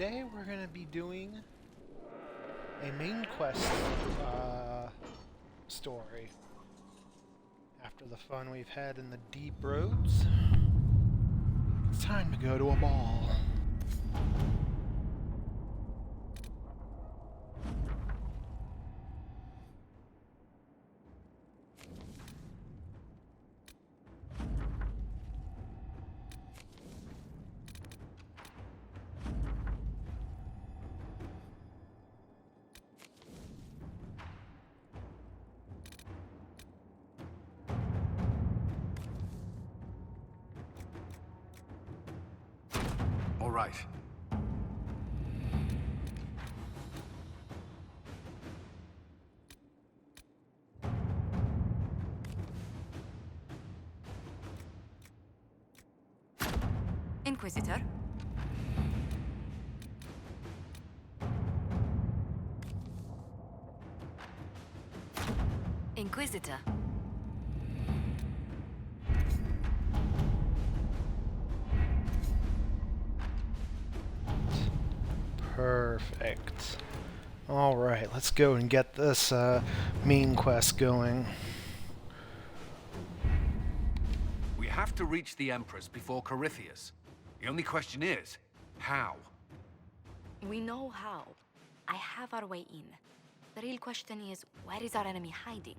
today we're going to be doing a main quest story. After the fun we've had in the deep roads, it's time to go to a ball. All right. Inquisitor. Inquisitor. Perfect. Alright, let's go and get this main quest going. We have to reach the Empress before Corypheus. The only question is, how? We know how. I have our way in. The real question is, where is our enemy hiding?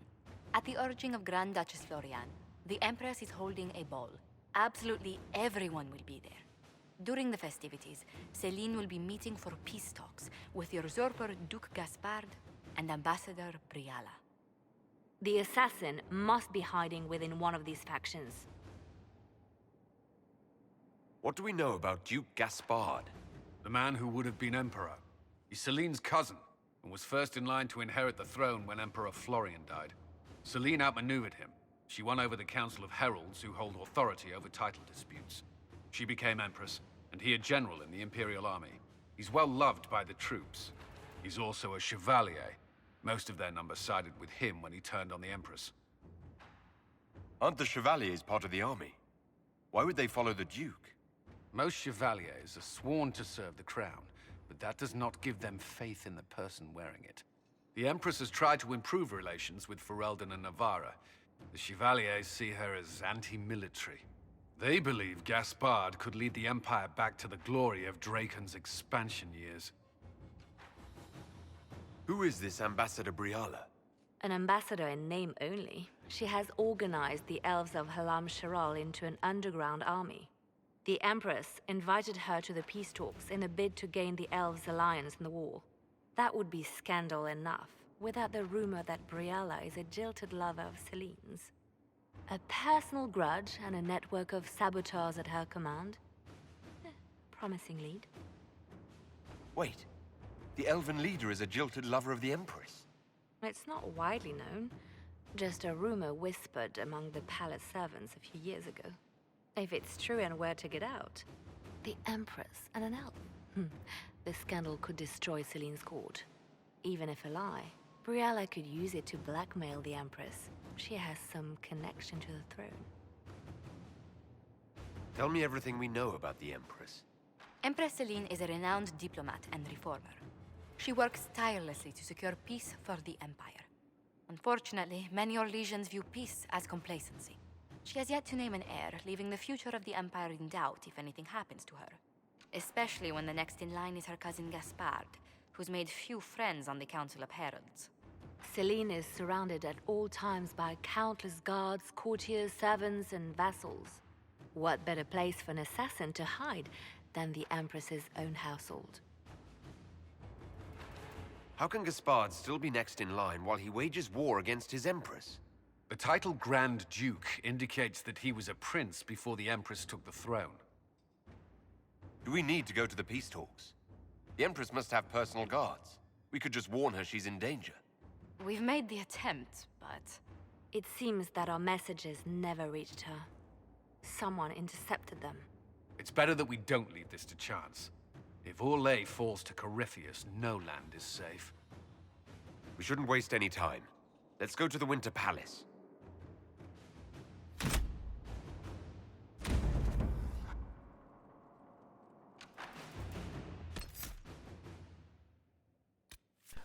At the urging of Grand Duchess Florian, the Empress is holding a ball. Absolutely everyone will be there. During the festivities, Celine will be meeting for peace talks with the usurper Duke Gaspard and Ambassador Briala. The assassin must be hiding within one of these factions. What do we know about Duke Gaspard? The man who would have been Emperor. He's Celine's cousin, and was first in line to inherit the throne when Emperor Florian died. Celine outmaneuvered him. She won over the Council of Heralds, who hold authority over title disputes. She became Empress, and he a general in the Imperial Army. He's well loved by the troops. He's also a chevalier. Most of their number sided with him when he turned on the Empress. Aren't the Chevaliers part of the army? Why would they follow the Duke? Most chevaliers are sworn to serve the crown, but that does not give them faith in the person wearing it. The Empress has tried to improve relations with Ferelden and Navarra. The Chevaliers see her as anti-military. They believe Gaspard could lead the Empire back to the glory of Draken's expansion years. Who is this Ambassador Briala? An ambassador in name only. She has organized the elves of Halam Sharal into an underground army. The Empress invited her to the peace talks in a bid to gain the elves' alliance in the war. That would be scandal enough, without the rumor that Briala is a jilted lover of Celine's. A personal grudge and a network of saboteurs at her command. Promising lead. Wait, the elven leader is a jilted lover of the Empress. It's not widely known. Just a rumor whispered among the palace servants a few years ago. If it's true and were to get out, the Empress and an elf. The scandal could destroy Celine's court. Even if a lie, Briala could use it to blackmail the Empress. She has some connection to the throne. Tell me everything we know about the Empress. Empress Celine is a renowned diplomat and reformer. She works tirelessly to secure peace for the Empire. Unfortunately, many Orlesians view peace as complacency. She has yet to name an heir, leaving the future of the Empire in doubt if anything happens to her. Especially when the next in line is her cousin Gaspard, who's made few friends on the Council of Heralds. Celine is surrounded at all times by countless guards, courtiers, servants, and vassals. What better place for an assassin to hide than the Empress's own household? How can Gaspard still be next in line while he wages war against his Empress? The title Grand Duke indicates that he was a prince before the Empress took the throne. Do we need to go to the peace talks? The Empress must have personal guards. We could just warn her she's in danger. We've made the attempt, but... It seems that our messages never reached her. Someone intercepted them. It's better that we don't leave this to chance. If Orlais falls to Corypheus, no land is safe. We shouldn't waste any time. Let's go to the Winter Palace.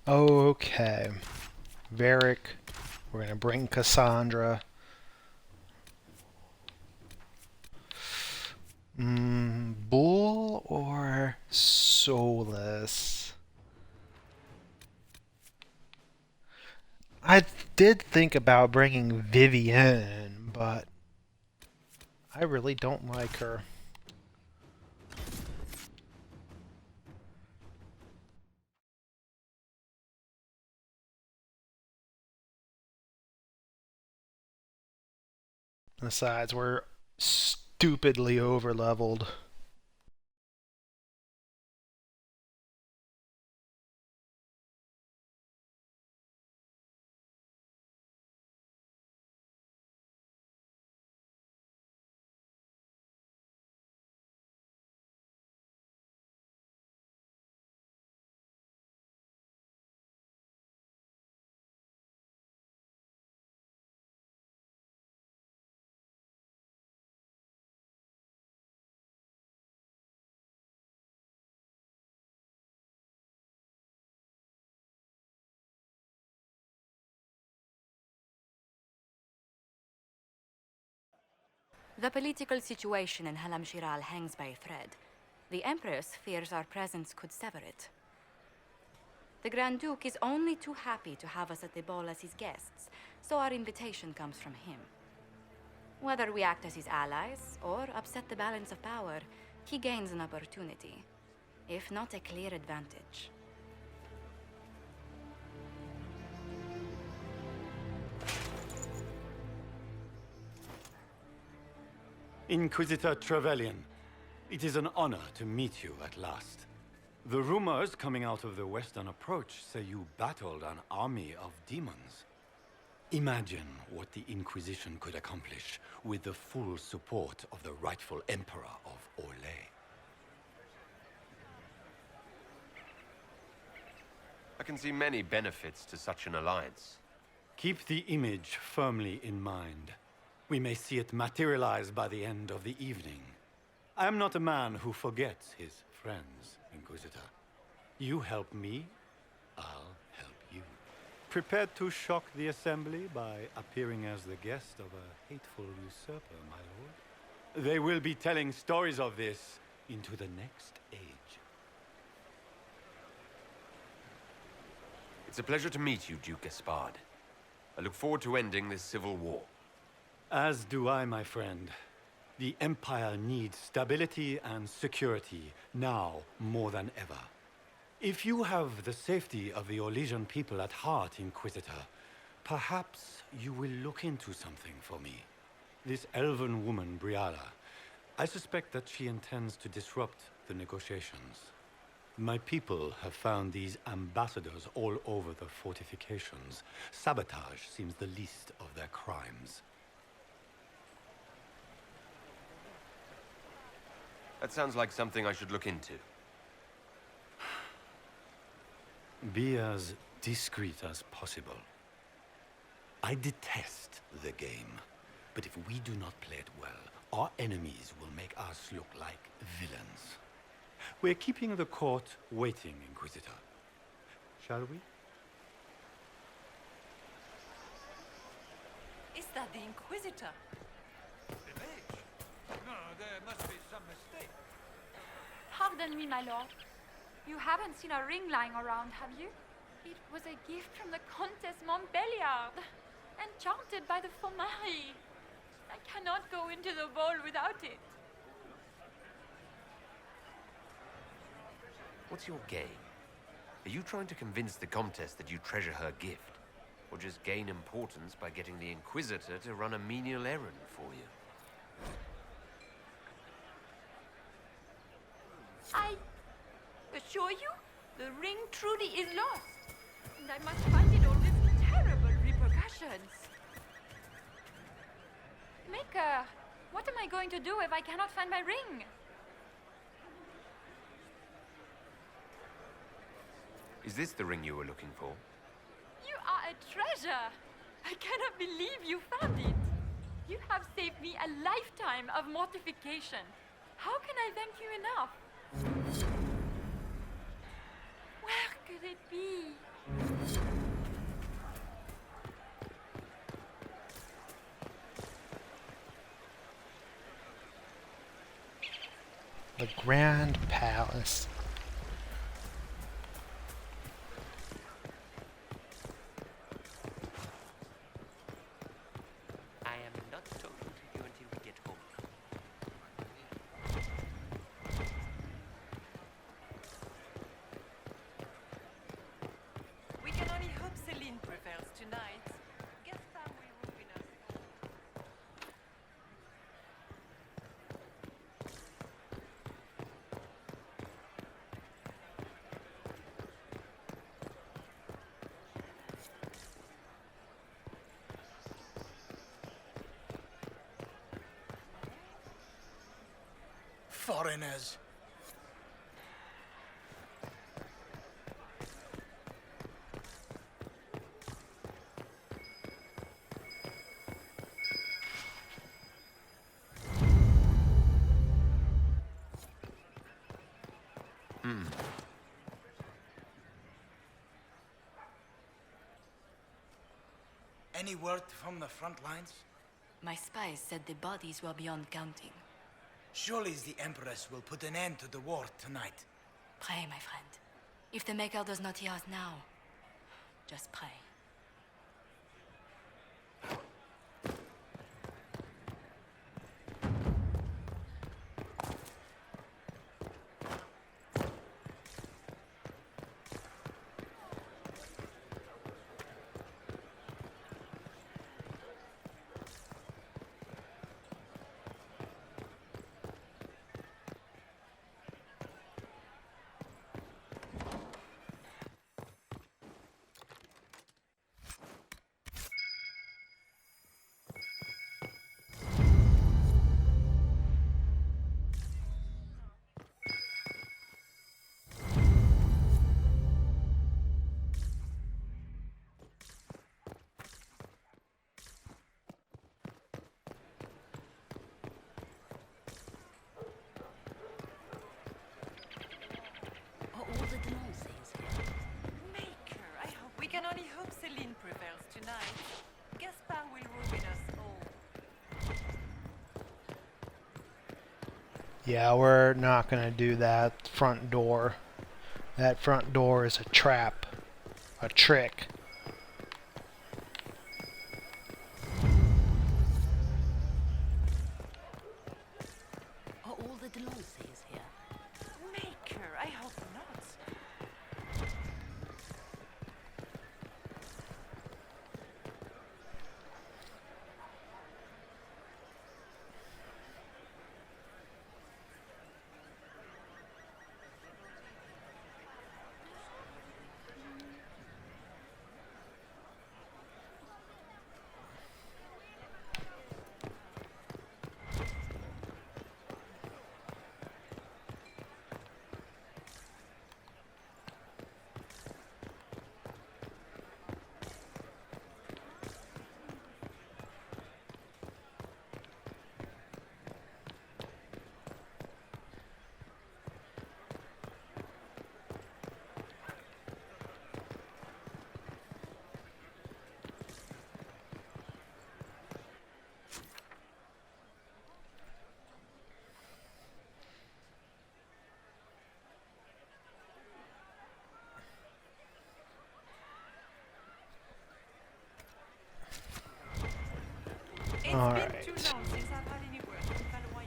Okay. Varric. We're gonna bring Cassandra. Bull or Soulless? I did think about bringing Vivienne, but I really don't like her. Besides, we're stupidly overleveled. The political situation in Halam Shiral hangs by a thread. The Empress fears our presence could sever it. The Grand Duke is only too happy to have us at the ball as his guests, so our invitation comes from him. Whether we act as his allies or upset the balance of power, he gains an opportunity, if not a clear advantage. Inquisitor Trevelyan, it is an honor to meet you at last. The rumors coming out of the Western Approach say you battled an army of demons. Imagine what the Inquisition could accomplish with the full support of the rightful Emperor of Orlais. I can see many benefits to such an alliance. Keep the image firmly in mind. We may see it materialize by the end of the evening. I am not a man who forgets his friends, Inquisitor. You help me, I'll help you. Prepared to shock the Assembly by appearing as the guest of a hateful usurper, my lord? They will be telling stories of this into the next age. It's a pleasure to meet you, Duke Gaspard. I look forward to ending this civil war. As do I, my friend. The Empire needs stability and security, now more than ever. If you have the safety of the Orlesian people at heart, Inquisitor, perhaps you will look into something for me. This elven woman, Briala, I suspect that she intends to disrupt the negotiations. My people have found these ambassadors all over the fortifications. Sabotage seems the least of their crimes. That sounds like something I should look into. Be as discreet as possible. I detest the game, but if we do not play it well, our enemies will make us look like villains. We're keeping the court waiting, Inquisitor. Shall we? Is that the Inquisitor? No, there must be some mistake. Pardon me, my lord. You haven't seen a ring lying around, have you? It was a gift from the Countess Montbelliard, enchanted by the Fomari. I cannot go into the ball without it. What's your game? Are you trying to convince the Comtesse that you treasure her gift? Or just gain importance by getting the Inquisitor to run a menial errand for you? I assure you, the ring truly is lost. And I must find it all with terrible repercussions. Maker, what am I going to do if I cannot find my ring? Is this the ring you were looking for? You are a treasure. I cannot believe you found it. You have saved me a lifetime of mortification. How can I thank you enough? Where could it be? The Grand Palace. I am not talking to you until we get home. We can only hope Celine prevails tonight. Gaspard will ruin us. Foreigners. Any word from the front lines? My spies said the bodies were beyond counting. Surely the Empress will put an end to the war tonight. Pray, my friend. If the Maker does not hear us now, just pray. We can only hope Celine prevails tonight. Gaspard will ruin us all. Yeah, we're not gonna do that front door. That front door is a trap. A trick. Are all the Delancey's here? Maker, I hope not. It's All been right. too long since I've had any word from Valois.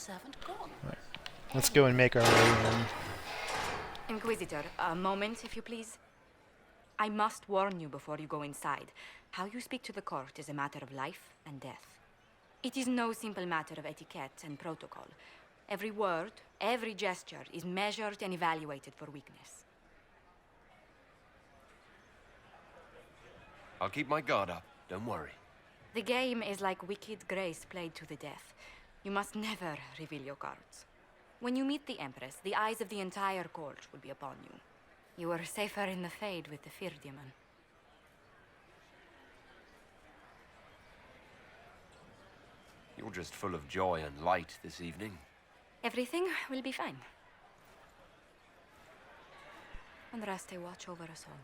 servant gone? Let's go and make our way in. Inquisitor, a moment, if you please. I must warn you before you go inside. How you speak to the court is a matter of life and death. It is no simple matter of etiquette and protocol. Every word, every gesture is measured and evaluated for weakness. I'll keep my guard up, don't worry. The game is like wicked grace played to the death. You must never reveal your cards. When you meet the Empress, the eyes of the entire court will be upon you. You are safer in the Fade with the Fear Demon. You're just full of joy and light this evening. Everything will be fine. Andraste, watch over us all.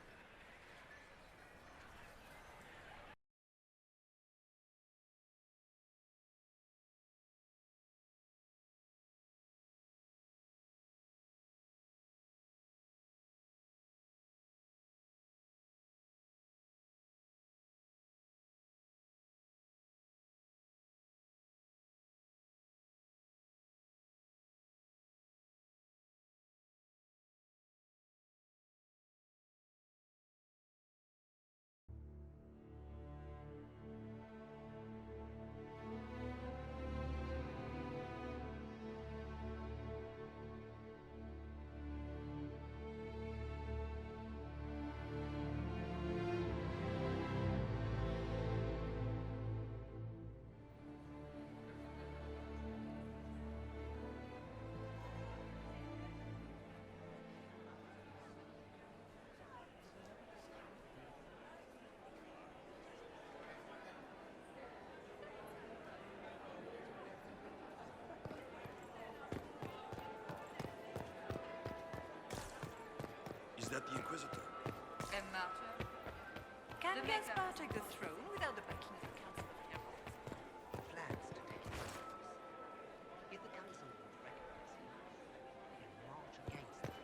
Is that the Inquisitor? A martyr? Can The Gaspar maker. take the throne without the backing of the Council of Heralds? Plans to take it by force. If the council won't recognize him, we can march against them.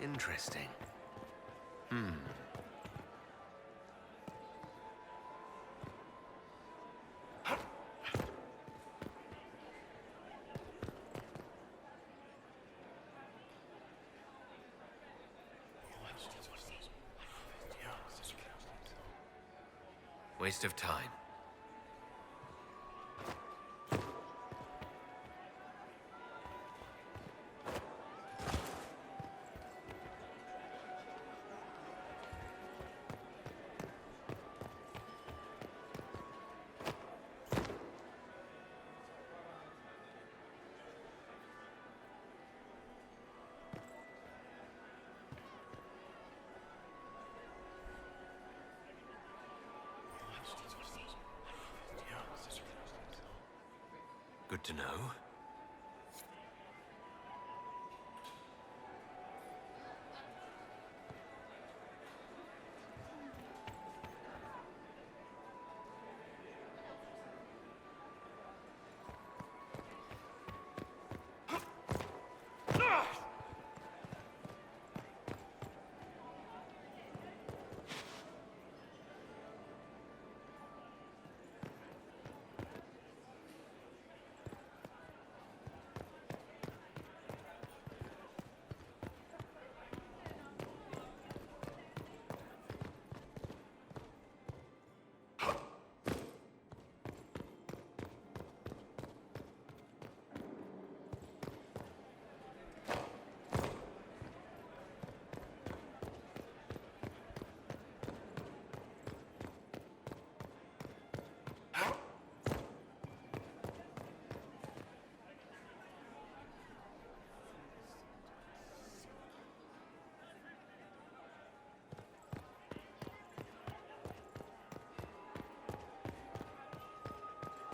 Interesting. Waste of time. Good to know.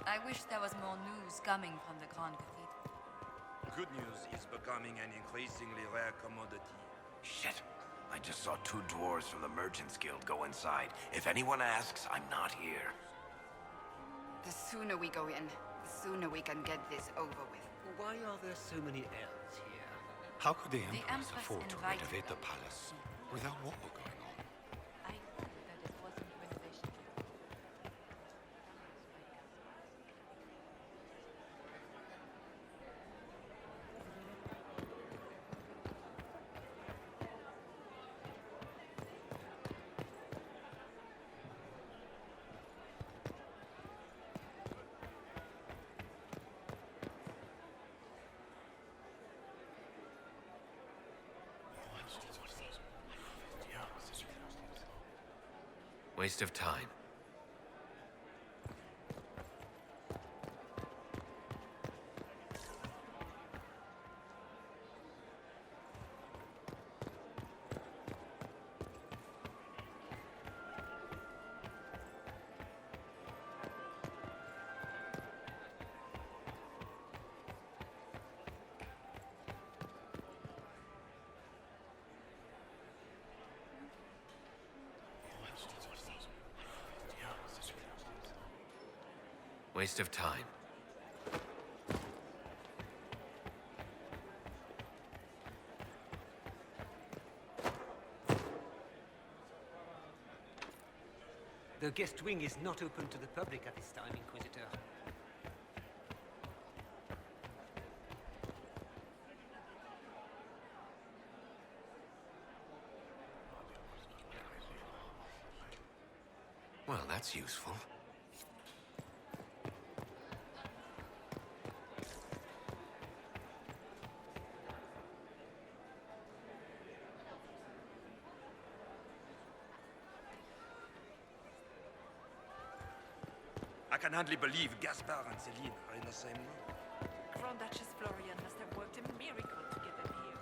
I wish there was more news coming from the Grand Cathedral. Good news is becoming an increasingly rare commodity. Shit. I just saw two dwarves from the Merchants Guild go inside. If anyone asks, I'm not here. The sooner we go in, the sooner we can get this over with. Why are there so many elves here? How could the The Empress Empress afford to invited renovate the them. palace without war going on? I hope that it wasn't renovation. Waste of time. Waste of time. The guest wing is not open to the public at this time, Inquisitor. Well, that's useful. I can hardly believe Gaspard and Celine are in the same room. Grand Duchess Florian must have worked a miracle to get them here.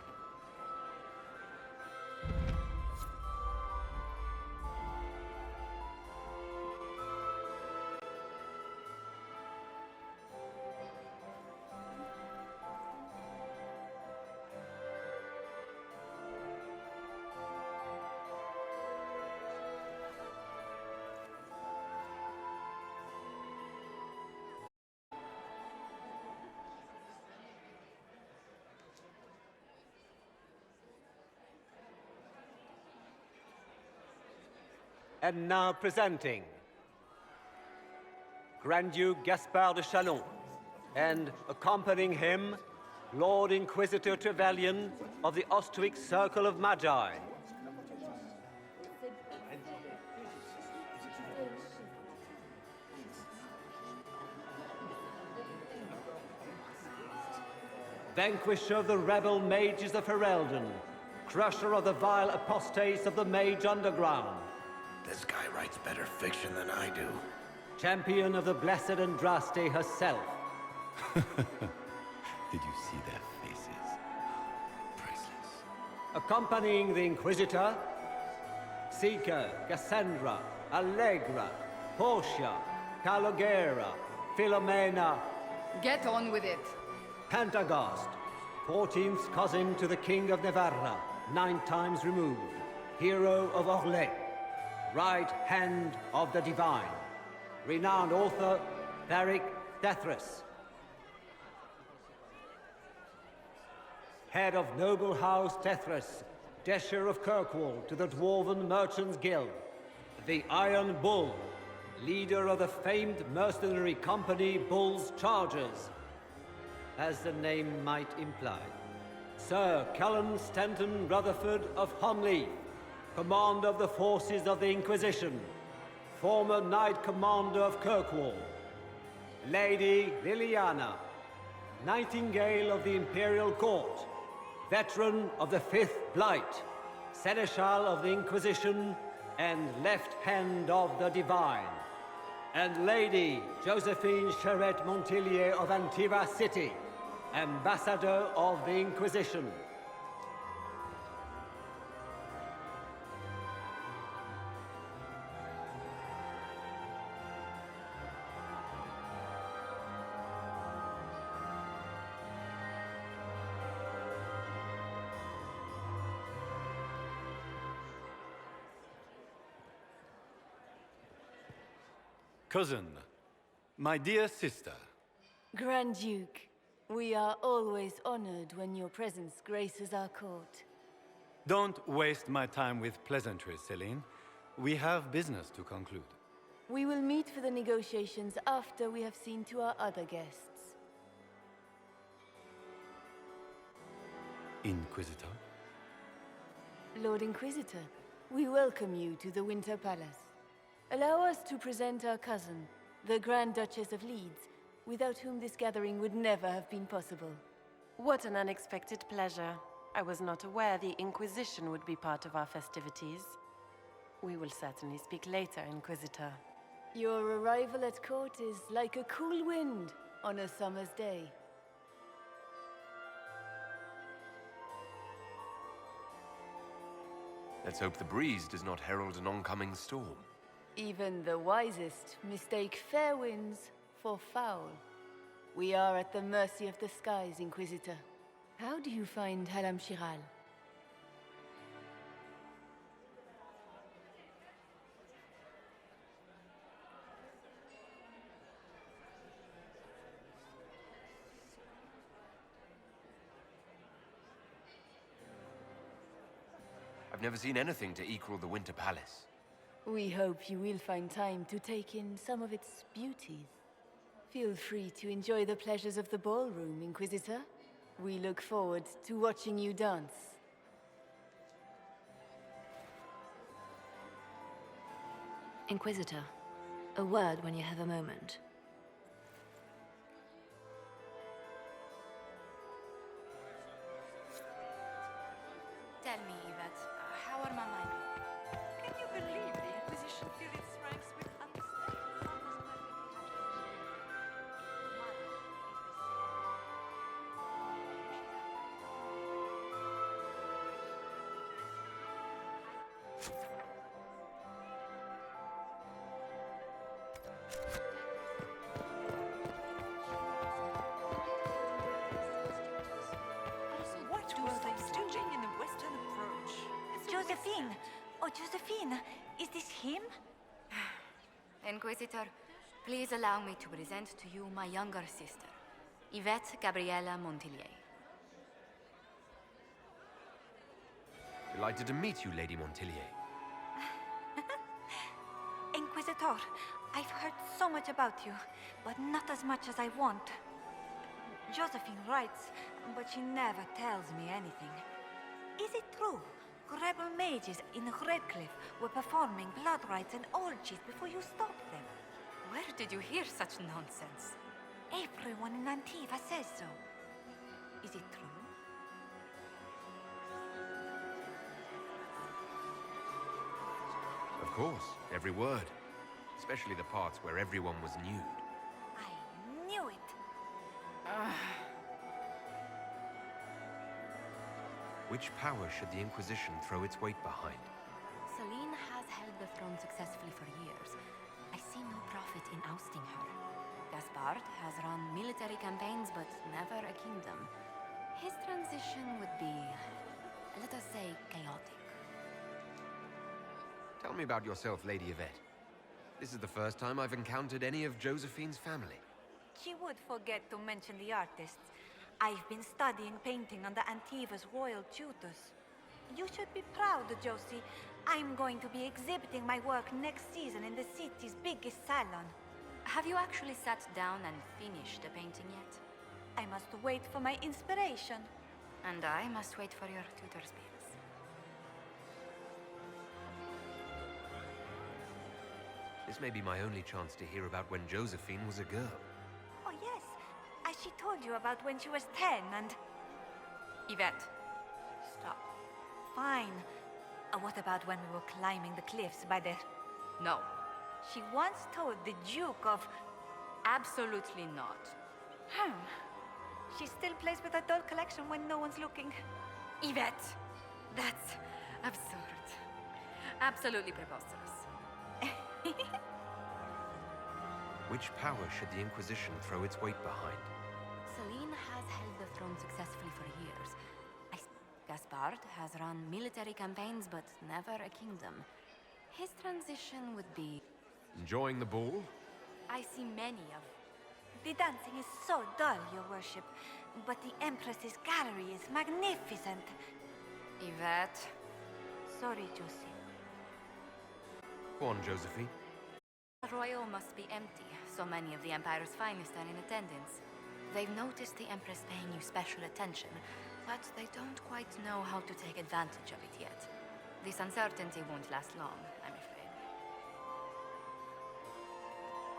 And now presenting Grand Duke Gaspard de Chalon, and accompanying him, Lord Inquisitor Trevelyan of the Ostwick Circle of Magi. Vanquisher of the rebel mages of Ferelden, crusher of the vile apostates of the Mage Underground. This guy writes better fiction than I do. Champion of the Blessed Andraste herself. Did you see their faces? Priceless. Accompanying the Inquisitor, Seeker, Cassandra, Allegra, Portia, Calogera, Philomena. Get on with it. Pantagast, 14th cousin to the King of Navarra, 9 times removed, hero of Orlais, right hand of the divine, renowned author, Tharic Thethras, head of noble house Thethras, Desher of Kirkwall to the Dwarven Merchants Guild, the Iron Bull, leader of the famed mercenary company Bull's Chargers, as the name might imply. Sir Cullen Stanton Rutherford of Honleaf, commander of the forces of the Inquisition, former Knight Commander of Kirkwall. Lady Leliana, Nightingale of the Imperial Court, veteran of the Fifth Blight, Seneschal of the Inquisition, and left hand of the Divine. And Lady Josephine Charette Montillier of Antiva City, Ambassador of the Inquisition. Cousin, my dear sister. Grand Duke, we are always honored when your presence graces our court. Don't waste my time with pleasantries, Celine. We have business to conclude. We will meet for the negotiations after we have seen to our other guests. Inquisitor? Lord Inquisitor, we welcome you to the Winter Palace. Allow us to present our cousin, the Grand Duchess of Leeds, without whom this gathering would never have been possible. What an unexpected pleasure. I was not aware the Inquisition would be part of our festivities. We will certainly speak later, Inquisitor. Your arrival at court is like a cool wind on a summer's day. Let's hope the breeze does not herald an oncoming storm. Even the wisest mistake fair winds for foul. We are at the mercy of the skies, Inquisitor. How do you find Halam Shiral? I've never seen anything to equal the Winter Palace. We hope you will find time to take in some of its beauties. Feel free to enjoy the pleasures of the ballroom, Inquisitor. We look forward to watching you dance. Inquisitor, a word when you have a moment. Tell me, Yvette, how are my mind? Can you believe the Inquisition filled its ranks with What were they doing in the Western Approach? Josephine! Oh, Josephine! Is this him? Inquisitor, please allow me to present to you my younger sister, Yvette Gabriella Montillier. Delighted to meet you, Lady Montillier. Inquisitor, I've heard so much about you, but not as much as I want. Josephine writes, but she never tells me anything. Is it true? Rebel mages in Redcliffe were performing blood rites and orgies before you stopped them. Where did you hear such nonsense? Everyone in Antiva says so. Is it true? Of course, every word. Especially the parts where everyone was nude. I knew it! Which power should the Inquisition throw its weight behind? Celine has held the throne successfully for years. I see no profit in ousting her. Gaspard has run military campaigns, but never a kingdom. His transition would be, let us say, chaotic. Tell me about yourself, Lady Yvette. This is the first time I've encountered any of Josephine's family. She would forget to mention the artists. I've been studying painting under Antiva's royal tutors. You should be proud, Josie. I'm going to be exhibiting my work next season in the city's biggest salon. Have you actually sat down and finished the painting yet? I must wait for my inspiration. And I must wait for your tutor's bills. This may be my only chance to hear about when Josephine was a girl. Oh, yes. As she told you about when she was 10 and... Yvette, stop. Fine. What about when we were climbing the cliffs by the... No. She once told the Duke of... Absolutely not. She still plays with her doll collection when no one's looking. Yvette, that's absurd. Absolutely preposterous. Which power should the Inquisition throw its weight behind? Celine has held the throne successfully for years. Gaspard has run military campaigns, but never a kingdom. His transition would be... Enjoying the ball? I see many of... The dancing is so dull, Your Worship. But the Empress's gallery is magnificent. Yvette... Sorry, Josie. Go on, Josephine. The Royal must be empty. So many of the Empire's finest are in attendance. They've noticed the Empress paying you special attention, but they don't quite know how to take advantage of it yet. This uncertainty won't last long, I'm afraid.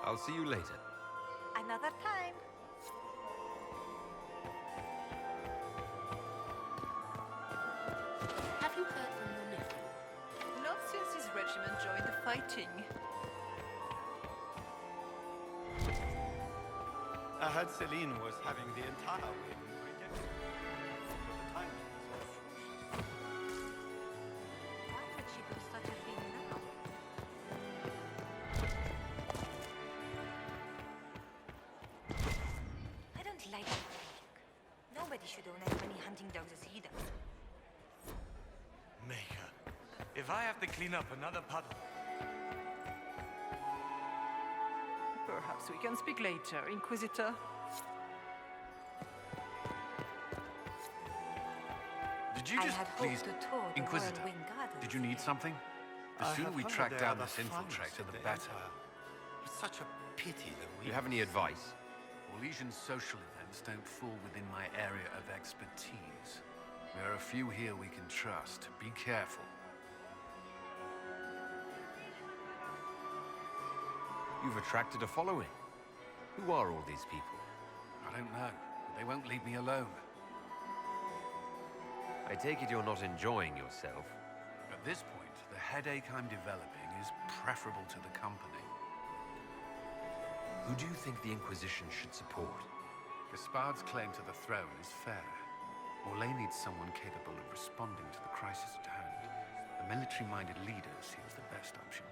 I'll see you later. Another time. Have you heard from your nephew? Not since his regiment exciting. I heard Celine was having the entire wing rejected. But the timing is off. Why would she do such a thing now? I don't like it. Nobody should own as many hunting dogs as he does. Maker, if I have to clean up another puddle... Perhaps we can speak later, Inquisitor. Did you just please... Inquisitor, did you need something? The sooner we track down this infiltrator, the better. It's such a pity that we... Do you have any advice? Orlesian's social events don't fall within my area of expertise. There are a few here we can trust. Be careful. You've attracted a following. Who are all these people? I don't know, but they won't leave me alone. I take it you're not enjoying yourself. At this point, the headache I'm developing is preferable to the company. Who do you think the Inquisition should support? Gaspard's claim to the throne is fair. Orlais needs someone capable of responding to the crisis at hand. The military-minded leader seems the best option.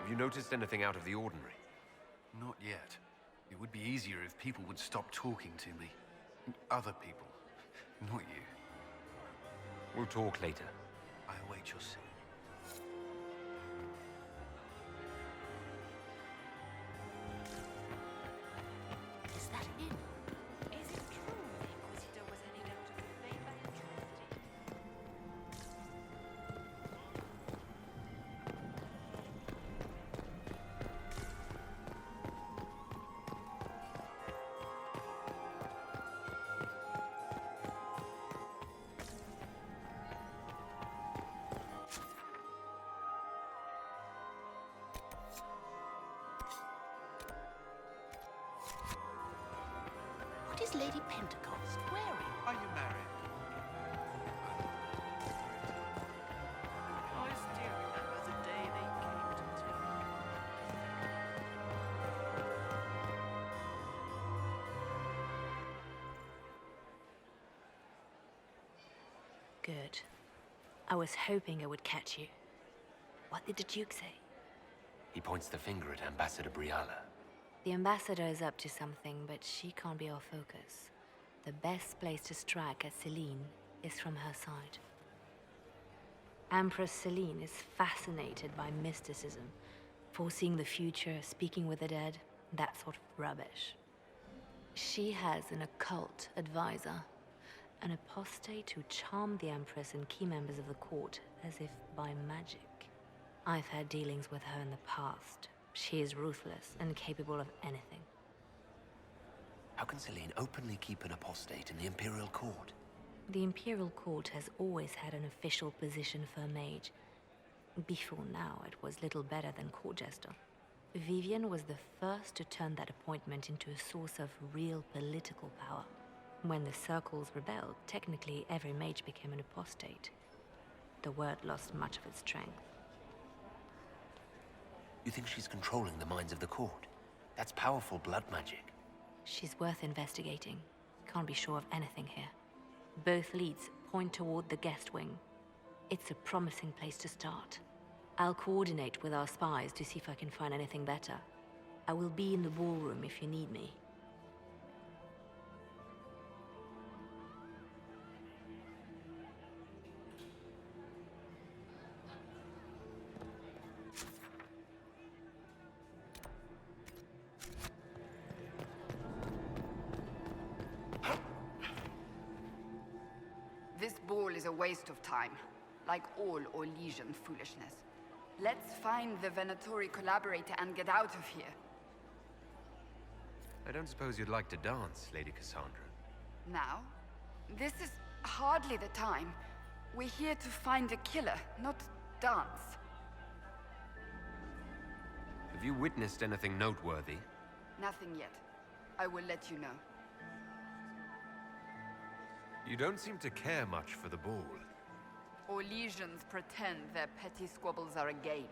Have you noticed anything out of the ordinary? Not yet. It would be easier if people would stop talking to me. Other people. Not you. We'll talk later. I await your signal. Is that him? Is it true the Inquisitor was heading out to the Bay by atrocity? What is Lady Pentecost wearing? Are you married? I still remember the day they came to tell me. Good. I was hoping I would catch you. What did the Duke say? He points the finger at Ambassador Briala. The ambassador is up to something, but she can't be our focus. The best place to strike at Celine is from her side. Empress Celine is fascinated by mysticism, foreseeing the future, speaking with the dead, that sort of rubbish. She has an occult advisor, an apostate who charmed the Empress and key members of the court as if by magic. I've had dealings with her in the past. She is ruthless and capable of anything. How can Celine openly keep an apostate in the Imperial Court? The Imperial Court has always had an official position for a mage. Before now, it was little better than court jester. Vivienne was the first to turn that appointment into a source of real political power. When the circles rebelled, technically every mage became an apostate. The word lost much of its strength. You think she's controlling the minds of the court? That's powerful blood magic. She's worth investigating. Can't be sure of anything here. Both leads point toward the guest wing. It's a promising place to start. I'll coordinate with our spies to see if I can find anything better. I will be in the ballroom if you need me. This ball is a waste of time, like all Orlesian foolishness. Let's find the Venatori collaborator and get out of here. I don't suppose you'd like to dance, Lady Cassandra. Now? This is hardly the time. We're here to find a killer, not dance. Have you witnessed anything noteworthy? Nothing yet. I will let you know. You don't seem to care much for the ball. Or legions pretend their petty squabbles are a game.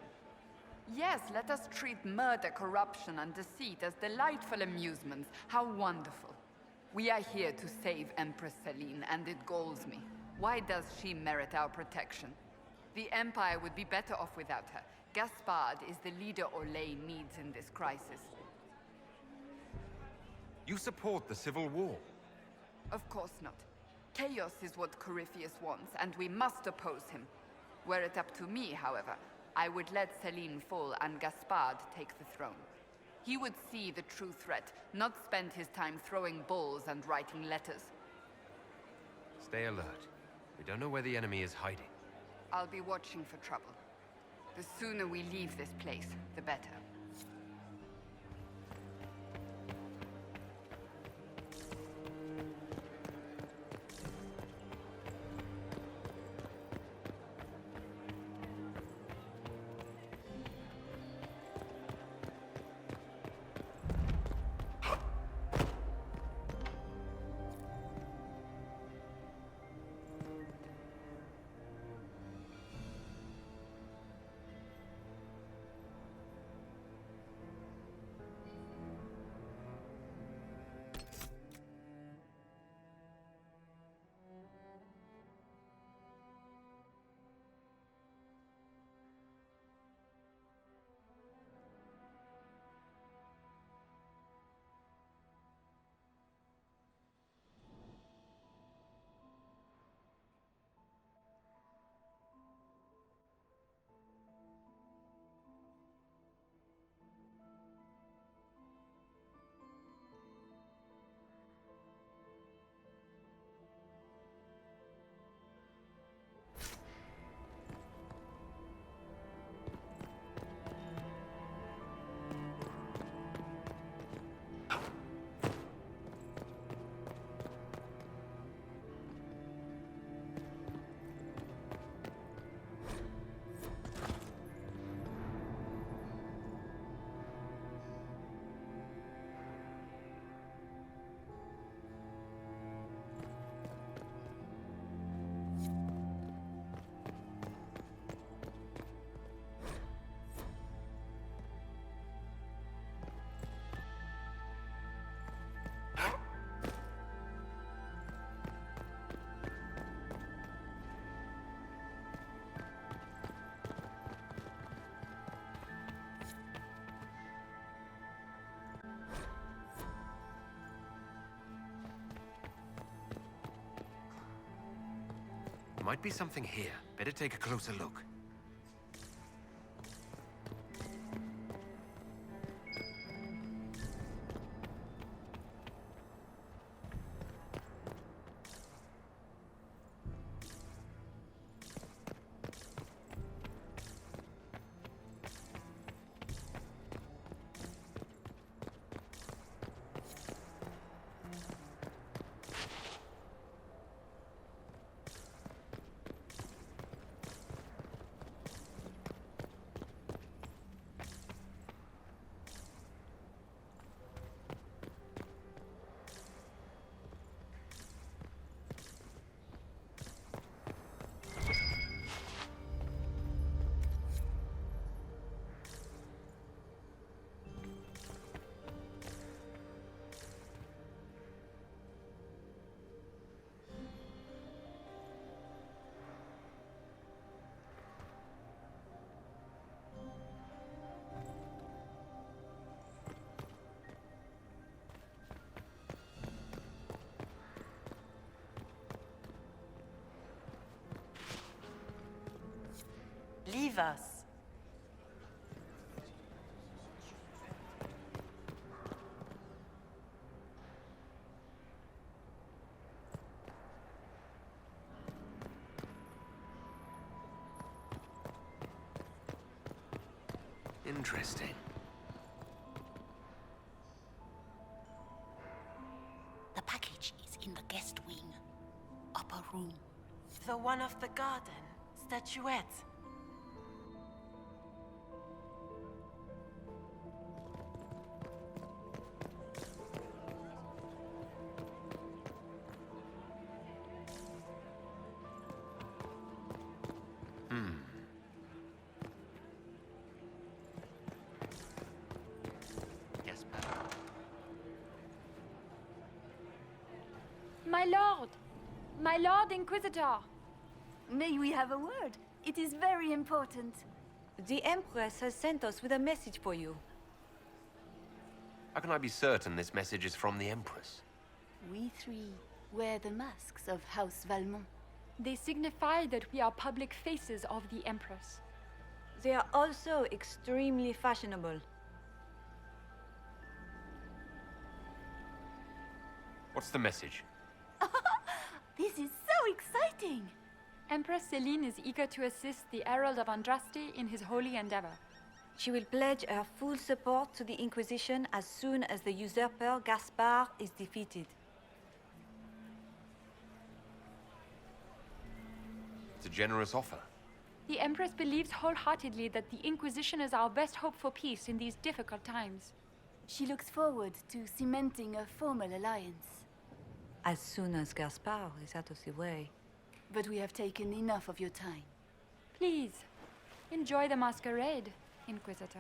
Yes, let us treat murder, corruption, and deceit as delightful amusements. How wonderful. We are here to save Empress Celine, and it galls me. Why does she merit our protection? The Empire would be better off without her. Gaspard is the leader Orlais needs in this crisis. You support the civil war? Of course not. Chaos is what Corypheus wants, and we must oppose him. Were it up to me, however, I would let Celine fall and Gaspard take the throne. He would see the true threat, not spend his time throwing balls and writing letters. Stay alert. We don't know where the enemy is hiding. I'll be watching for trouble. The sooner we leave this place, the better. Might be something here. Better take a closer look. Leave us. Interesting. The package is in the guest wing. Upper room. The one of the garden. Statuette. My lord! My lord Inquisitor! May we have a word? It is very important. The Empress has sent us with a message for you. How can I be certain this message is from the Empress? We three wear the masks of House Valmont. They signify that we are public faces of the Empress. They are also extremely fashionable. What's the message? This is so exciting! Empress Celine is eager to assist the Herald of Andraste in his holy endeavor. She will pledge her full support to the Inquisition as soon as the usurper Gaspard is defeated. It's a generous offer. The Empress believes wholeheartedly that the Inquisition is our best hope for peace in these difficult times. She looks forward to cementing a formal alliance. As soon as Gaspard is out of the way. But we have taken enough of your time. Please, enjoy the masquerade, Inquisitor.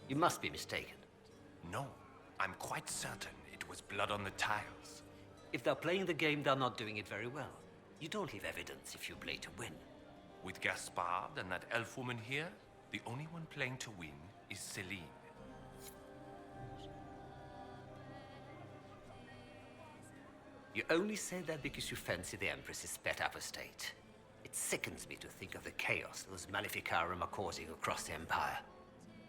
You must be mistaken. No, I'm quite certain it was blood on the tiles. If they're playing the game, they're not doing it very well. You don't leave evidence if you play to win. With Gaspard and that elf woman here, the only one playing to win is Celine. You only say that because you fancy the Empress's pet apostate. It sickens me to think of the chaos those Maleficarum are causing across the Empire.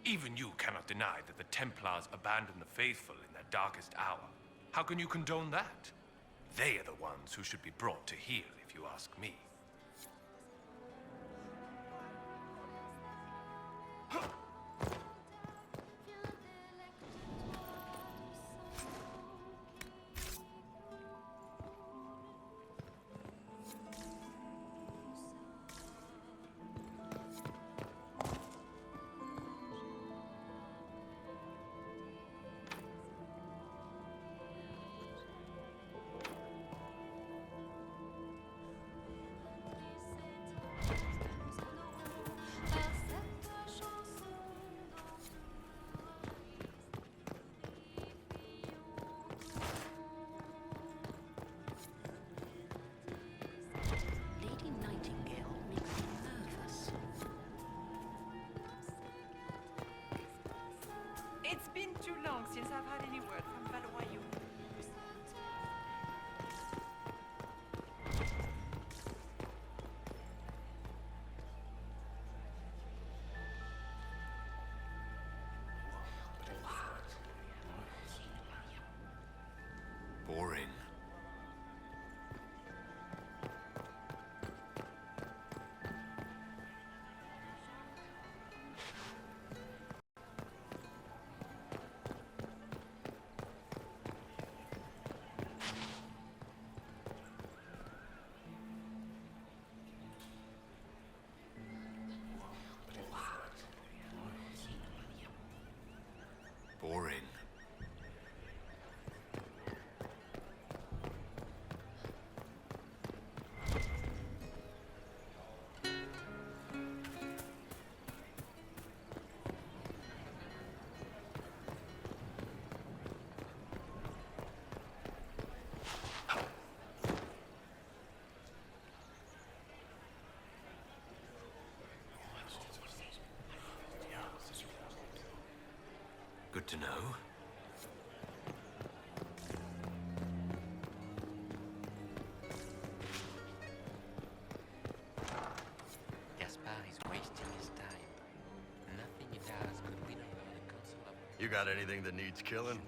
Even you cannot deny that the Templars abandoned the faithful in their darkest hour. How can you condone that? They are the ones who should be brought to heel, if you ask me. It's been too long since I've had any word from Valois. Boring. Boring. Good to know. Gaspard is wasting his time. Nothing he does could win over the Council of... You got anything that needs killing?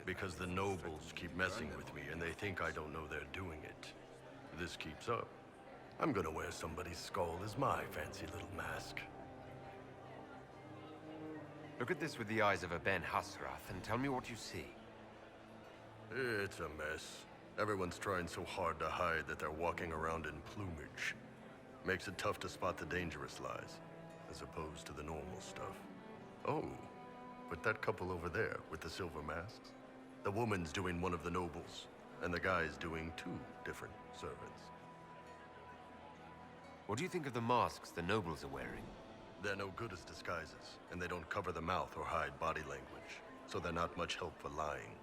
Because the nobles keep messing with me, and they think I don't know they're doing it. If this keeps up, I'm gonna wear somebody's skull as my fancy little mask. Look at this with the eyes of a Ben Hasrath and tell me what you see. It's a mess. Everyone's trying so hard to hide that they're walking around in plumage. Makes it tough to spot the dangerous lies. as opposed to the normal stuff. Oh, but that couple over there with the silver masks? The woman's doing one of the nobles, and the guy's doing two different servants. What do you think of the masks the nobles are wearing? They're no good as disguises, and they don't cover the mouth or hide body language, so they're not much help for lying.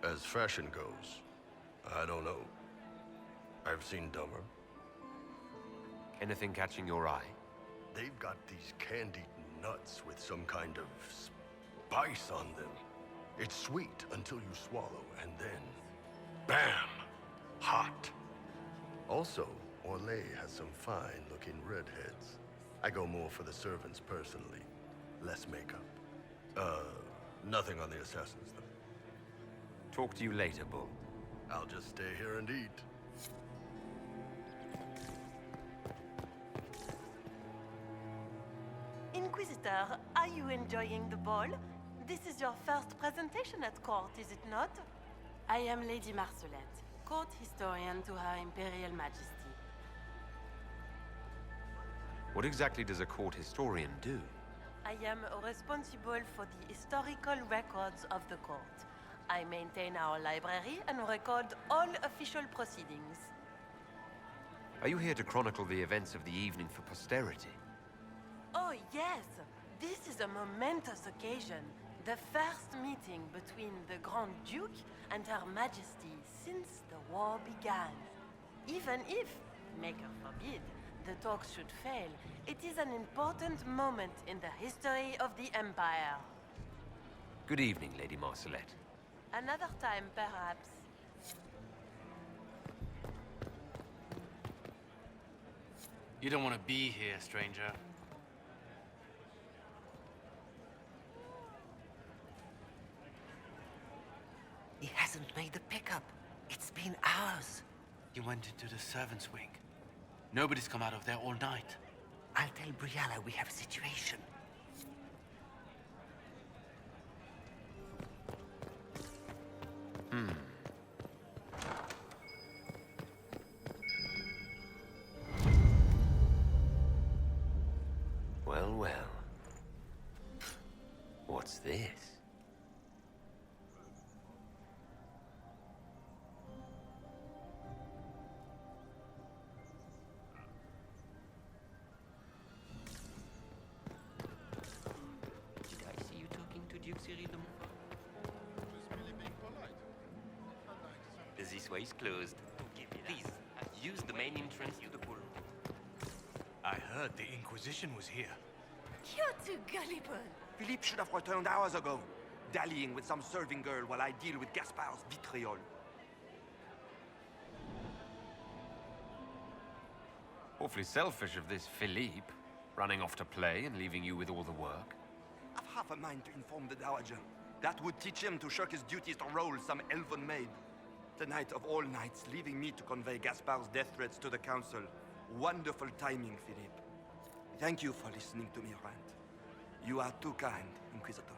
As fashion goes, I don't know. I've seen dumber. Anything catching your eye? They've got these candied nuts with some kind of spice on them. It's sweet until you swallow, and then, bam! Hot. Also, Orlais has some fine-looking redheads. I go more for the servants personally. Less makeup. Nothing on the assassins, though. Talk to you later, Bull. I'll just stay here and eat. Inquisitor, are you enjoying the ball? This is your first presentation at court, is it not? I am Lady Marcelette, court historian to Her Imperial Majesty. What exactly does a court historian do? I am responsible for the historical records of the court. I maintain our library and record all official proceedings. Are you here to chronicle the events of the evening for posterity? Oh, yes. This is a momentous occasion. The first meeting between the Grand Duke and Her Majesty since the war began. Even if, maker forbid, the talks should fail, it is an important moment in the history of the Empire. Good evening, Lady Marcelette. Another time, perhaps. You don't want to be here, stranger. He hasn't made the pickup. It's been hours. He went into the servants' wing. Nobody's come out of there all night. I'll tell Briala we have a situation. Well, well. What's this? Did I see you talking to Duke Cyril de Montfort? This way is closed. Please, use the main entrance to the pool. I heard the Inquisition was here. You're too gullible. Philippe should have returned hours ago, dallying with some serving girl while I deal with Gaspard's vitriol. Awfully selfish of this Philippe, running off to play and leaving you with all the work. I've half a mind to inform the Dowager. That would teach him to shirk his duties to roll some elven maid. Tonight of all nights, leaving me to convey Gaspard's death threats to the Council. Wonderful timing, Philippe. Thank you for listening to me rant. You are too kind, Inquisitor.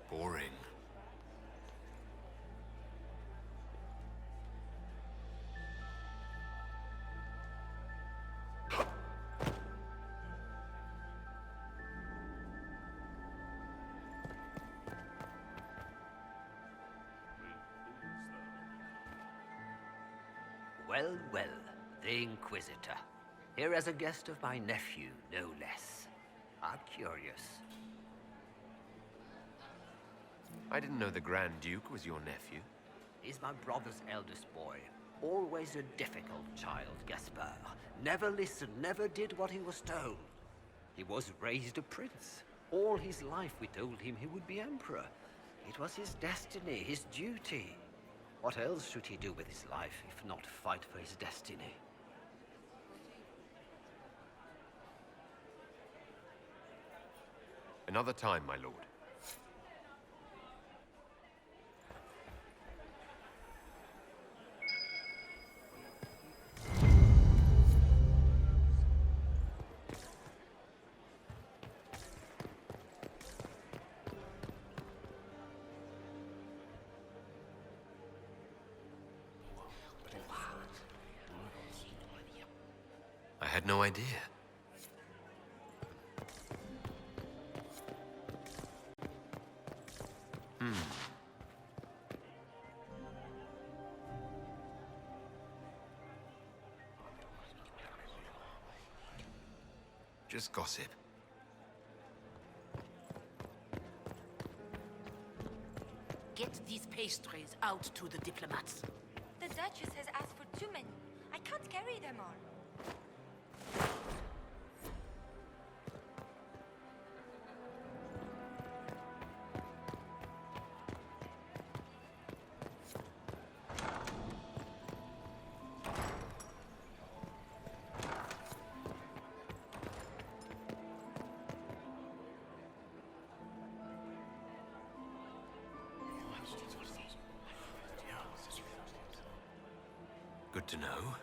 Boring. Well, well, the Inquisitor. Here as a guest of my nephew, no less. I'm curious. I didn't know the Grand Duke was your nephew. He's my brother's eldest boy. Always a difficult child, Gaspard. Never listened, never did what he was told. He was raised a prince. All his life we told him he would be emperor. It was his destiny, his duty. What else should he do with his life if not fight for his destiny? Another time, my lord. had no idea. Just gossip. Get these pastries out to the diplomats. The Duchess has asked for too many. I can't carry them all. Good to know.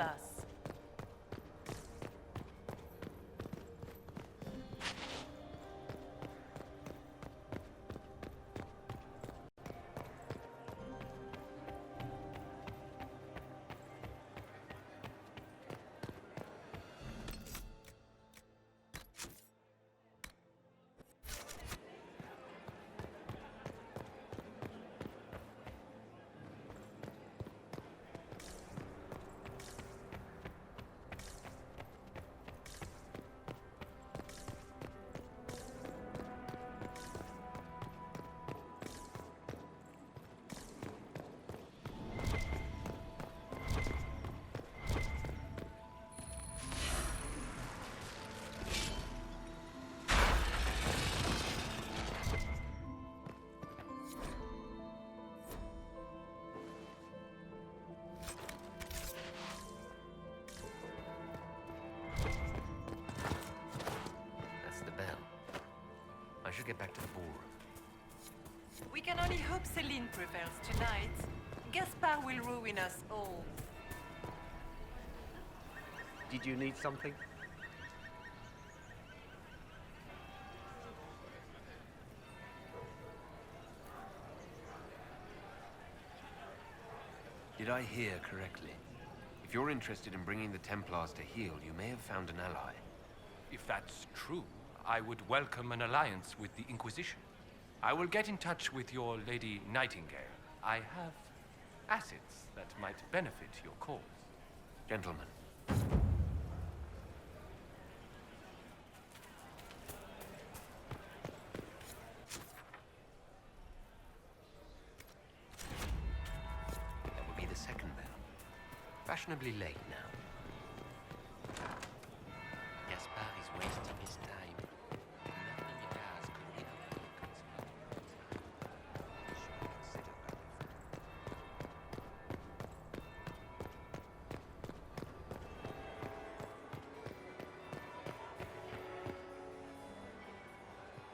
us. I should get back to the ballroom. We can only hope Celine prevails tonight. Gaspard will ruin us all. Did you need something? Did I hear correctly? If you're interested in bringing the Templars to heel, you may have found an ally. If that's true, I would welcome an alliance with the Inquisition. I will get in touch with your Lady Nightingale. I have assets that might benefit your cause. Gentlemen. That will be the second bell. Fashionably late now. Gaspard is wasting his time. Nothing he does could win over the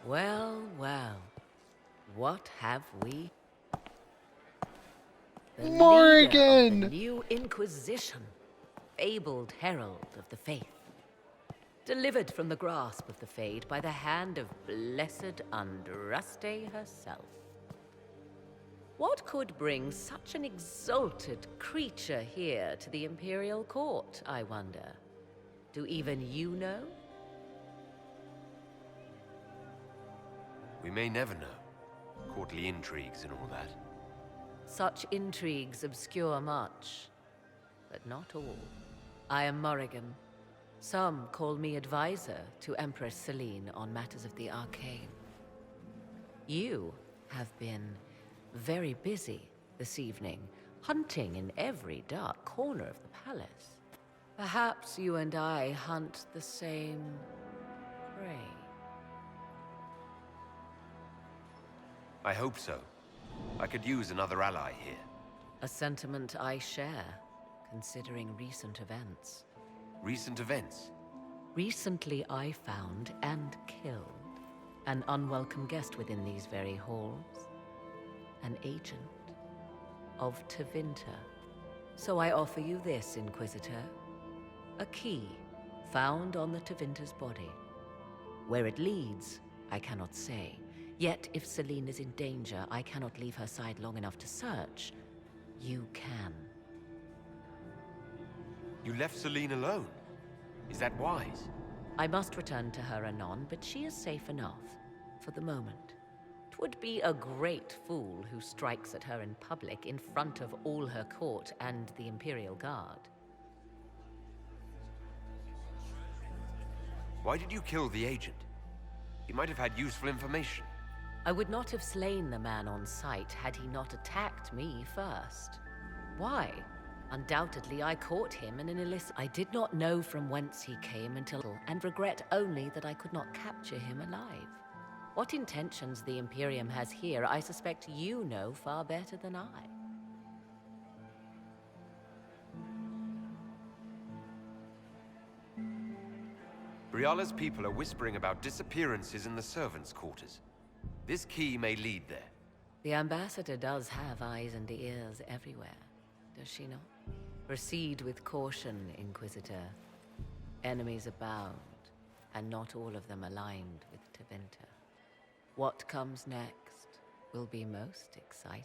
Well, well. What have we? The Morrigan! leader of the new Inquisition, fabled herald of the faith. Delivered from the grasp of the Fade by the hand of blessed Andraste herself. What could bring such an exalted creature here to the Imperial Court, I wonder? Do even you know? We may never know. Courtly intrigues and all that. Such intrigues obscure much, but not all. I am Morrigan. Some call me advisor to Empress Celine on matters of the arcane. You have been very busy this evening, hunting in every dark corner of the palace. Perhaps you and I hunt the same prey. I hope so. I could use another ally here. A sentiment I share, considering recent events. Recent events? Recently I found and killed an unwelcome guest within these very halls. An agent of Tevinter. So I offer you this, Inquisitor. A key found on the Tevinter's body. Where it leads, I cannot say. Yet, if Celine is in danger, I cannot leave her side long enough to search. You can. You left Celine alone? Is that wise? I must return to her anon, but she is safe enough, for the moment. 'Twould be a great fool who strikes at her in public in front of all her court and the Imperial Guard. Why did you kill the agent? He might have had useful information. I would not have slain the man on sight had he not attacked me first. Why? Undoubtedly, I caught him in an illicit... I did not know from whence he came until... and regret only that I could not capture him alive. What intentions the Imperium has here, I suspect you know far better than I. Briala's people are whispering about disappearances in the servants' quarters. This key may lead there. The ambassador does have eyes and ears everywhere. does she not? Proceed with caution, Inquisitor. Enemies abound, and not all of them aligned with Tevinter. What comes next will be most exciting.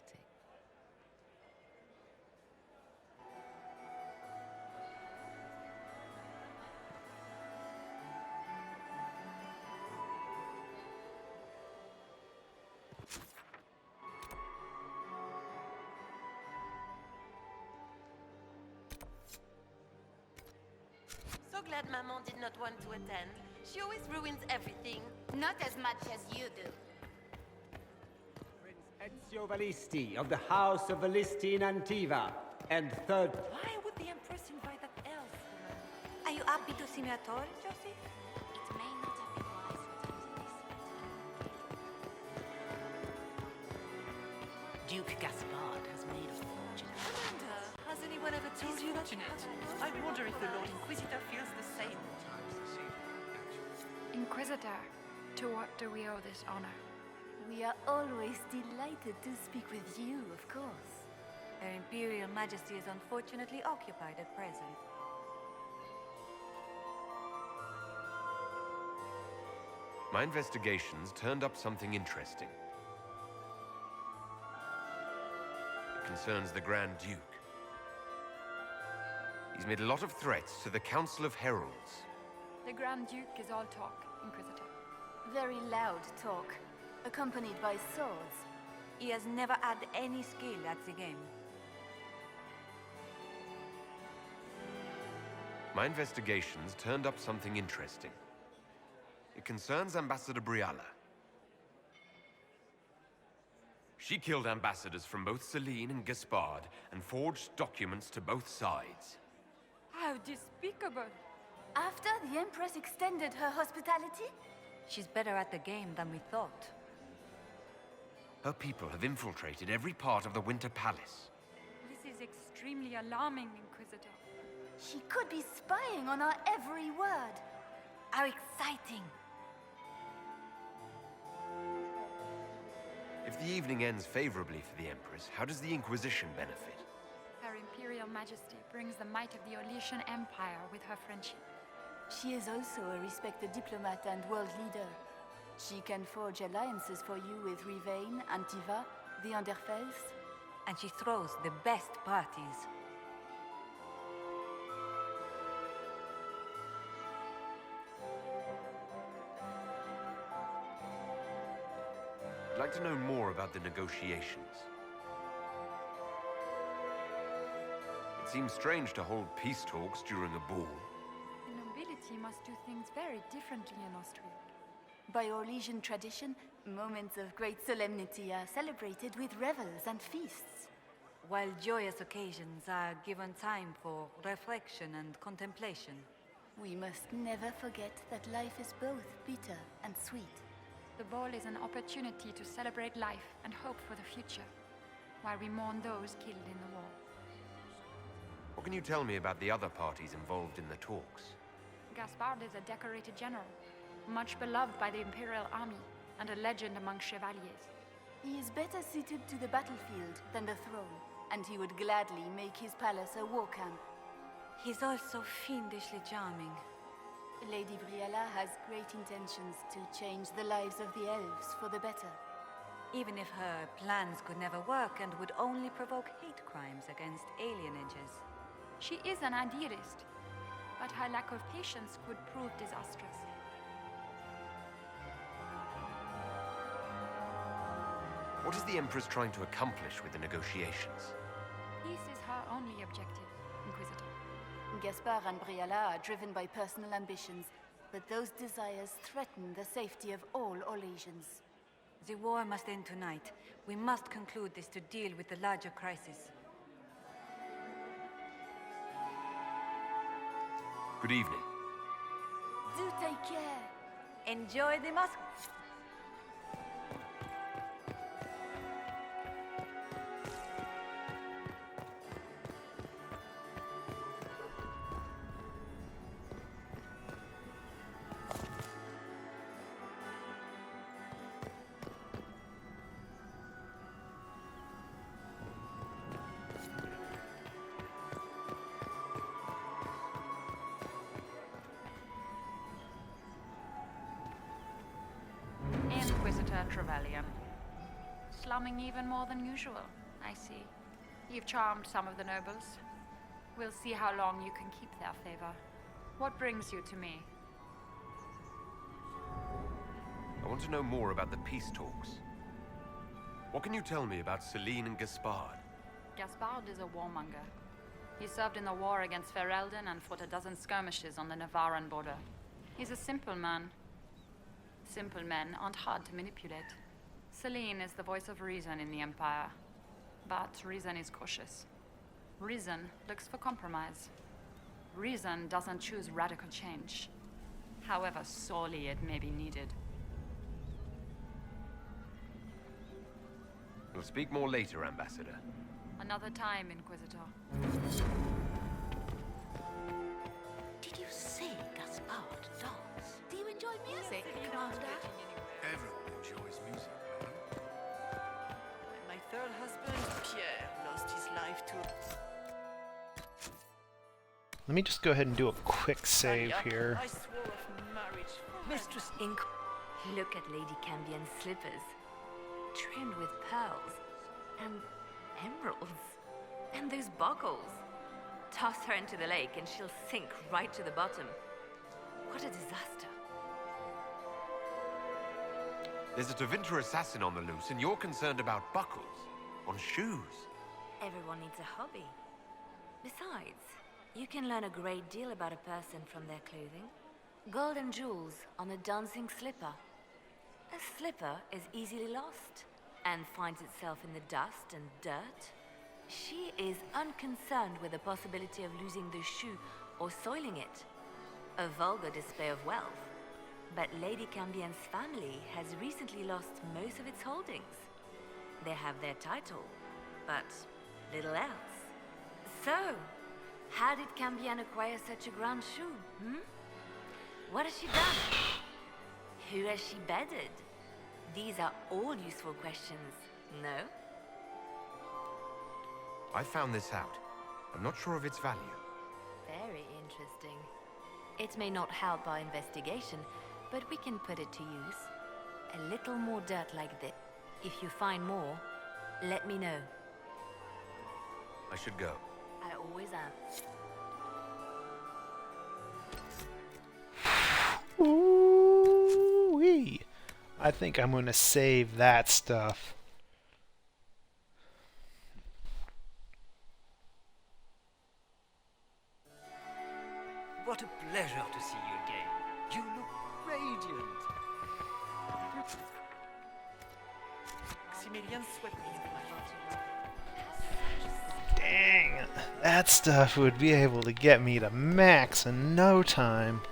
So glad Maman did not want to attend. She always ruins everything. Not as much as you do. Ezio Valisti of the House of Valisti in Antiva, and third... Why would the Empress invite that elf woman? Are you happy to see me at all, Josie? It may not have been wise for them to listen. Duke Gaspard has made a fortune. Amanda, has anyone ever told you that? I wonder if the Lord Inquisitor feels the same. Inquisitor, to what do we owe this honor? We are always delighted to speak with you, of course. Her Imperial Majesty is unfortunately occupied at present. My investigations turned up something interesting. It concerns the Grand Duke. He's made a lot of threats to the Council of Heralds. The Grand Duke is all talk, Inquisitor. Very loud talk, accompanied by swords. He has never had any skill at the game. My investigations turned up something interesting. It concerns Ambassador Briala. She killed ambassadors from both Celine and Gaspard and forged documents to both sides. How despicable! After the Empress extended her hospitality? She's better at the game than we thought. Her people have infiltrated every part of the Winter Palace. This is extremely alarming, Inquisitor. She could be spying on our every word. How exciting! If the evening ends favorably for the Empress, how does the Inquisition benefit? Her Imperial Majesty brings the might of the Orlesian Empire with her friendship. She is also a respected diplomat and world leader. She can forge alliances for you with Rivain, Antiva, the Underfells. And she throws the best parties. I'd like to know more about the negotiations. It seems strange to hold peace talks during a ball. The nobility must do things very differently in Austria. By Orlesian tradition, moments of great solemnity are celebrated with revels and feasts. While joyous occasions are given time for reflection and contemplation. We must never forget that life is both bitter and sweet. The ball is an opportunity to celebrate life and hope for the future, while we mourn those killed in the war. What can you tell me about the other parties involved in the talks? Gaspard is a decorated general, much beloved by the Imperial Army, and a legend among chevaliers. He is better suited to the battlefield than the throne, and he would gladly make his palace a war camp. He's also fiendishly charming. Lady Briala has great intentions to change the lives of the elves for the better. Even if her plans could never work and would only provoke hate crimes against alienages. She is an idealist, but her lack of patience could prove disastrous. What is the Empress trying to accomplish with the negotiations? Peace is her only objective, Inquisitor. Gaspard and Briala are driven by personal ambitions, but those desires threaten the safety of all Orlesians. The war must end tonight. We must conclude this to deal with the larger crisis. Good evening. Do take care. Enjoy the mask. Trevelyan. Slumming even more than usual, I see. You've charmed some of the nobles. We'll see how long you can keep their favor. What brings you to me? I want to know more about the peace talks. What can you tell me about Celine and Gaspard? Gaspard is a warmonger. He served in the war against Ferelden and fought a dozen skirmishes on the Navarran border. He's a simple man. Simple men aren't hard to manipulate. Celine is the voice of reason in the Empire. But reason is cautious. Reason looks for compromise. Reason doesn't choose radical change, however sorely it may be needed. We'll speak more later, Ambassador. Another time, Inquisitor. Did you see Gaspard dance? Do you enjoy music, Commander? Everyone enjoys music, madam. My third husband, Pierre, lost his life to... Let me just go ahead and do a quick save here. I swore of marriage. Mistress Ink. Look at Lady Cambien's slippers, trimmed with pearls and emeralds, and those buckles. Toss her into the lake and she'll sink right to the bottom. What a disaster. There's a Tevinter assassin on the loose, and you're concerned about buckles on shoes. Everyone needs a hobby. Besides, you can learn a great deal about a person from their clothing. Gold and jewels on a dancing slipper. A slipper is easily lost and finds itself in the dust and dirt. She is unconcerned with the possibility of losing the shoe or soiling it. A vulgar display of wealth. But Lady Cambien's family has recently lost most of its holdings. They have their title, but little else. So, how did Cambien acquire such a grand shoe, What has she done? Who has she bedded? These are all useful questions, no? I found this out. I'm not sure of its value. Very interesting. It may not help our investigation, but we can put it to use. A little more dirt like this. If you find more, let me know. I should go. I always am. Ooh-wee. I think I'm going to save that stuff. What a pleasure to see you again. You look radiant. Maximilian swept me into my heart. Dang, that stuff would be able to get me to max in no time.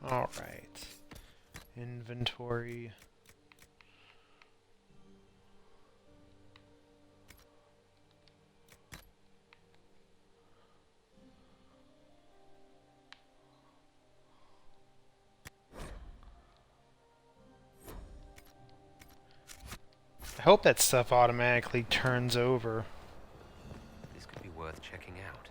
Alright. Inventory. I hope that stuff automatically turns over. This could be worth checking out.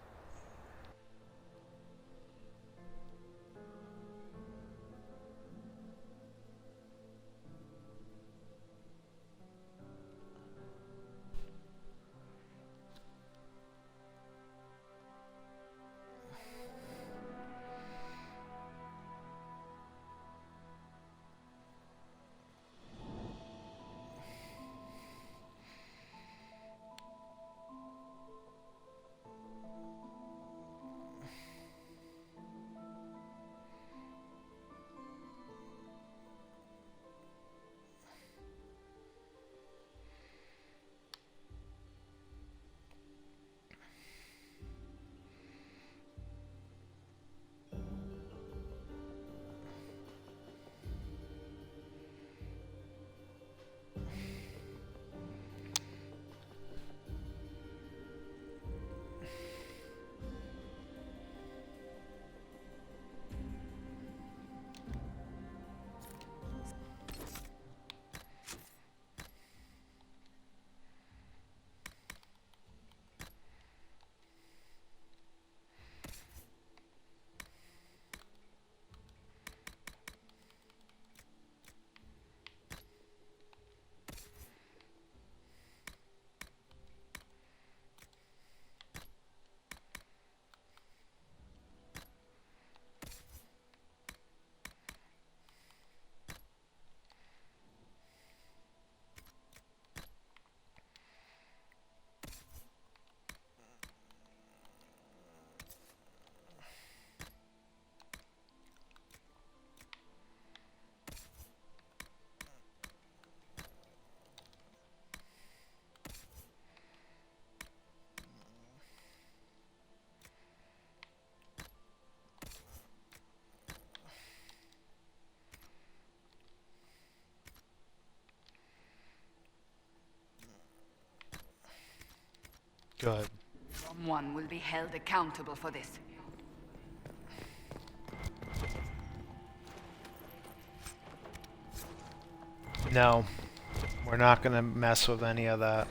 Good. Someone will be held accountable for this. No, we're not gonna mess with any of that.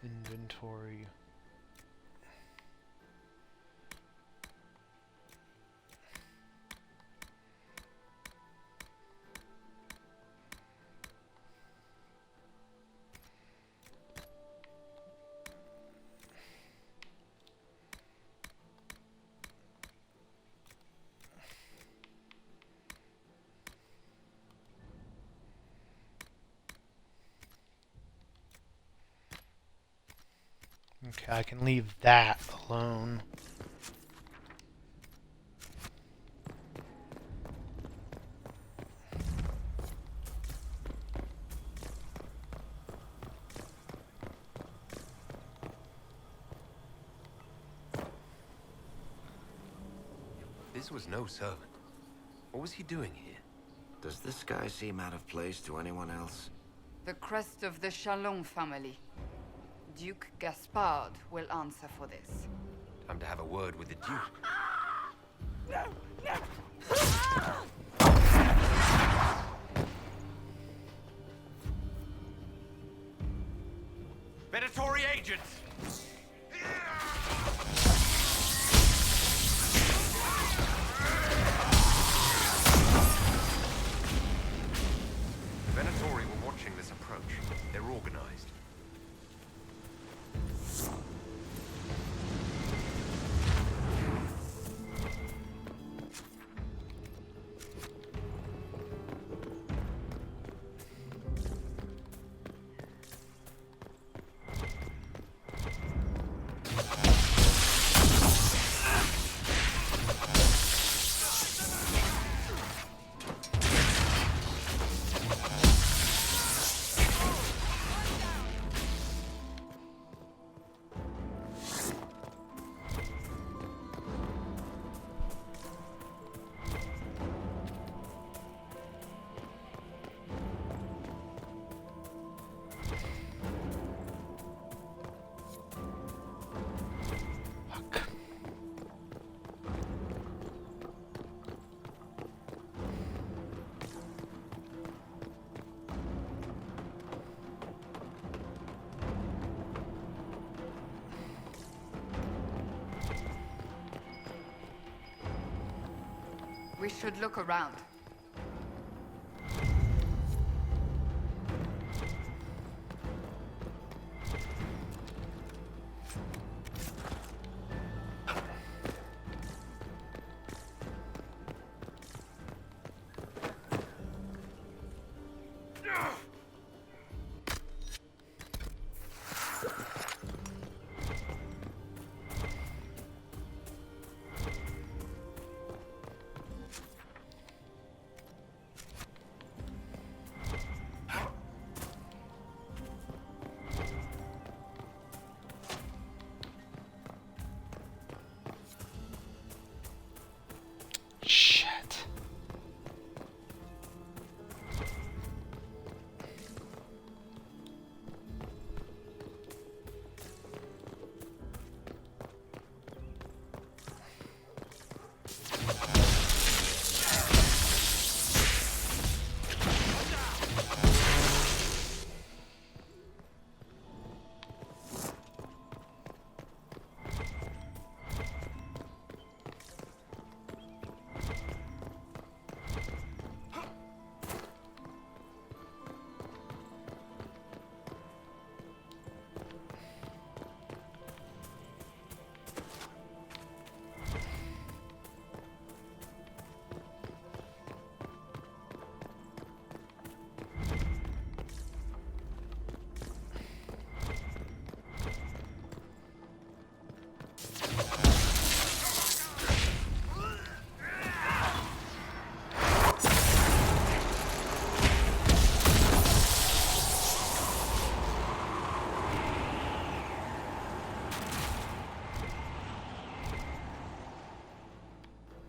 Inventory. Okay, I can leave that alone. This was no servant. What was he doing here? Does this guy seem out of place to anyone else? The crest of the Chalon family. Duke Gaspard will answer for this. Time to have a word with the Duke. Predatory agents! Venatori were watching this approach. They're organized. We should look around.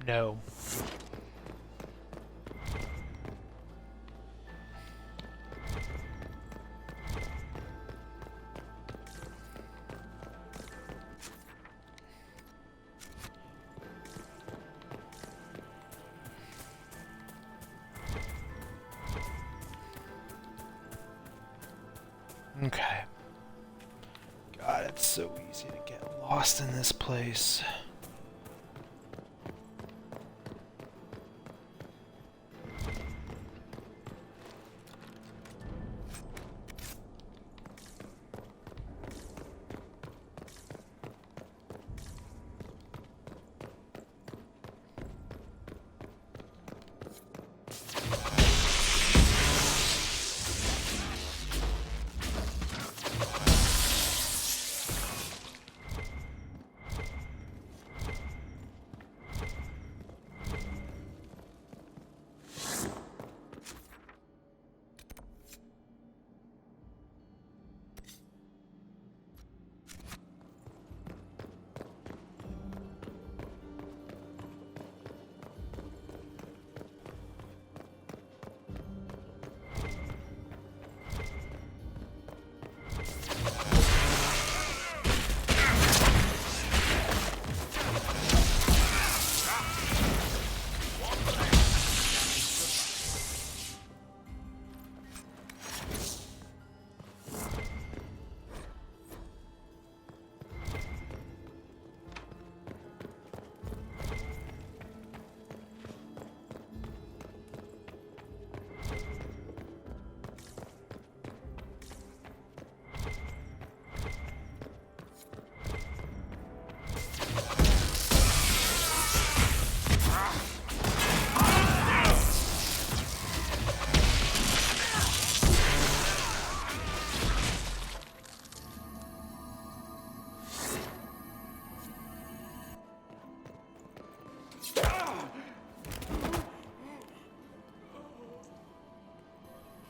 No. Okay. God, it's so easy to get lost in this place.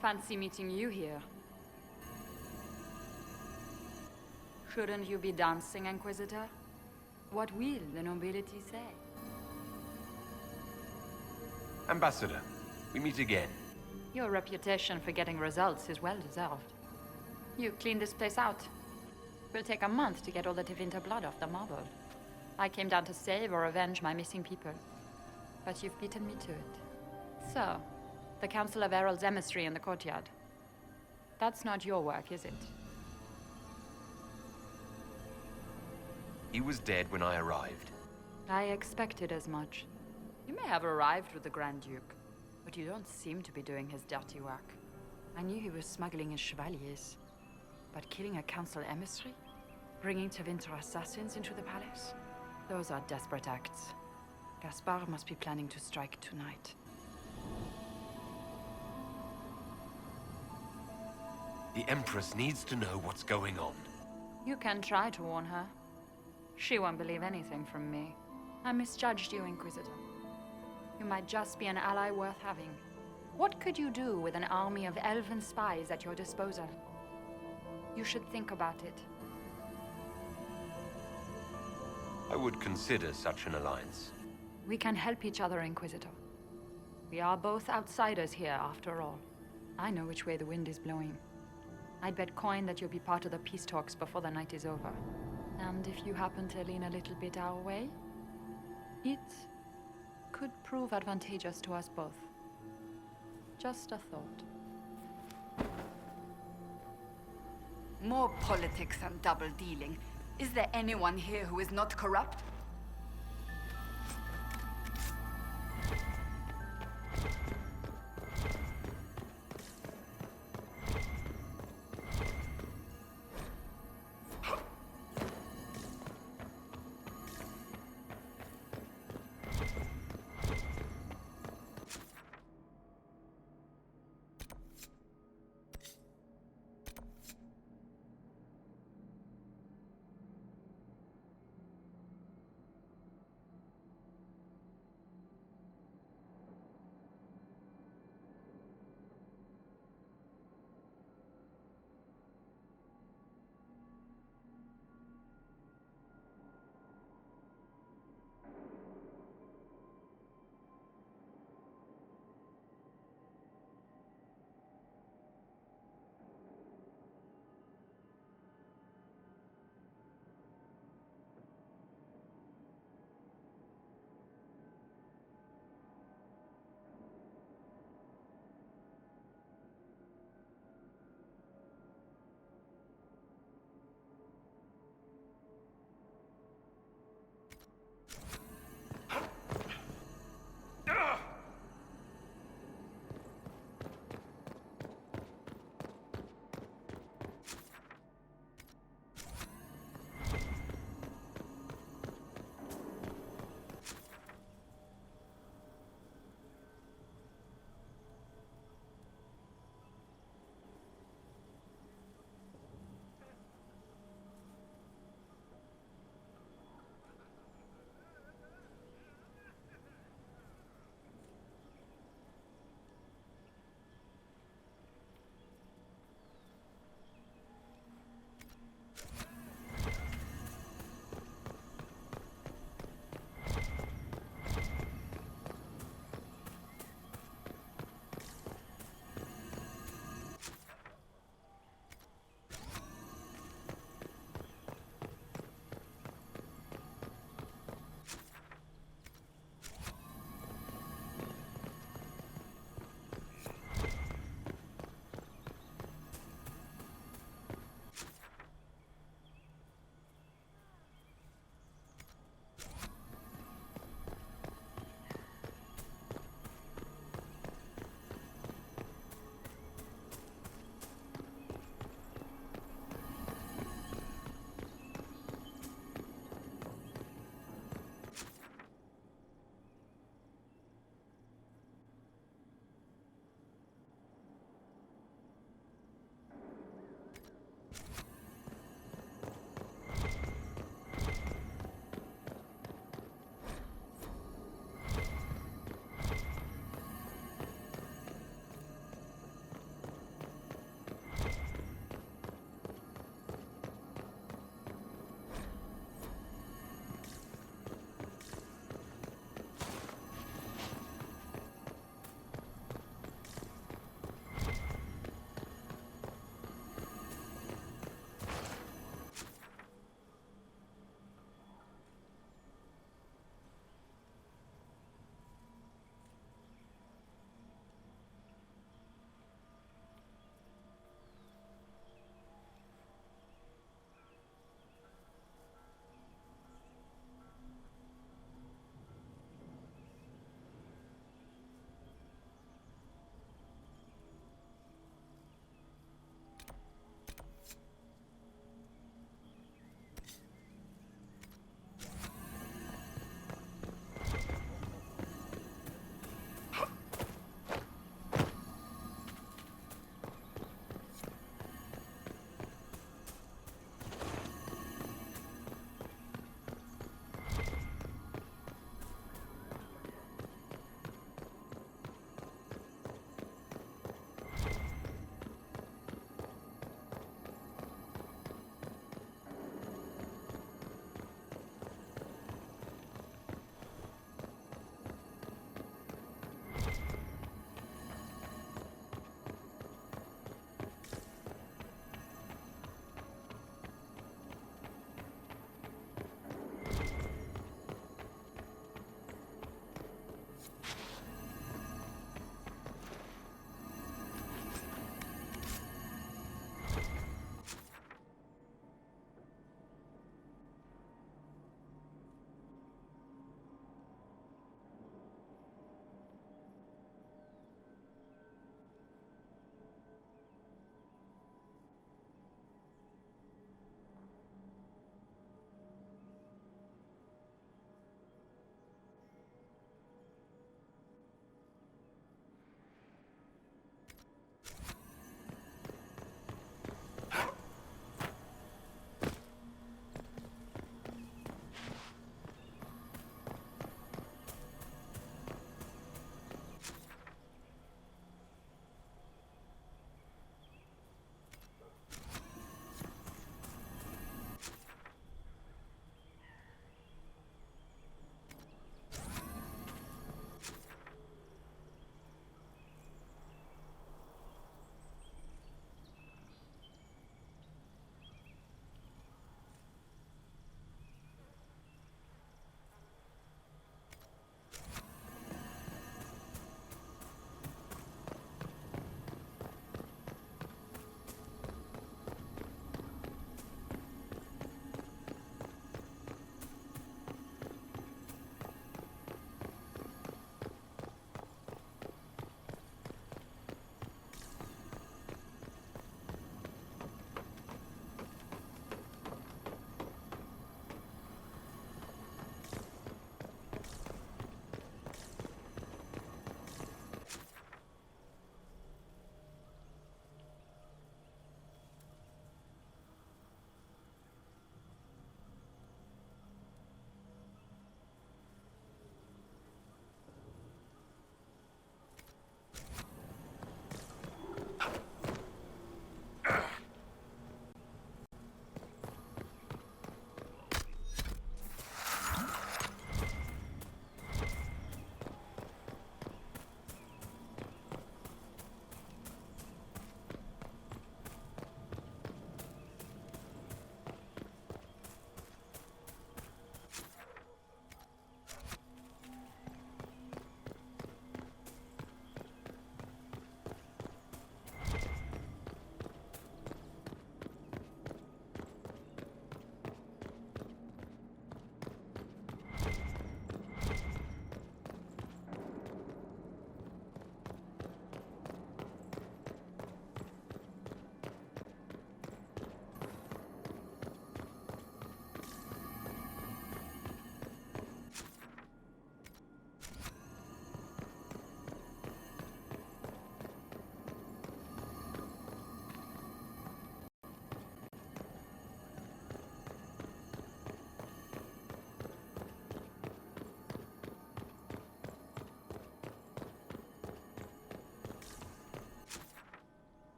Fancy meeting you here. Shouldn't you be dancing, Inquisitor? What will the nobility say? Ambassador, we meet again. Your reputation for getting results is well deserved. You cleaned this place out. Will take a month to get all the Tevinter blood off the marble. I came down to save or avenge my missing people. But you've beaten me to it. So, the Council of Herald's emissary in the courtyard. That's not your work, is it? He was dead when I arrived. I expected as much. You may have arrived with the Grand Duke, but you don't seem to be doing his dirty work. I knew he was smuggling his chevaliers. But killing a council emissary? Bringing Tevinter assassins into the palace? Those are desperate acts. Gaspard must be planning to strike tonight. The Empress needs to know what's going on. You can try to warn her. She won't believe anything from me. I misjudged you, Inquisitor. You might just be an ally worth having. What could you do with an army of elven spies at your disposal? You should think about it. I would consider such an alliance. We can help each other, Inquisitor. We are both outsiders here, after all. I know which way the wind is blowing. I'd bet coin that you'll be part of the peace talks before the night is over. And if you happen to lean a little bit our way, it could prove advantageous to us both. Just a thought. More politics and double-dealing. Is there anyone here who is not corrupt?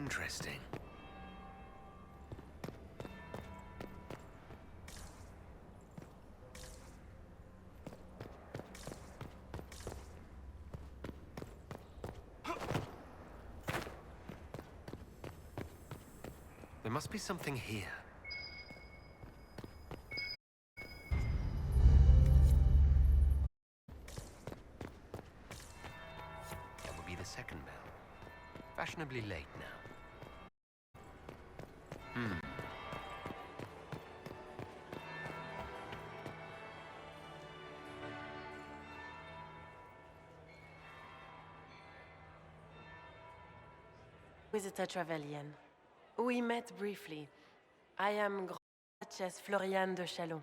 interesting. There must be something here. That will be the second bell. Fashionably late now. Inquisitor Trevelyan. We met briefly. I am Grand Duchess Floriane de Chalon.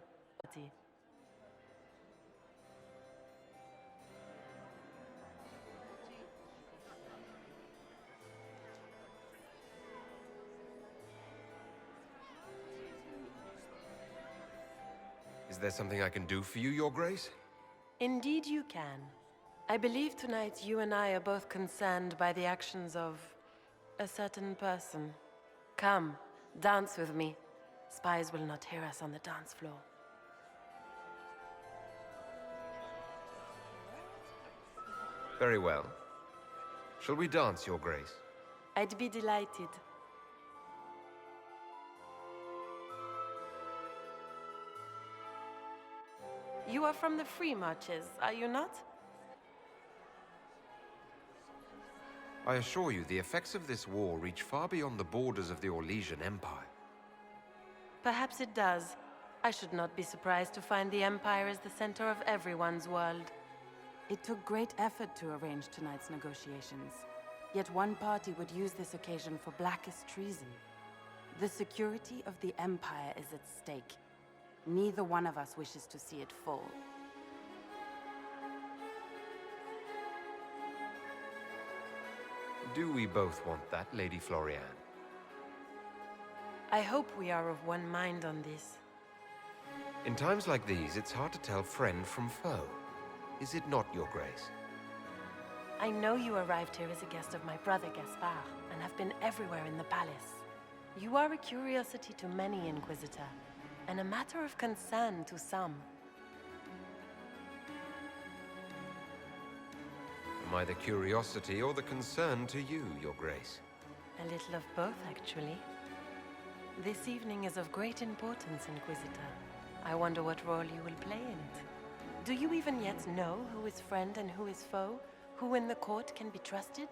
Is there something I can do for you, Your Grace? Indeed you can. I believe tonight you and I are both concerned by the actions of a certain person. Come, dance with me. Spies will not hear us on the dance floor. Very well. Shall we dance, Your Grace? I'd be delighted. You are from the Free Marches, are you not? I assure you, the effects of this war reach far beyond the borders of the Orlesian Empire. Perhaps it does. I should not be surprised to find the Empire is the center of everyone's world. It took great effort to arrange tonight's negotiations. Yet one party would use this occasion for blackest treason. The security of the Empire is at stake. Neither one of us wishes to see it fall. Do we both want that, Lady Floriane? I hope we are of one mind on this. In times like these, it's hard to tell friend from foe. Is it not, Your Grace? I know you arrived here as a guest of my brother Gaspard, and have been everywhere in the palace. You are a curiosity to many, Inquisitor, and a matter of concern to some. Am I the curiosity or the concern to you, Your Grace? A little of both, actually. This evening is of great importance, Inquisitor. I wonder what role you will play in it. Do you even yet know who is friend and who is foe? Who in the court can be trusted?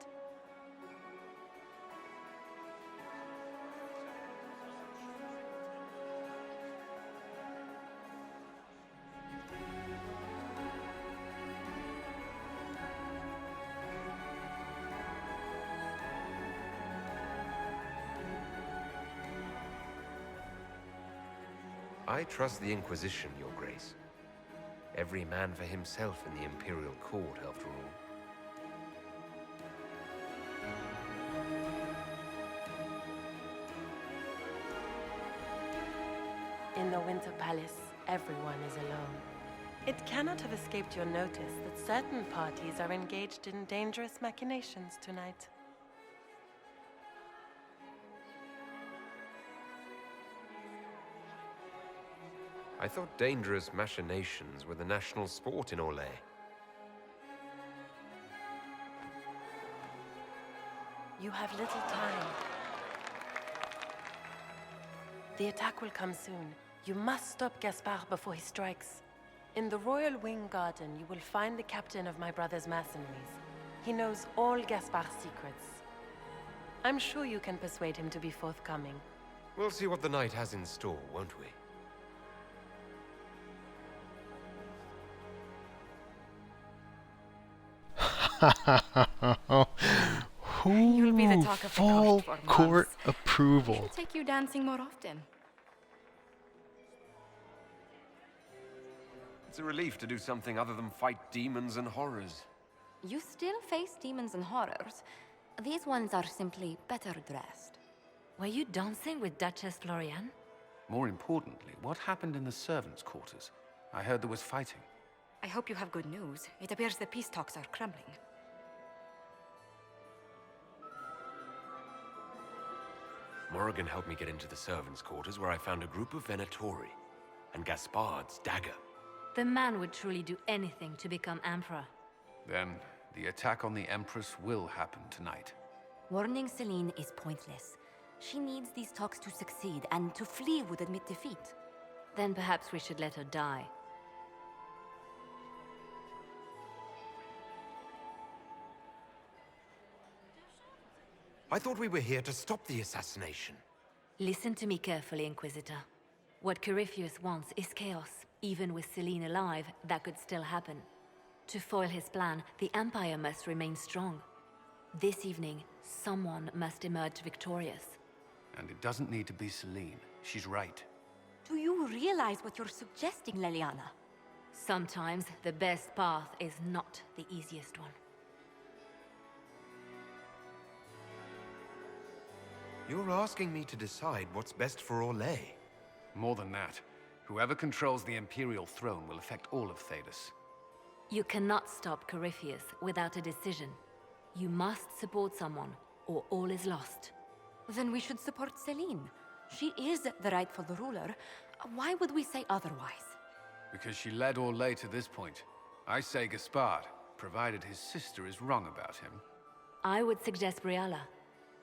I trust the Inquisition, Your Grace. Every man for himself in the Imperial Court, after all. In the Winter Palace, everyone is alone. It cannot have escaped your notice that certain parties are engaged in dangerous machinations tonight. I thought dangerous machinations were the national sport in Orlais. You have little time. The attack will come soon. You must stop Gaspard before he strikes. In the Royal Wing Garden, you will find the captain of my brother's mercenaries. He knows all Gaspard's secrets. I'm sure you can persuade him to be forthcoming. We'll see what the night has in store, won't we? You'll be the talk of the Full court for court months. approval. Should take you dancing more often. It's a relief to do something other than fight demons and horrors. You still face demons and horrors. These ones are simply better dressed. Were you dancing with Duchess Floriane? More importantly, what happened in the servants' quarters? I heard there was fighting. I hope you have good news. It appears the peace talks are crumbling. Morrigan helped me get into the servants' quarters where I found a group of venatori and Gaspard's dagger. The man would truly do anything to become Emperor. Then, the attack on the Empress will happen tonight. Warning Celine is pointless. She needs these talks to succeed, and to flee would admit defeat. Then perhaps we should let her die. I thought we were here to stop the assassination. Listen to me carefully, Inquisitor. What Corypheus wants is chaos. Even with Celine alive, that could still happen. To foil his plan, the Empire must remain strong. This evening, someone must emerge victorious. And it doesn't need to be Celine. She's right. Do you realize what you're suggesting, Leliana? Sometimes the best path is not the easiest one. You're asking me to decide what's best for Orlais. More than that, whoever controls the Imperial throne will affect all of Thedas. You cannot stop Corypheus without a decision. You must support someone, or all is lost. Then we should support Celine. She is the rightful ruler. Why would we say otherwise? Because she led Orlais to this point. I say Gaspard, provided his sister is wrong about him. I would suggest Briella.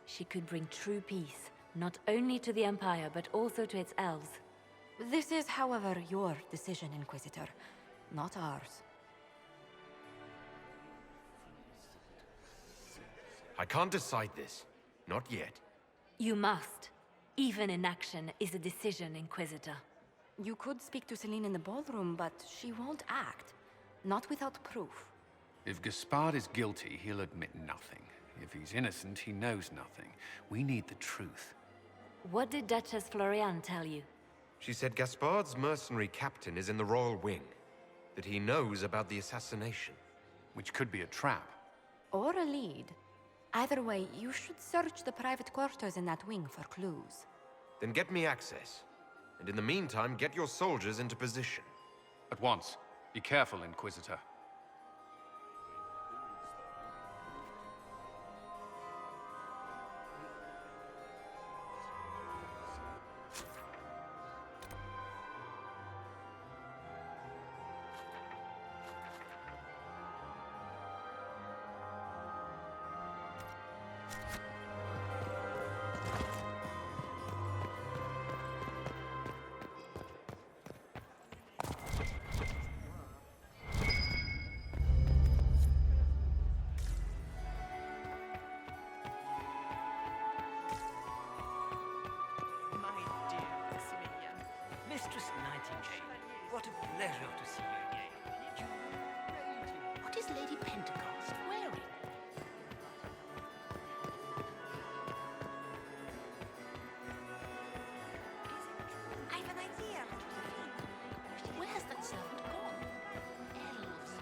She could bring true peace, not only to the Empire, but also to its elves. This is, however, your decision, Inquisitor, not ours. I can't decide this. Not yet. You must. Even inaction is a decision, Inquisitor. You could speak to Celine in the ballroom, but she won't act. Not without proof. If Gaspard is guilty, he'll admit nothing. If he's innocent, he knows nothing. We need the truth. What did Duchess Floriane tell you? She said Gaspard's mercenary captain is in the royal wing. That he knows about the assassination. Which could be a trap. Or a lead. Either way, you should search the private quarters in that wing for clues. Then get me access. And in the meantime, get your soldiers into position. At once. Be careful, Inquisitor. Mistress Nightingale, what a pleasure to see you again. What is Lady Pentecost wearing? I've an idea, Josephine. Where's that servant gone? Elves.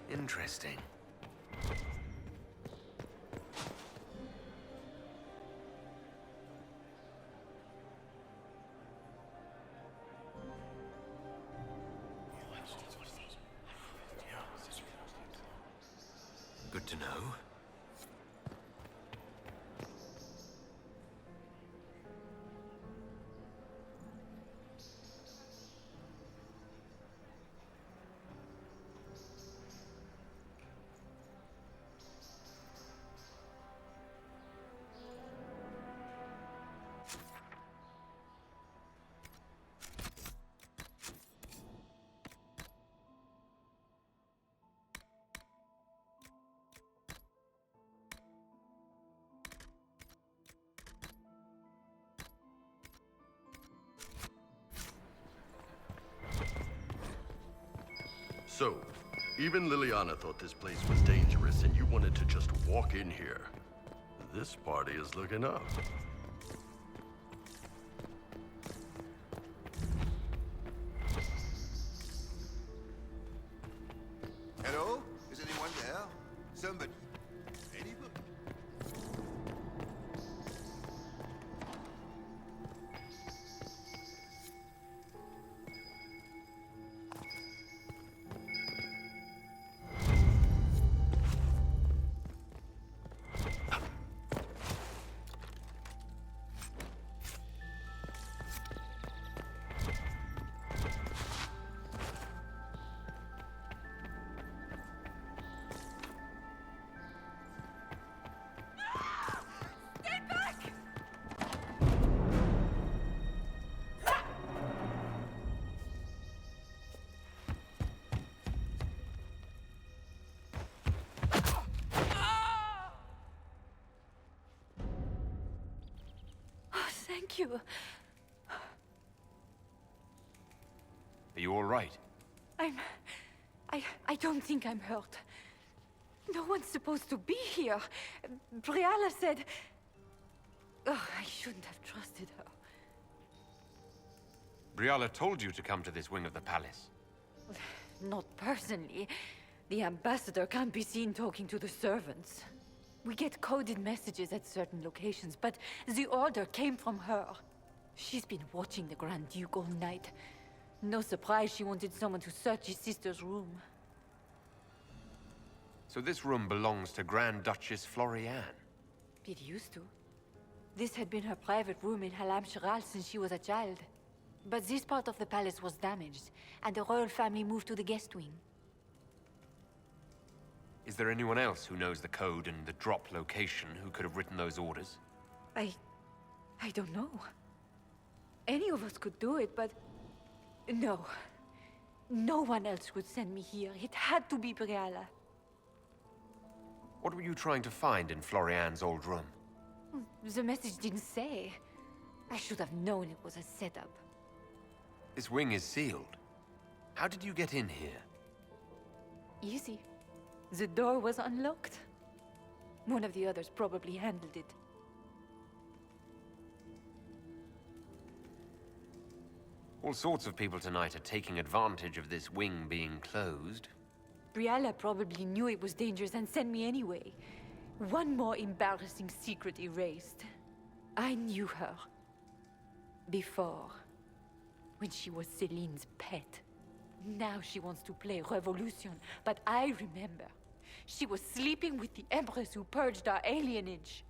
Interesting. Good to know. So, even Leliana thought this place was dangerous and you wanted to just walk in here. This party is looking up. Somebody. Anybody? Thank you. Are you all right? I don't think I'm hurt. No one's supposed to be here. Briala said... Oh, I shouldn't have trusted her. Briala told you to come to this wing of the palace. Not personally. The ambassador can't be seen talking to the servants. We get coded messages at certain locations, but the order came from her. She's been watching the Grand Duke all night. No surprise she wanted someone to search his sister's room. So this room belongs to Grand Duchess Floriane? It used to. This had been her private room in Halam-Shiral since she was a child. But this part of the palace was damaged, and the royal family moved to the guest wing. Is there anyone else who knows the code and the drop location who could have written those orders? I don't know. Any of us could do it, but... No. No one else would send me here. It had to be Briala. What were you trying to find in Floriane's old room? The message didn't say. I should have known it was a setup. This wing is sealed. How did you get in here? Easy. The door was unlocked. One of the others probably handled it. All sorts of people tonight are taking advantage of this wing being closed. Briala probably knew it was dangerous and sent me anyway. One more embarrassing secret erased. I knew her. Before. When she was Celine's pet. Now she wants to play revolution, but I remember. She was sleeping with the Empress who purged our alienage.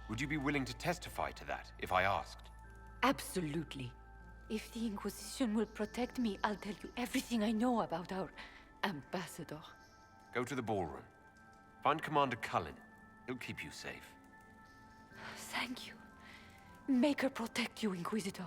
Would you be willing to testify to that, if I asked? Absolutely. If the Inquisition will protect me, I'll tell you everything I know about our ambassador. Go to the ballroom. Find Commander Cullen. He'll keep you safe. Thank you. Make her protect you, Inquisitor.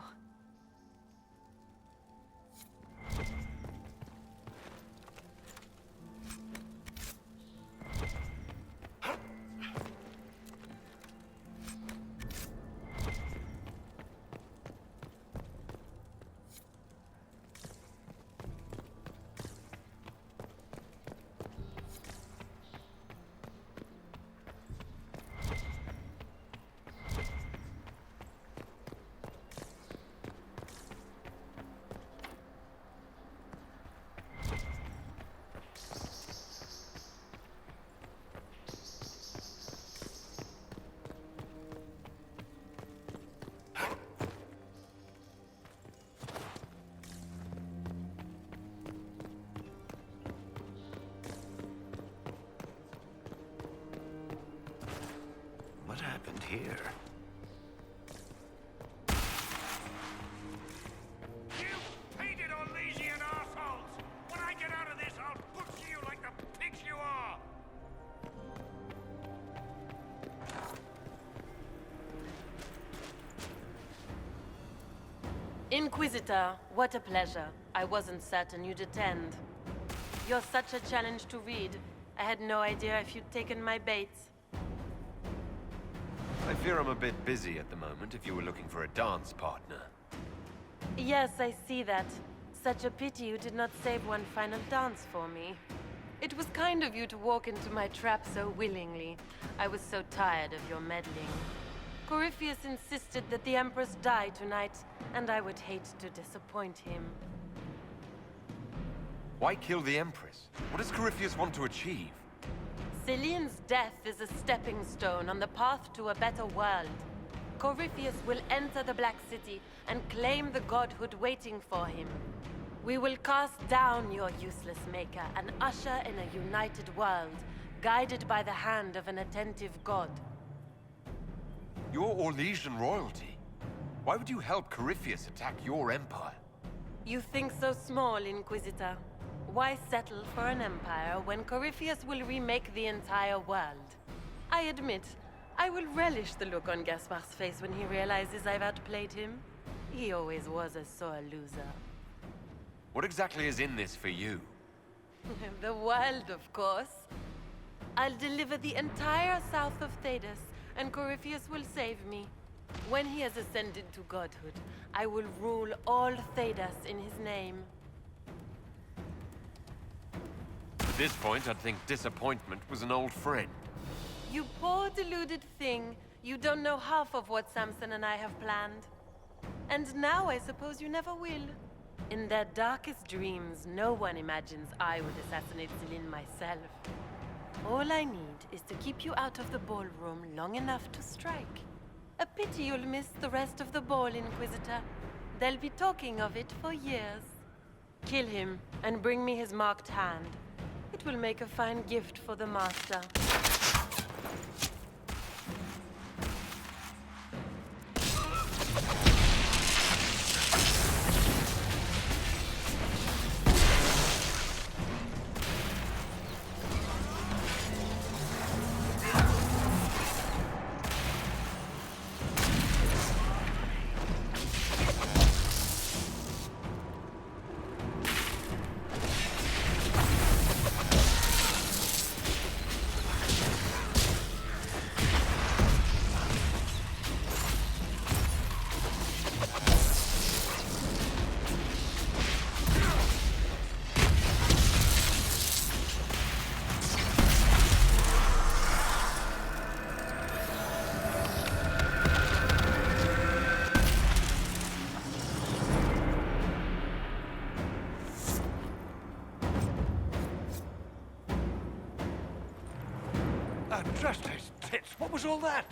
What happened here? You painted Orlesian assholes! When I get out of this, I'll butcher you like the pigs you are! Inquisitor, what a pleasure. I wasn't certain you'd attend. You're such a challenge to read. I had no idea if you'd taken my bait. I fear I'm a bit busy at the moment if you were looking for a dance partner. Yes, I see that. Such a pity you did not save one final dance for me. It was kind of you to walk into my trap so willingly. I was so tired of your meddling. Corypheus insisted that the Empress die tonight, and I would hate to disappoint him. Why kill the Empress? What does Corypheus want to achieve? Celine's death is a stepping stone on the path to a better world. Corypheus will enter the Black City and claim the godhood waiting for him. We will cast down your useless maker and usher in a united world, guided by the hand of an attentive god. You're Orlesian royalty. Why would you help Corypheus attack your empire? You think so small, Inquisitor. Why settle for an empire when Corypheus will remake the entire world? I admit, I will relish the look on Gaspard's face when he realizes I've outplayed him. He always was a sore loser. What exactly is in this for you? The world, of course. I'll deliver the entire south of Thedas, and Corypheus will save me. When he has ascended to godhood, I will rule all Thedas in his name. At this point, I'd think disappointment was an old friend. You poor deluded thing. You don't know half of what Samson and I have planned. And now I suppose you never will. In their darkest dreams, no one imagines I would assassinate Celine myself. All I need is to keep you out of the ballroom long enough to strike. A pity you'll miss the rest of the ball, Inquisitor. They'll be talking of it for years. Kill him and bring me his marked hand. It will make a fine gift for the Master. Just his tits. What was all that?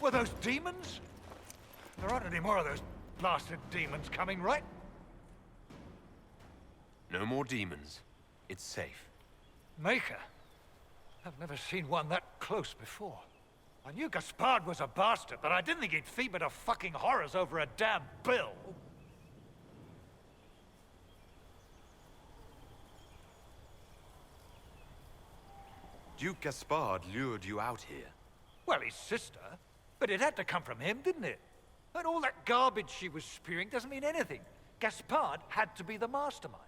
Were those demons? There aren't any more of those blasted demons coming, right? No more demons. It's safe. Maker? I've never seen one that close before. I knew Gaspard was a bastard, but I didn't think he'd feed me to fucking horrors over a damn bill. Duke Gaspard lured you out here. Well, his sister. But it had to come from him, didn't it? And all that garbage she was spewing doesn't mean anything. Gaspard had to be the mastermind.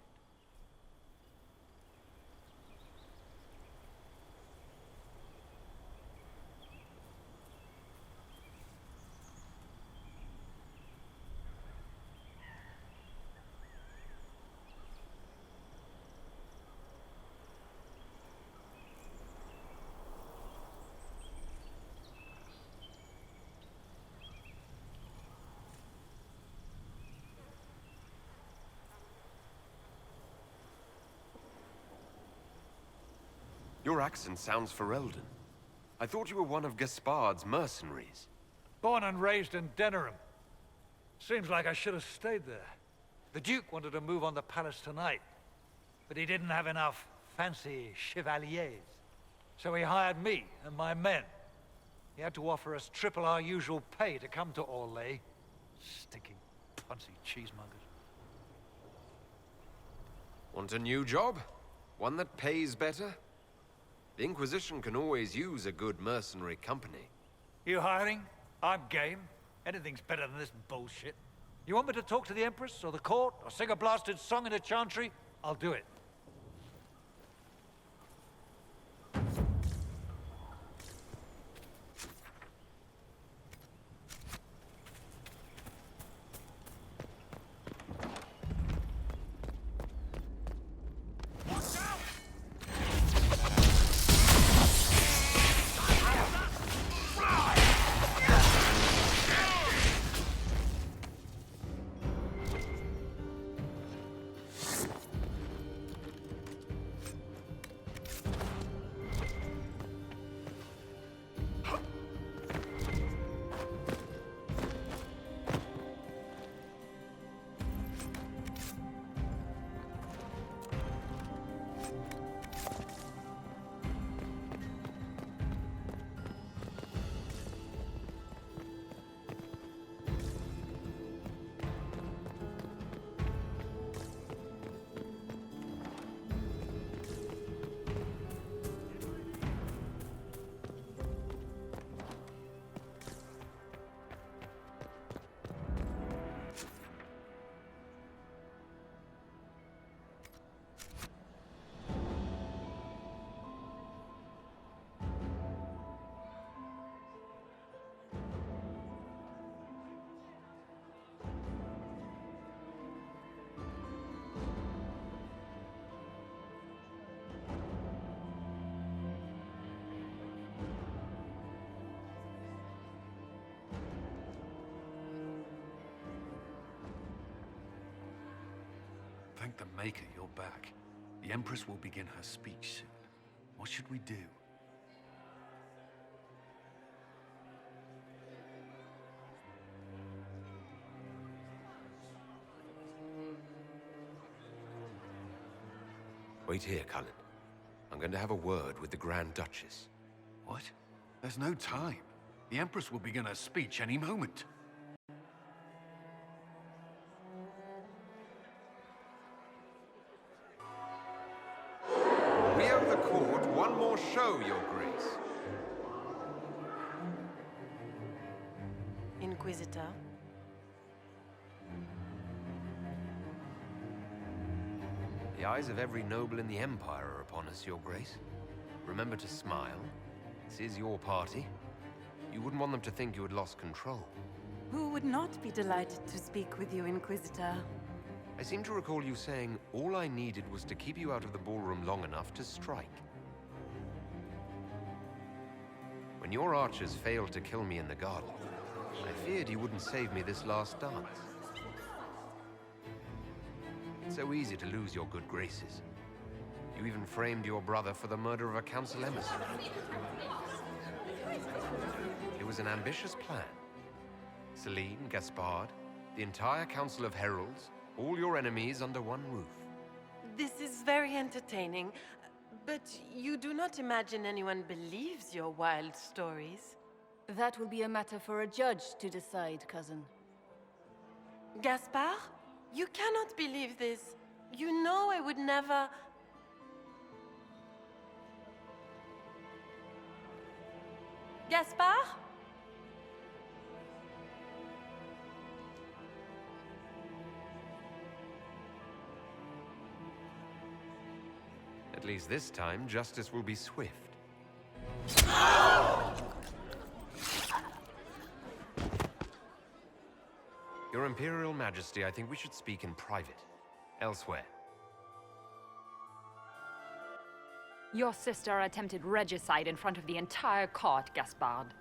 Your accent sounds Ferelden. I thought you were one of Gaspard's mercenaries. Born and raised in Denerim. Seems like I should have stayed there. The Duke wanted to move on the palace tonight, but he didn't have enough fancy chevaliers. So he hired me and my men. He had to offer us triple our usual pay to come to Orlais. Stinking punsy cheesemongers. Want a new job? One that pays better? The Inquisition can always use a good mercenary company. You hiring? I'm game. Anything's better than this bullshit. You want me to talk to the Empress, or the court, or sing a blasted song in a chantry? I'll do it. Thank the Maker you're back. The Empress will begin her speech soon. What should we do? Wait here, Cullen. I'm going to have a word with the Grand Duchess. What? There's no time. The Empress will begin her speech any moment. We have the court one more show, Your Grace. Inquisitor? The eyes of every noble in the Empire are upon us, Your Grace. Remember to smile. This is your party. You wouldn't want them to think you had lost control. Who would not be delighted to speak with you, Inquisitor? I seem to recall you saying all I needed was to keep you out of the ballroom long enough to strike. When your archers failed to kill me in the garden, I feared you wouldn't save me this last dance. It's so easy to lose your good graces. You even framed your brother for the murder of a council emissary. It was an ambitious plan. Celine, Gaspard, the entire Council of Heralds, all your enemies under one roof. This is very entertaining, but you do not imagine anyone believes your wild stories. That will be a matter for a judge to decide, cousin. Gaspard? You cannot believe this. You know I would never... Gaspard? At least this time, justice will be swift. Your Imperial Majesty, I think we should speak in private. Elsewhere. Your sister attempted regicide in front of the entire court, Gaspard.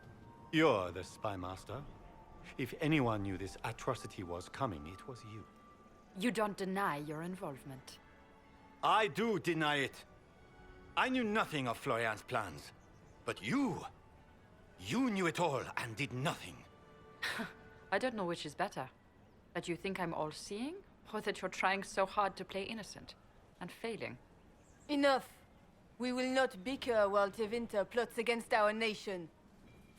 You're the spy master. If anyone knew this atrocity was coming, it was you. You don't deny your involvement. I do deny it. I knew nothing of Florian's plans. But you knew it all and did nothing. I don't know which is better. That you think I'm all-seeing, or that you're trying so hard to play innocent and failing. Enough. We will not bicker while Tevinter plots against our nation.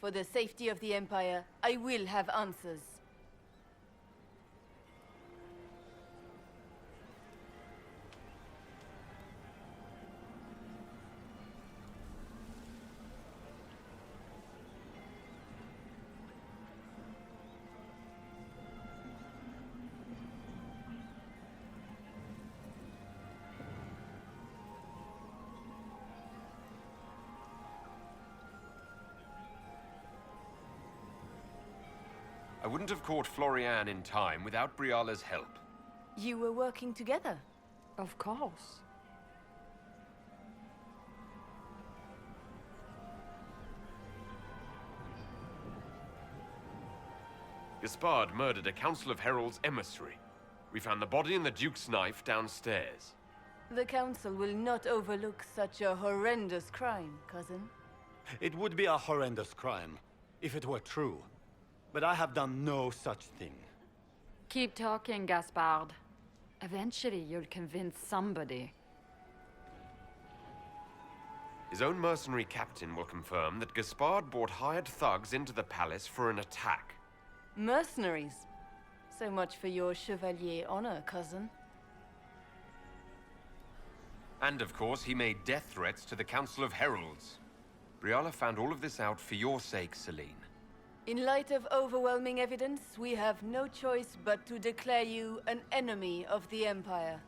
For the safety of the Empire, I will have answers. I wouldn't have caught Florian in time without Briala's help. You were working together? Of course. Gaspard murdered a Council of Heralds emissary. We found the body and the Duke's knife downstairs. The Council will not overlook such a horrendous crime, cousin. It would be a horrendous crime, if it were true. But I have done no such thing. Keep talking, Gaspard. Eventually, you'll convince somebody. His own mercenary captain will confirm that Gaspard brought hired thugs into the palace for an attack. Mercenaries? So much for your chevalier honor, cousin. And of course, he made death threats to the Council of Heralds. Briala found all of this out for your sake, Celine. In light of overwhelming evidence, we have no choice but to declare you an enemy of the Empire.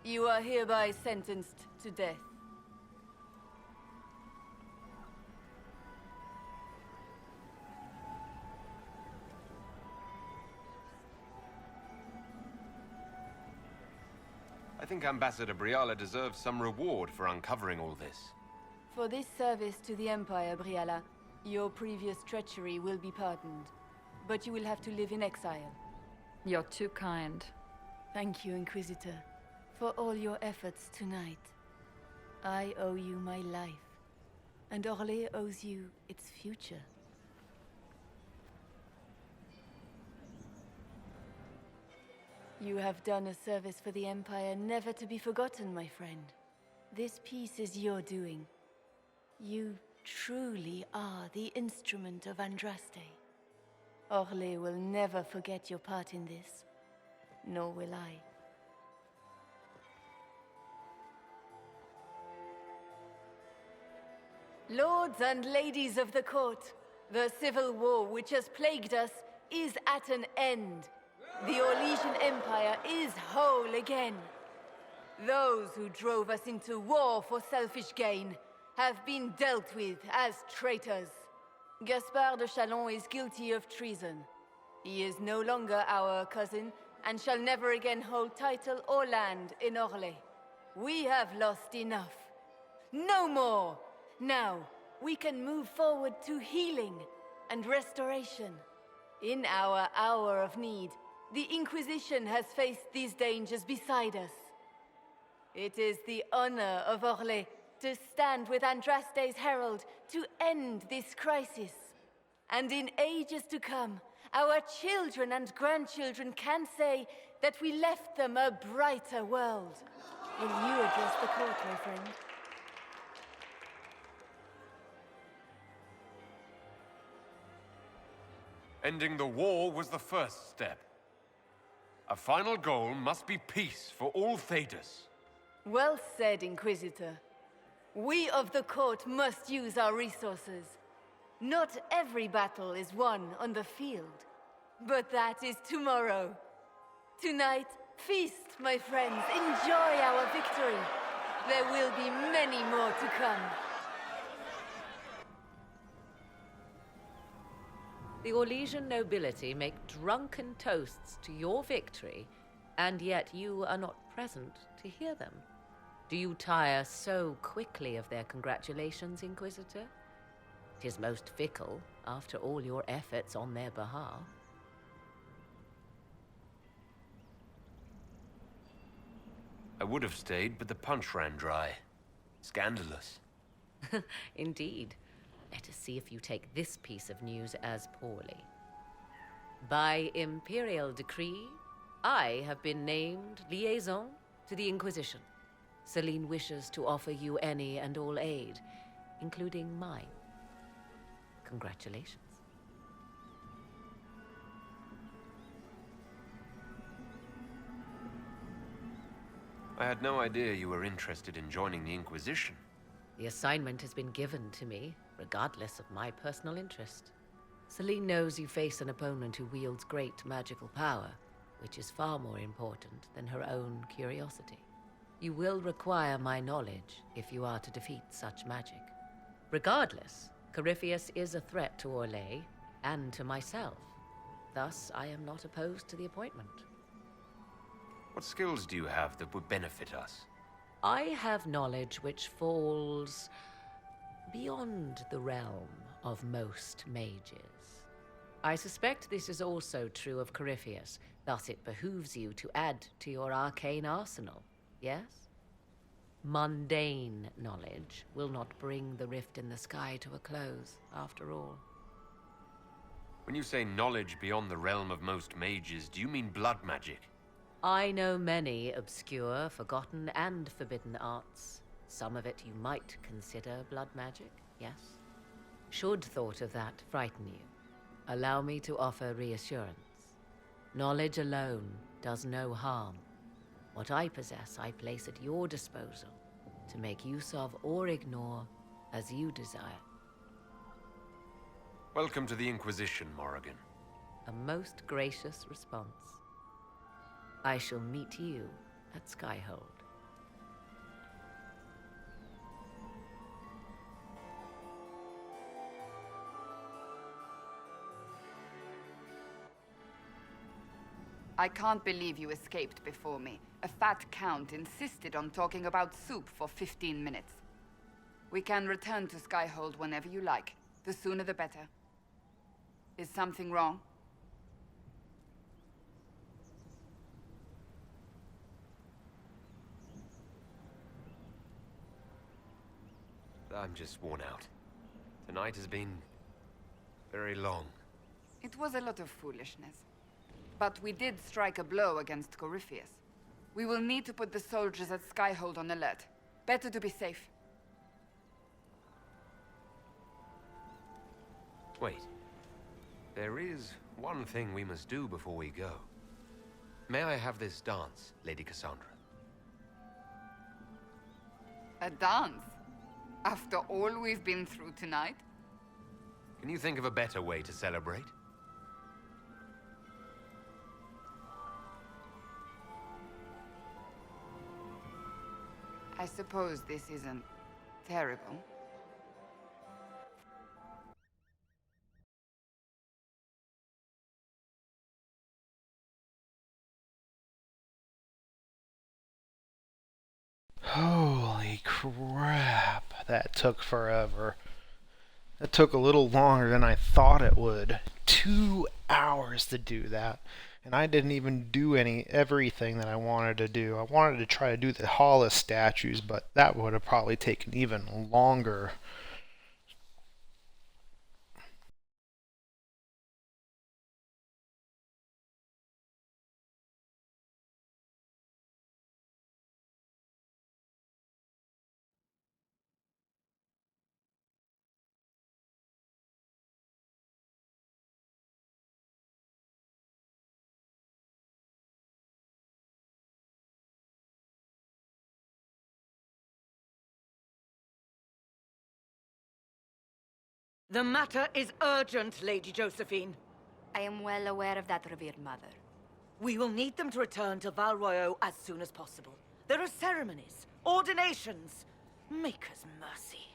You are hereby sentenced to death. I think Ambassador Briala deserves some reward for uncovering all this. For this service to the Empire, Briala, your previous treachery will be pardoned. But you will have to live in exile. You're too kind. Thank you, Inquisitor. For all your efforts tonight, I owe you my life, and Orlais owes you its future. You have done a service for the Empire never to be forgotten, my friend. This piece is your doing. You truly are the instrument of Andraste. Orlais will never forget your part in this, nor will I. Lords and ladies of the court, the civil war which has plagued us is at an end. The Orlesian Empire is whole again. Those who drove us into war for selfish gain have been dealt with as traitors. Gaspard de Chalon is guilty of treason. He is no longer our cousin and shall never again hold title or land in Orlais. We have lost enough. No more! Now, we can move forward to healing and restoration. In our hour of need, the Inquisition has faced these dangers beside us. It is the honor of Orlais to stand with Andraste's herald to end this crisis. And in ages to come, our children and grandchildren can say that we left them a brighter world. Will you address the court, my friend? Ending the war was the first step. A final goal must be peace for all traitors. Well said, Inquisitor. We of the court must use our resources. Not every battle is won on the field, but that is tomorrow. Tonight, feast, my friends. Enjoy our victory. There will be many more to come. The Orlesian nobility make drunken toasts to your victory, and yet you are not present to hear them. Do you tire so quickly of their congratulations, Inquisitor? 'Tis most fickle, after all your efforts on their behalf. I would have stayed, but the punch ran dry. Scandalous. Indeed. Let us see if you take this piece of news as poorly. By imperial decree, I have been named liaison to the Inquisition. Celine wishes to offer you any and all aid, including mine. Congratulations. I had no idea you were interested in joining the Inquisition. The assignment has been given to me, regardless of my personal interest. Celine knows you face an opponent who wields great magical power, which is far more important than her own curiosity. You will require my knowledge if you are to defeat such magic. Regardless, Corypheus is a threat to Orlais and to myself. Thus, I am not opposed to the appointment. What skills do you have that would benefit us? I have knowledge which falls beyond the realm of most mages. I suspect this is also true of Corypheus, thus it behooves you to add to your arcane arsenal, yes? Mundane knowledge will not bring the rift in the sky to a close, after all. When you say knowledge beyond the realm of most mages, do you mean blood magic? I know many obscure, forgotten, and forbidden arts. Some of it you might consider blood magic, yes? Should thought of that frighten you, allow me to offer reassurance. Knowledge alone does no harm. What I possess, I place at your disposal to make use of or ignore as you desire. Welcome to the Inquisition, Morrigan. A most gracious response. I shall meet you at Skyhold. I can't believe you escaped before me. A fat count insisted on talking about soup for 15 minutes. We can return to Skyhold whenever you like. The sooner the better. Is something wrong? I'm just worn out. Tonight has been very long. It was a lot of foolishness. But we did strike a blow against Corypheus. We will need to put the soldiers at Skyhold on alert. Better to be safe. Wait. There is one thing we must do before we go. May I have this dance, Lady Cassandra? A dance? After all we've been through tonight? Can you think of a better way to celebrate? I suppose this isn't terrible. Holy crap. That took forever. That took a little longer than I thought it would. 2 hours to do that. And I didn't even do everything that I wanted to do. I wanted to try to do the Hall of Statues, but that would have probably taken even longer. The matter is urgent, Lady Josephine. I am well aware of that, revered mother. We will need them to return to Val Royeaux as soon as possible. There are ceremonies, ordinations. Make us mercy.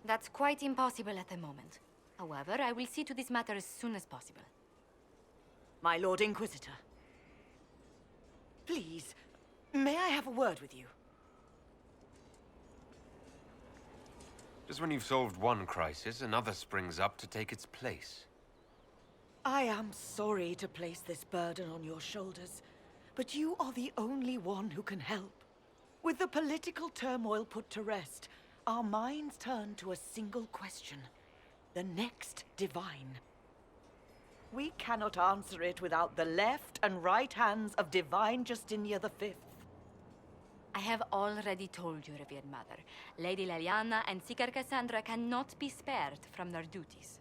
That's quite impossible at the moment. However, I will see to this matter as soon as possible. My Lord Inquisitor. Please, may I have a word with you? Just when you've solved one crisis, another springs up to take its place. I am sorry to place this burden on your shoulders, but you are the only one who can help. With the political turmoil put to rest, our minds turn to a single question. The next divine. We cannot answer it without the left and right hands of Divine Justinia V. I have already told you, revered mother. Lady Leliana and Seeker Cassandra cannot be spared from their duties.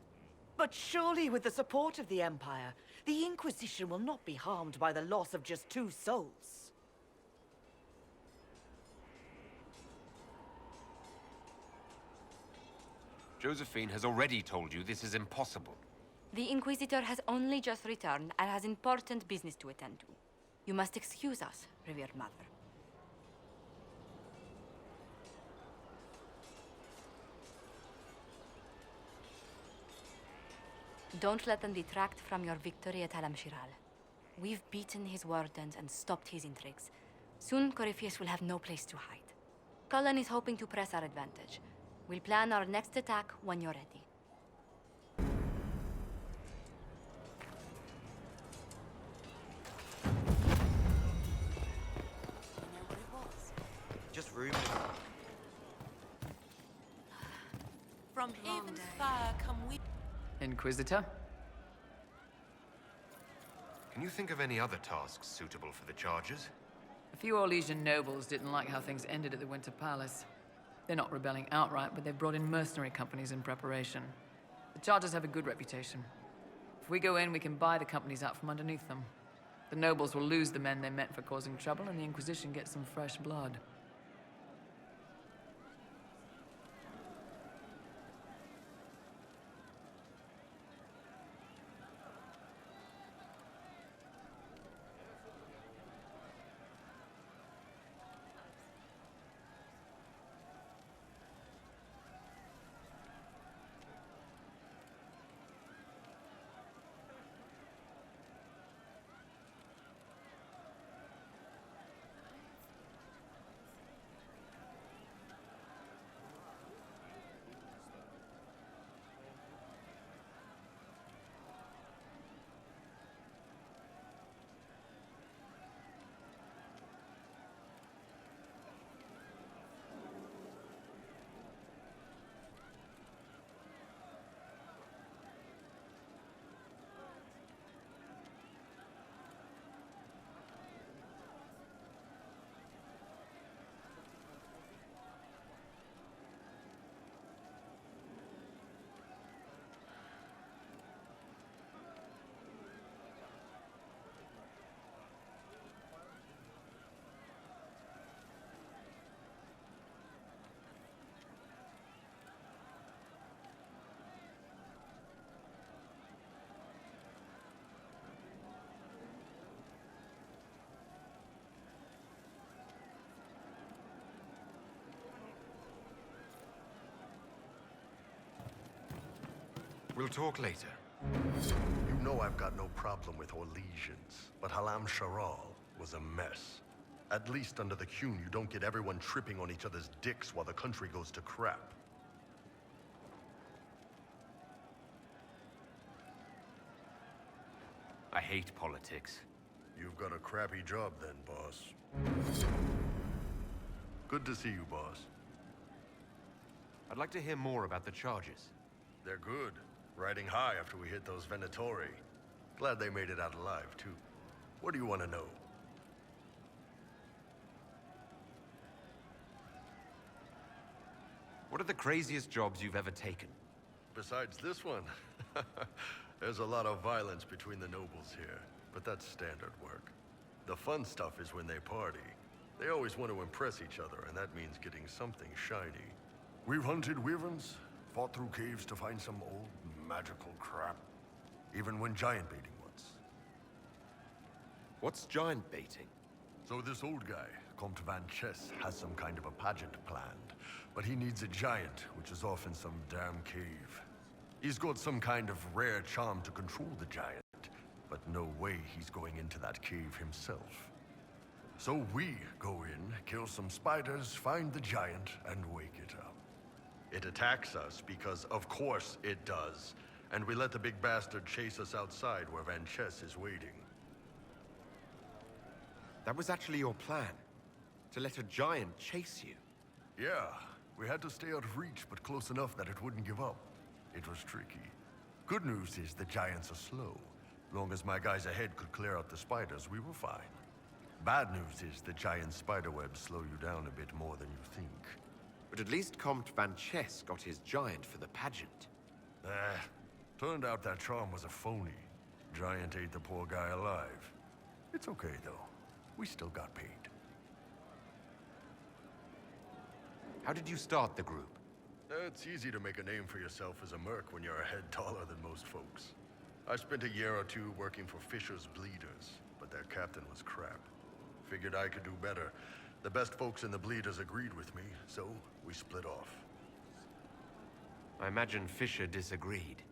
But surely with the support of the Empire, the Inquisition will not be harmed by the loss of just 2 souls. Josephine has already told you this is impossible. The Inquisitor has only just returned and has important business to attend to. You must excuse us, revered mother. Don't let them detract from your victory at Alam-Shiral. We've beaten his wardens and stopped his intrigues. Soon, Corypheus will have no place to hide. Cullen is hoping to press our advantage. We'll plan our next attack when you're ready. Just room. From Haven's fire come we... Inquisitor? Can you think of any other tasks suitable for the charges? A few Orlesian nobles didn't like how things ended at the Winter Palace. They're not rebelling outright, but they've brought in mercenary companies in preparation. The Chargers have a good reputation. If we go in, we can buy the companies out from underneath them. The nobles will lose the men they meant for causing trouble, and the Inquisition gets some fresh blood. We'll talk later. You know I've got no problem with Orlesians, but Halam Sharal was a mess. At least under the Qun, you don't get everyone tripping on each other's dicks while the country goes to crap. I hate politics. You've got a crappy job then, boss. Good to see you, boss. I'd like to hear more about the charges. They're good. Riding high after we hit those Venatori. Glad they made it out alive, too. What do you want to know? What are the craziest jobs you've ever taken? Besides this one, there's a lot of violence between the nobles here, but that's standard work. The fun stuff is when they party. They always want to impress each other, and that means getting something shiny. We've hunted wyverns, fought through caves to find some old magical crap. Even went giant baiting once. What's giant baiting? So this old guy, Comte Van Chess, has some kind of a pageant planned. But he needs a giant, which is off in some damn cave. He's got some kind of rare charm to control the giant, but no way he's going into that cave himself. So we go in, kill some spiders, find the giant, and wake it up. It attacks us because, of course, it does. And we let the big bastard chase us outside where Van Chess is waiting. That was actually your plan? To let a giant chase you? Yeah, we had to stay out of reach, but close enough that it wouldn't give up. It was tricky. Good news is the giants are slow. Long as my guys ahead could clear out the spiders, we were fine. Bad news is the giant spiderwebs slow you down a bit more than you think. But at least Comte Van Chess got his giant for the pageant. Turned out that charm was a phony. Giant ate the poor guy alive. It's okay, though. We still got paid. How did you start the group? It's easy to make a name for yourself as a merc when you're a head taller than most folks. I spent a year or two working for Fisher's Bleeders, but their captain was crap. Figured I could do better. The best folks in the Bleeders agreed with me, so we split off. I imagine Fisher disagreed.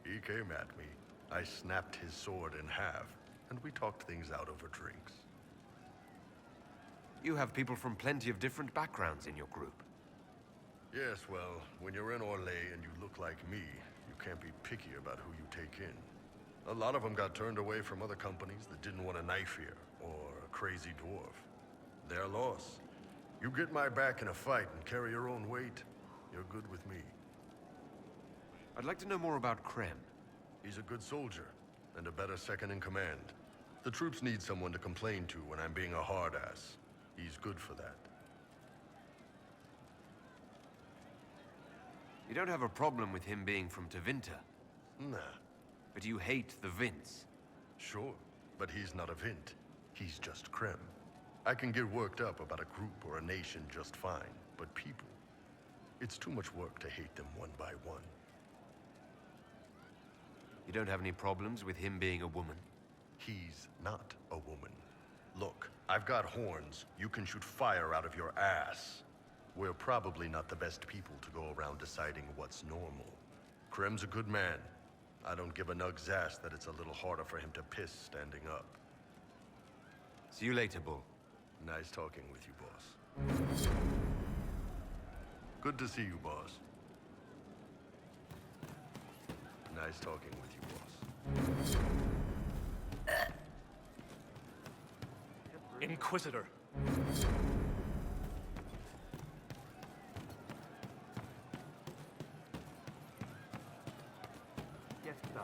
He came at me. I snapped his sword in half, and we talked things out over drinks. You have people from plenty of different backgrounds in your group. Yes, well, when you're in Orlais and you look like me, you can't be picky about who you take in. A lot of them got turned away from other companies that didn't want a knife here, or a crazy dwarf. Their loss. You get my back in a fight and carry your own weight, you're good with me. I'd like to know more about Krem. He's a good soldier, and a better second in command. The troops need someone to complain to when I'm being a hard-ass. He's good for that. You don't have a problem with him being from Tevinter? Nah. But you hate the Vince? Sure, but he's not a Vint. He's just Krem. I can get worked up about a group or a nation just fine, but people... It's too much work to hate them one by one. You don't have any problems with him being a woman? He's not a woman. Look, I've got horns. You can shoot fire out of your ass. We're probably not the best people to go around deciding what's normal. Krem's a good man. I don't give a nug's ass that it's a little harder for him to piss standing up. See you later, Bull. Nice talking with you, boss. Good to see you, boss. Nice talking with you, boss. Inquisitor. Yes, sir.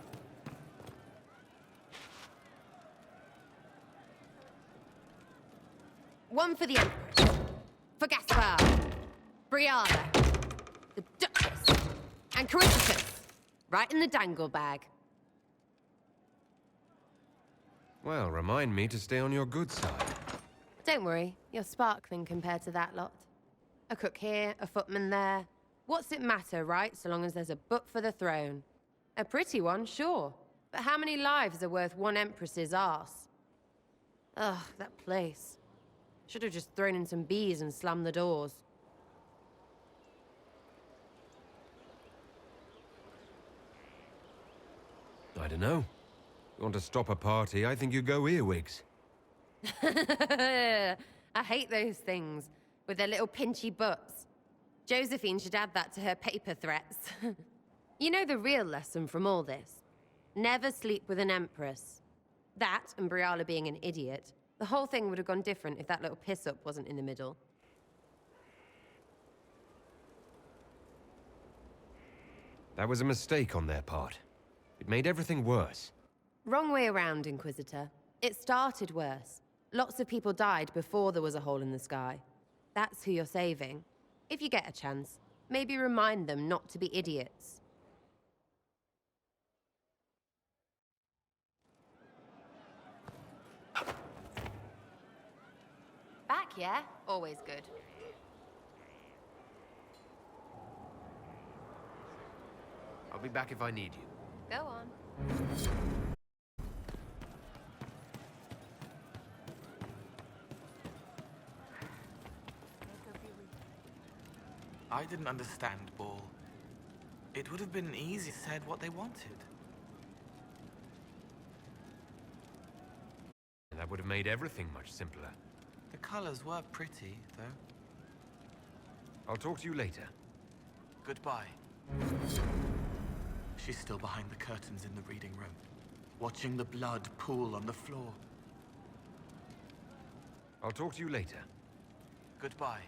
One for the Empress. For Gaspar. Brianna. The Duchess. And Caritas. Right in the dangle bag. Well, remind me to stay on your good side. Don't worry, you're sparkling compared to that lot. A cook here, a footman there. What's it matter, right, so long as there's a butt for the throne? A pretty one, sure. But how many lives are worth one empress's arse? Ugh, that place. Should have just thrown in some bees and slammed the doors. don't know. You want to stop a party, I think you go earwigs. I hate those things, with their little pinchy butts. Josephine should add that to her paper threats. You know the real lesson from all this? Never sleep with an empress. That, and Briala being an idiot. The whole thing would have gone different if that little piss-up wasn't in the middle. That was a mistake on their part. It made everything worse. Wrong way around, Inquisitor. It started worse. Lots of people died before there was a hole in the sky. That's who you're saving. If you get a chance, maybe remind them not to be idiots. Back, yeah? Always good. I'll be back if I need you. Go on. I didn't understand Ball. It would have been easy if they said what they wanted. And that would have made everything much simpler. The colors were pretty, though. I'll talk to you later. Goodbye. She's still behind the curtains in the reading room, watching the blood pool on the floor. I'll talk to you later. Goodbye.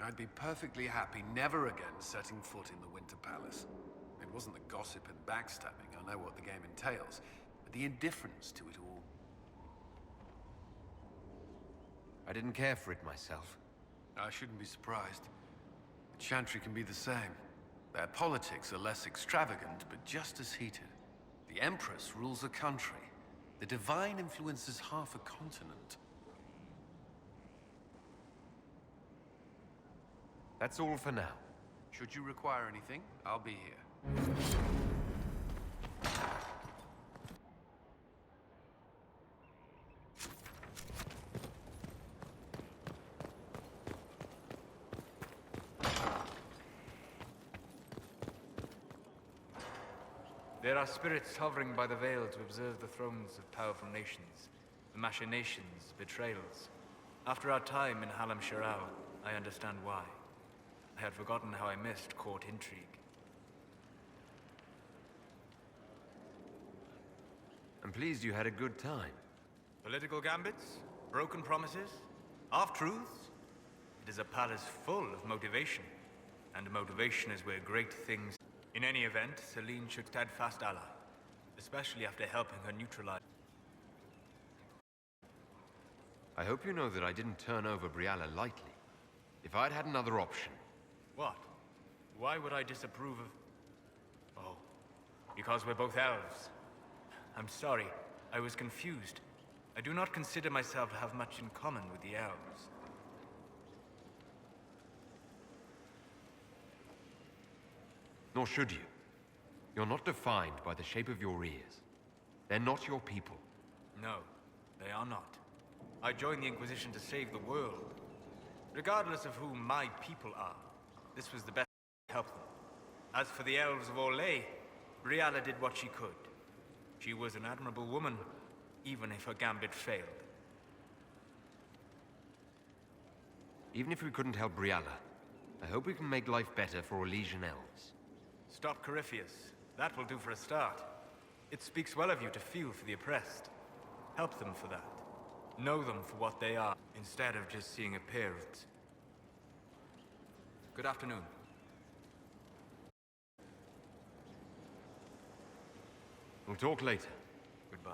I'd be perfectly happy never again setting foot in the Winter Palace. It wasn't the gossip and backstabbing, I know what the game entails, but the indifference to it all. I didn't care for it myself. I shouldn't be surprised. The Chantry can be the same. Their politics are less extravagant, but just as heated. The Empress rules a country. The Divine influences half a continent. That's all for now. Should you require anything, I'll be here. There are spirits hovering by the veil to observe the thrones of powerful nations, the machinations, betrayals. After our time in Halam-Shiral, I understand why. I had forgotten how I missed court intrigue. I'm pleased you had a good time. Political gambits, broken promises, half-truths. It is a palace full of motivation, and motivation is where great things... In any event, Celine should steadfast ally, especially after helping her neutralize... I hope you know that I didn't turn over Briala lightly. If I'd had another option... What? Why would I disapprove of... Oh, because we're both elves. I'm sorry, I was confused. I do not consider myself to have much in common with the elves. Nor should you. You're not defined by the shape of your ears. They're not your people. No, they are not. I joined the Inquisition to save the world. Regardless of who my people are, this was the best way to help them. As for the elves of Orlais, Briala did what she could. She was an admirable woman, even if her gambit failed. Even if we couldn't help Briala, I hope we can make life better for Orlesian elves. Stop Corypheus. That will do for a start. It speaks well of you to feel for the oppressed. Help them for that. Know them for what they are, instead of just seeing a pair of... Good afternoon. We'll talk later. Goodbye.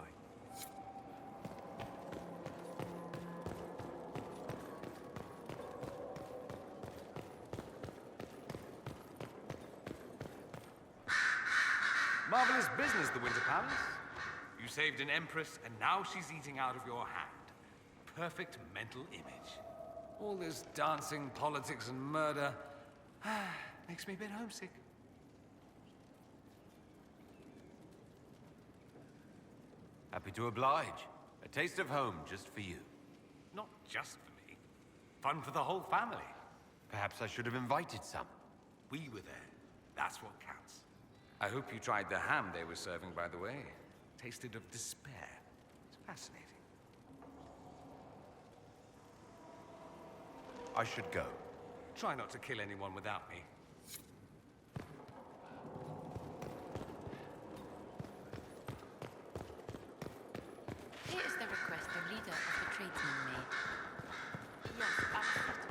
Marvelous business, the Winter Palace. You saved an empress, and now she's eating out of your hand. Perfect mental image. All this dancing, politics, and murder makes me a bit homesick. Happy to oblige. A taste of home just for you. Not just for me. Fun for the whole family. Perhaps I should have invited some. We were there. That's what counts. I hope you tried the ham they were serving, by the way. Tasted of despair. It's fascinating. I should go. Try not to kill anyone without me. Here is the request the leader of the tradesmen made. Yes, I'll see to it.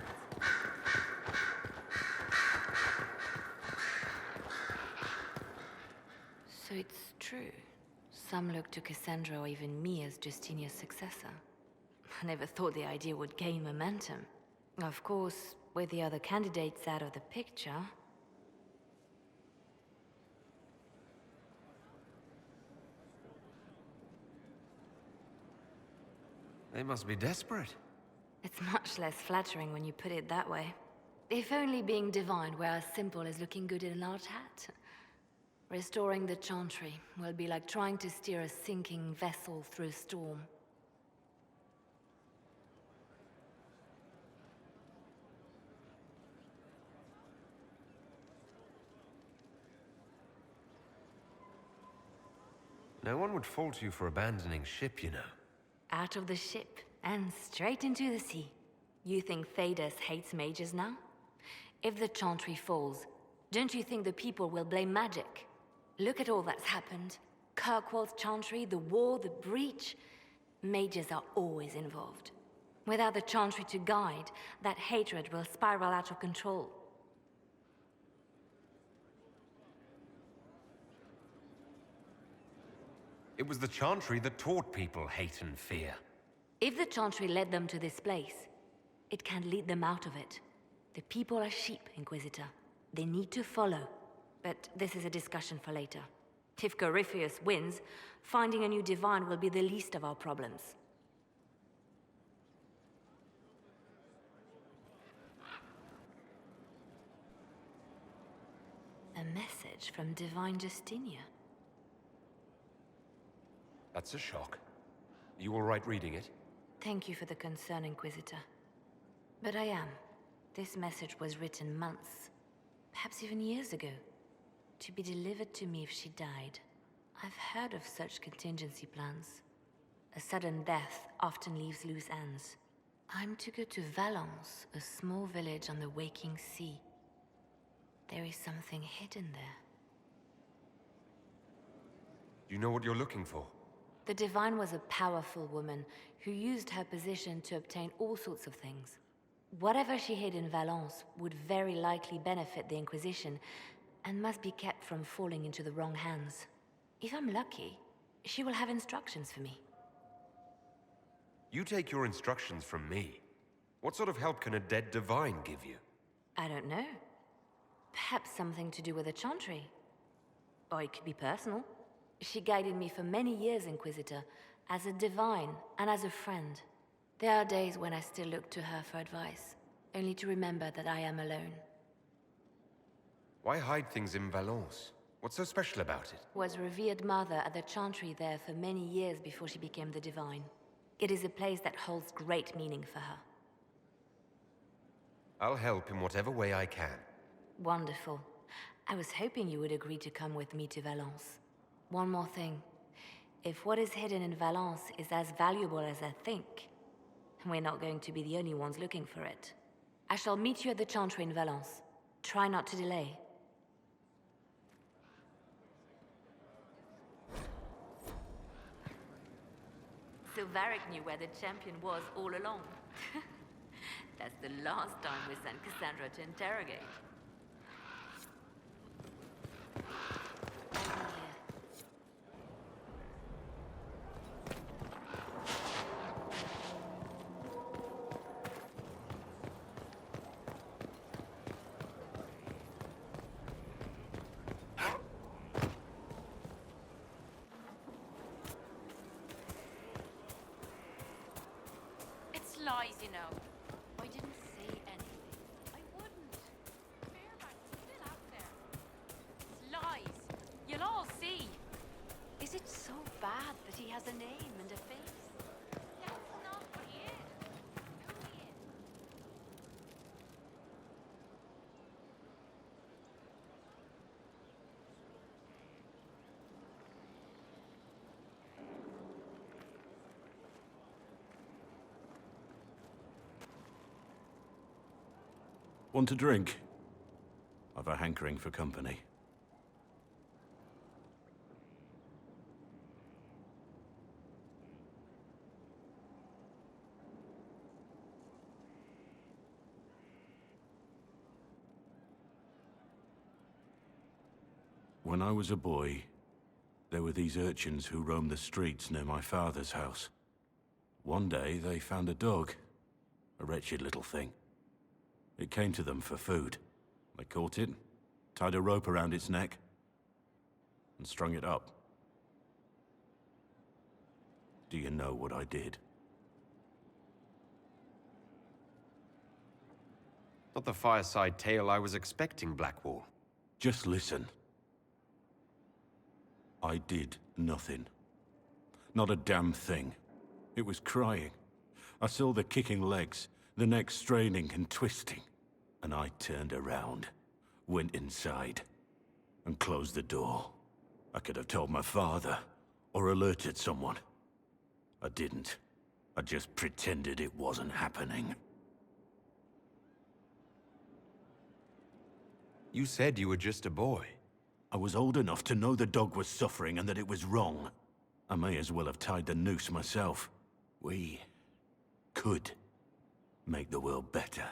So it's true. Some look to Cassandra or even me as Justinia's successor. I never thought the idea would gain momentum. Of course, with the other candidates out of the picture... They must be desperate. It's much less flattering when you put it that way. If only being divine were as simple as looking good in a large hat. Restoring the Chantry will be like trying to steer a sinking vessel through a storm. No one would fault you for abandoning ship, you know. Out of the ship, and straight into the sea. You think Thedas hates mages now? If the Chantry falls, don't you think the people will blame magic? Look at all that's happened. Kirkwall's Chantry, the war, the breach. Mages are always involved. Without the Chantry to guide, that hatred will spiral out of control. It was the Chantry that taught people hate and fear. If the Chantry led them to this place, it can lead them out of it. The people are sheep, Inquisitor. They need to follow. But this is a discussion for later. If Corypheus wins, finding a new divine will be the least of our problems. A message from Divine Justinia. That's a shock. You all right reading it? Thank you for the concern, Inquisitor. But I am. This message was written months, perhaps even years ago, to be delivered to me if she died. I've heard of such contingency plans. A sudden death often leaves loose ends. I'm to go to Valence, a small village on the waking sea. There is something hidden there. You know what you're looking for? The Divine was a powerful woman who used her position to obtain all sorts of things. Whatever she hid in Valence would very likely benefit the Inquisition and must be kept from falling into the wrong hands. If I'm lucky, she will have instructions for me. You take your instructions from me. What sort of help can a dead Divine give you? I don't know. Perhaps something to do with the Chantry. Or it could be personal. She guided me for many years, Inquisitor, as a Divine and as a friend. There are days when I still look to her for advice, only to remember that I am alone. Why hide things in Valence? What's so special about it? Was revered mother at the Chantry there for many years before she became the Divine. It is a place that holds great meaning for her. I'll help in whatever way I can. Wonderful. I was hoping you would agree to come with me to Valence. One more thing. If what is hidden in Valence is as valuable as I think, we're not going to be the only ones looking for it. I shall meet you at the Chantry in Valence. Try not to delay. Silveric knew where the champion was all along. That's the last time we sent Cassandra to interrogate. It's lies, you know. I didn't bad that he has a name and a face. That's not what he is. Who he is. Want a drink? I've a hankering for company. When I was a boy, there were these urchins who roamed the streets near my father's house. One day, they found a dog. A wretched little thing. It came to them for food. They caught it, tied a rope around its neck, and strung it up. Do you know what I did? Not the fireside tale I was expecting, Blackwall. Just listen. I did nothing. Not a damn thing. It was crying. I saw the kicking legs, the neck straining and twisting. And I turned around, went inside, and closed the door. I could have told my father, or alerted someone. I didn't. I just pretended it wasn't happening. You said you were just a boy. I was old enough to know the dog was suffering and that it was wrong. I may as well have tied the noose myself. We could make the world better.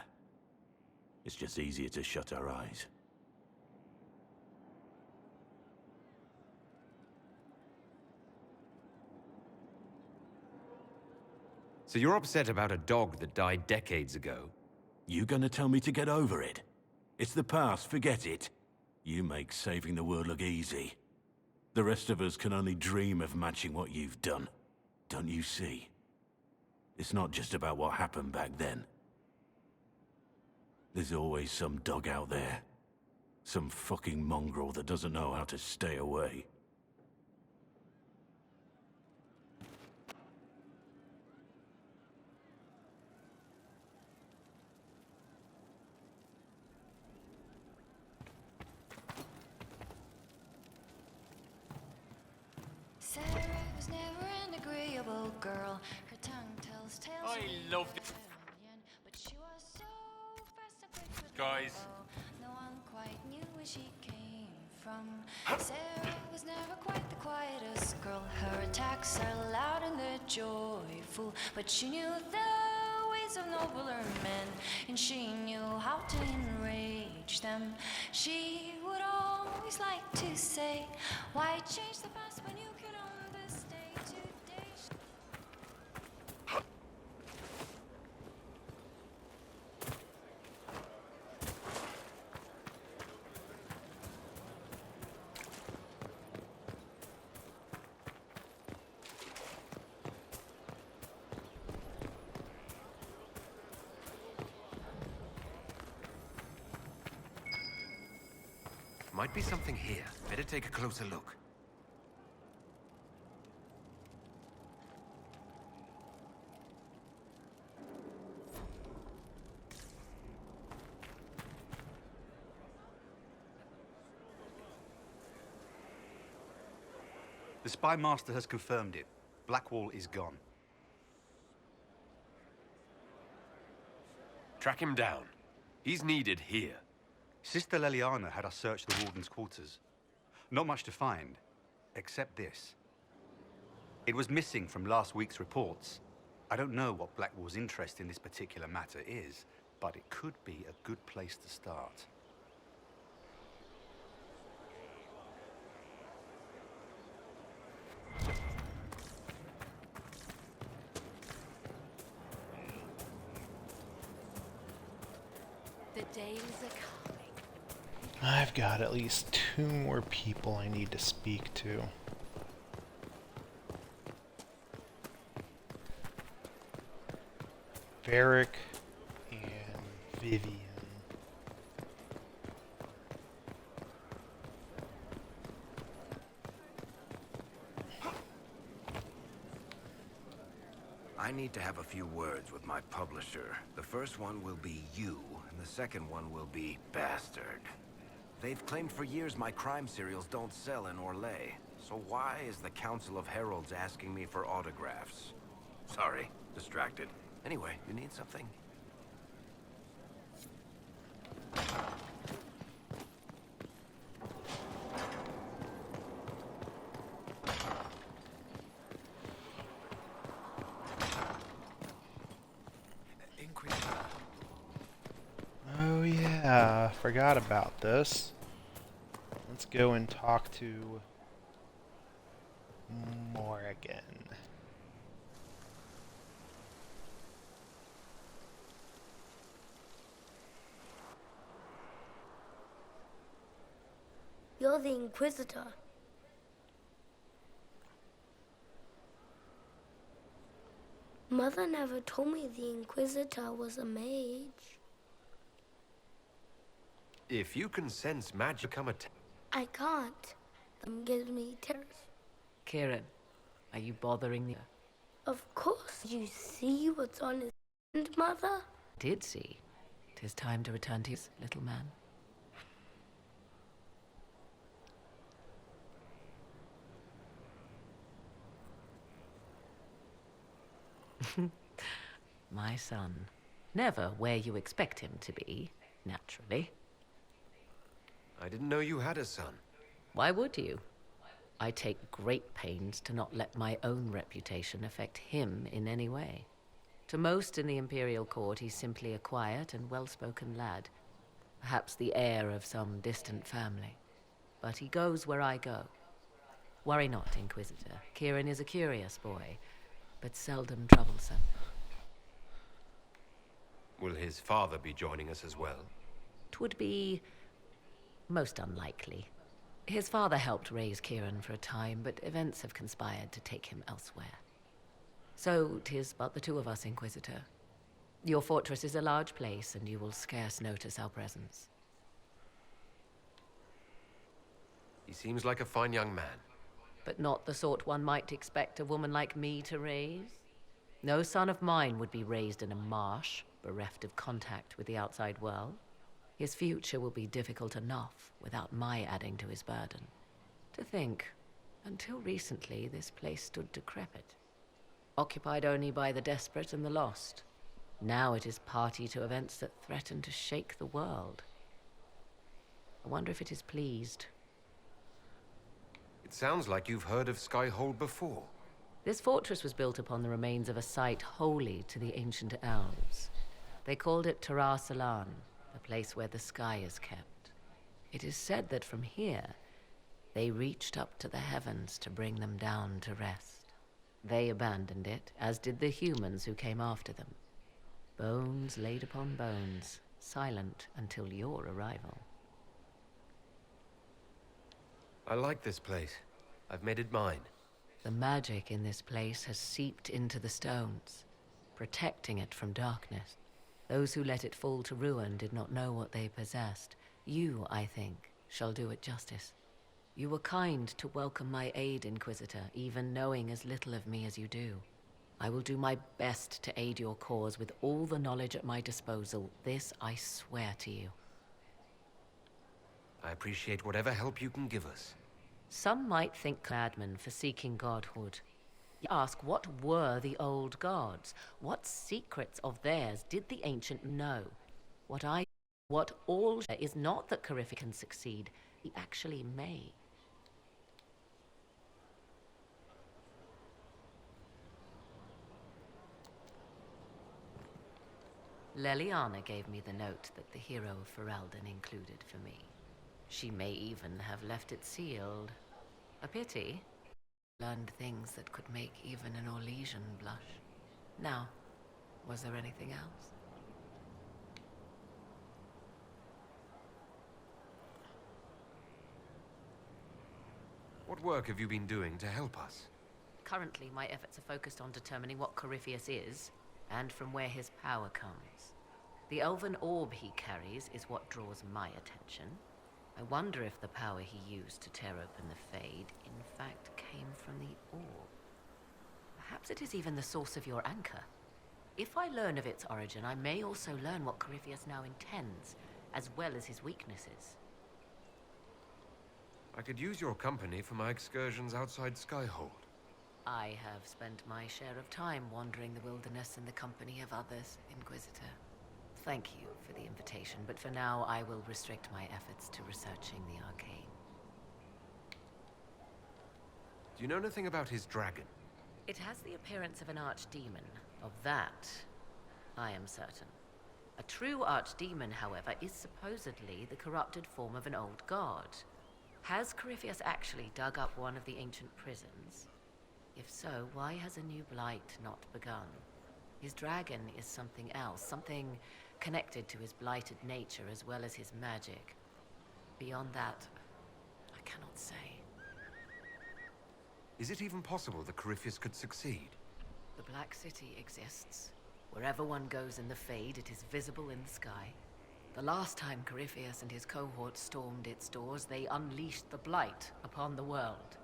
It's just easier to shut our eyes. So you're upset about a dog that died decades ago? You gonna tell me to get over it? It's the past, forget it. You make saving the world look easy. The rest of us can only dream of matching what you've done. Don't you see? It's not just about what happened back then. There's always some dog out there. Some fucking mongrel that doesn't know how to stay away. Sera was never an agreeable girl. Her tongue tells tales. I loved it. But she was so fast and quick with Guys. no one quite knew where she came from. Sera was never quite the quietest girl. Her attacks are loud and they're joyful, but she knew the ways of nobler men, and she knew how to enrage them. She would always like to say, why change the past when you could own this day today? Might be something here. Better take a closer look. The spy master has confirmed it. Blackwall is gone. Track him down. He's needed here. Sister Leliana had us search the warden's quarters. Not much to find, except this. It was missing from last week's reports. I don't know what Blackwall's interest in this particular matter is, but it could be a good place to start. The days are coming. I've got at least 2 more people I need to speak to. Varric and Vivienne. I need to have a few words with my publisher. The first one will be you, and the second one will be Bastard. They've claimed for years my crime serials don't sell in Orlais. So why is the Council of Heralds asking me for autographs? Sorry, distracted. Anyway, you need something? Oh yeah, forgot about this. Let's go and talk to Morrigan. You're the Inquisitor. Mother never told me the Inquisitor was a mage. If you can sense magic, I can't. That gives me terrors. Kieran, are you bothering the... Of course. You see what's on his hand, Mother? Did see. 'Tis time to return to his little man. My son. Never where you expect him to be, naturally. I didn't know you had a son. Why would you? I take great pains to not let my own reputation affect him in any way. To most in the Imperial Court, he's simply a quiet and well-spoken lad. Perhaps the heir of some distant family. But he goes where I go. Worry not, Inquisitor. Kieran is a curious boy, but seldom troublesome. Will his father be joining us as well? 'Twould be most unlikely. His father helped raise Kieran for a time, but events have conspired to take him elsewhere. So 'tis but the two of us, Inquisitor. Your fortress is a large place, and you will scarce notice our presence. He seems like a fine young man. But not the sort one might expect a woman like me to raise. No son of mine would be raised in a marsh, bereft of contact with the outside world. His future will be difficult enough without my adding to his burden. To think, until recently this place stood decrepit, occupied only by the desperate and the lost. Now it is party to events that threaten to shake the world. I wonder if it is pleased. It sounds like you've heard of Skyhold before. This fortress was built upon the remains of a site holy to the ancient elves. They called it Salan, the place where the sky is kept. It is said that from here, they reached up to the heavens to bring them down to rest. They abandoned it, as did the humans who came after them. Bones laid upon bones, silent until your arrival. I like this place. I've made it mine. The magic in this place has seeped into the stones, protecting it from darkness. Those who let it fall to ruin did not know what they possessed. You, I think, shall do it justice. You were kind to welcome my aid, Inquisitor, even knowing as little of me as you do. I will do my best to aid your cause with all the knowledge at my disposal. This I swear to you. I appreciate whatever help you can give us. Some might think madmen for seeking godhood. You ask, what were the old gods? What secrets of theirs did the ancient know? What all is not that Carifi can succeed, he actually may. Leliana gave me the note that the hero of Ferelden included for me. She may even have left it sealed. A pity. Learned things that could make even an Orlesian blush. Now, was there anything else? What work have you been doing to help us? Currently, my efforts are focused on determining what Corypheus is, and from where his power comes. The elven orb he carries is what draws my attention. I wonder if the power he used to tear open the Fade, in fact, came from the orb. Perhaps Perhaps it is even the source of your anchor. If I learn of its origin, I may also learn what Corypheus now intends, as well as his weaknesses. I could use your company for my excursions outside Skyhold. I have spent my share of time wandering the wilderness in the company of others, Inquisitor. Thank you for the invitation, but for now I will restrict my efforts to researching the arcane. Do you know anything about his dragon? It has the appearance of an archdemon. Of that, I am certain. A true archdemon, however, is supposedly the corrupted form of an old god. Has Corypheus actually dug up one of the ancient prisons? If so, why has a new blight not begun? His dragon is something else, something connected to his blighted nature as well as his magic. Beyond that, I cannot say. Is it even possible that Corypheus could succeed? The Black City exists. Wherever one goes in the Fade, it is visible in the sky. The last time Corypheus and his cohort stormed its doors, they unleashed the Blight upon the world.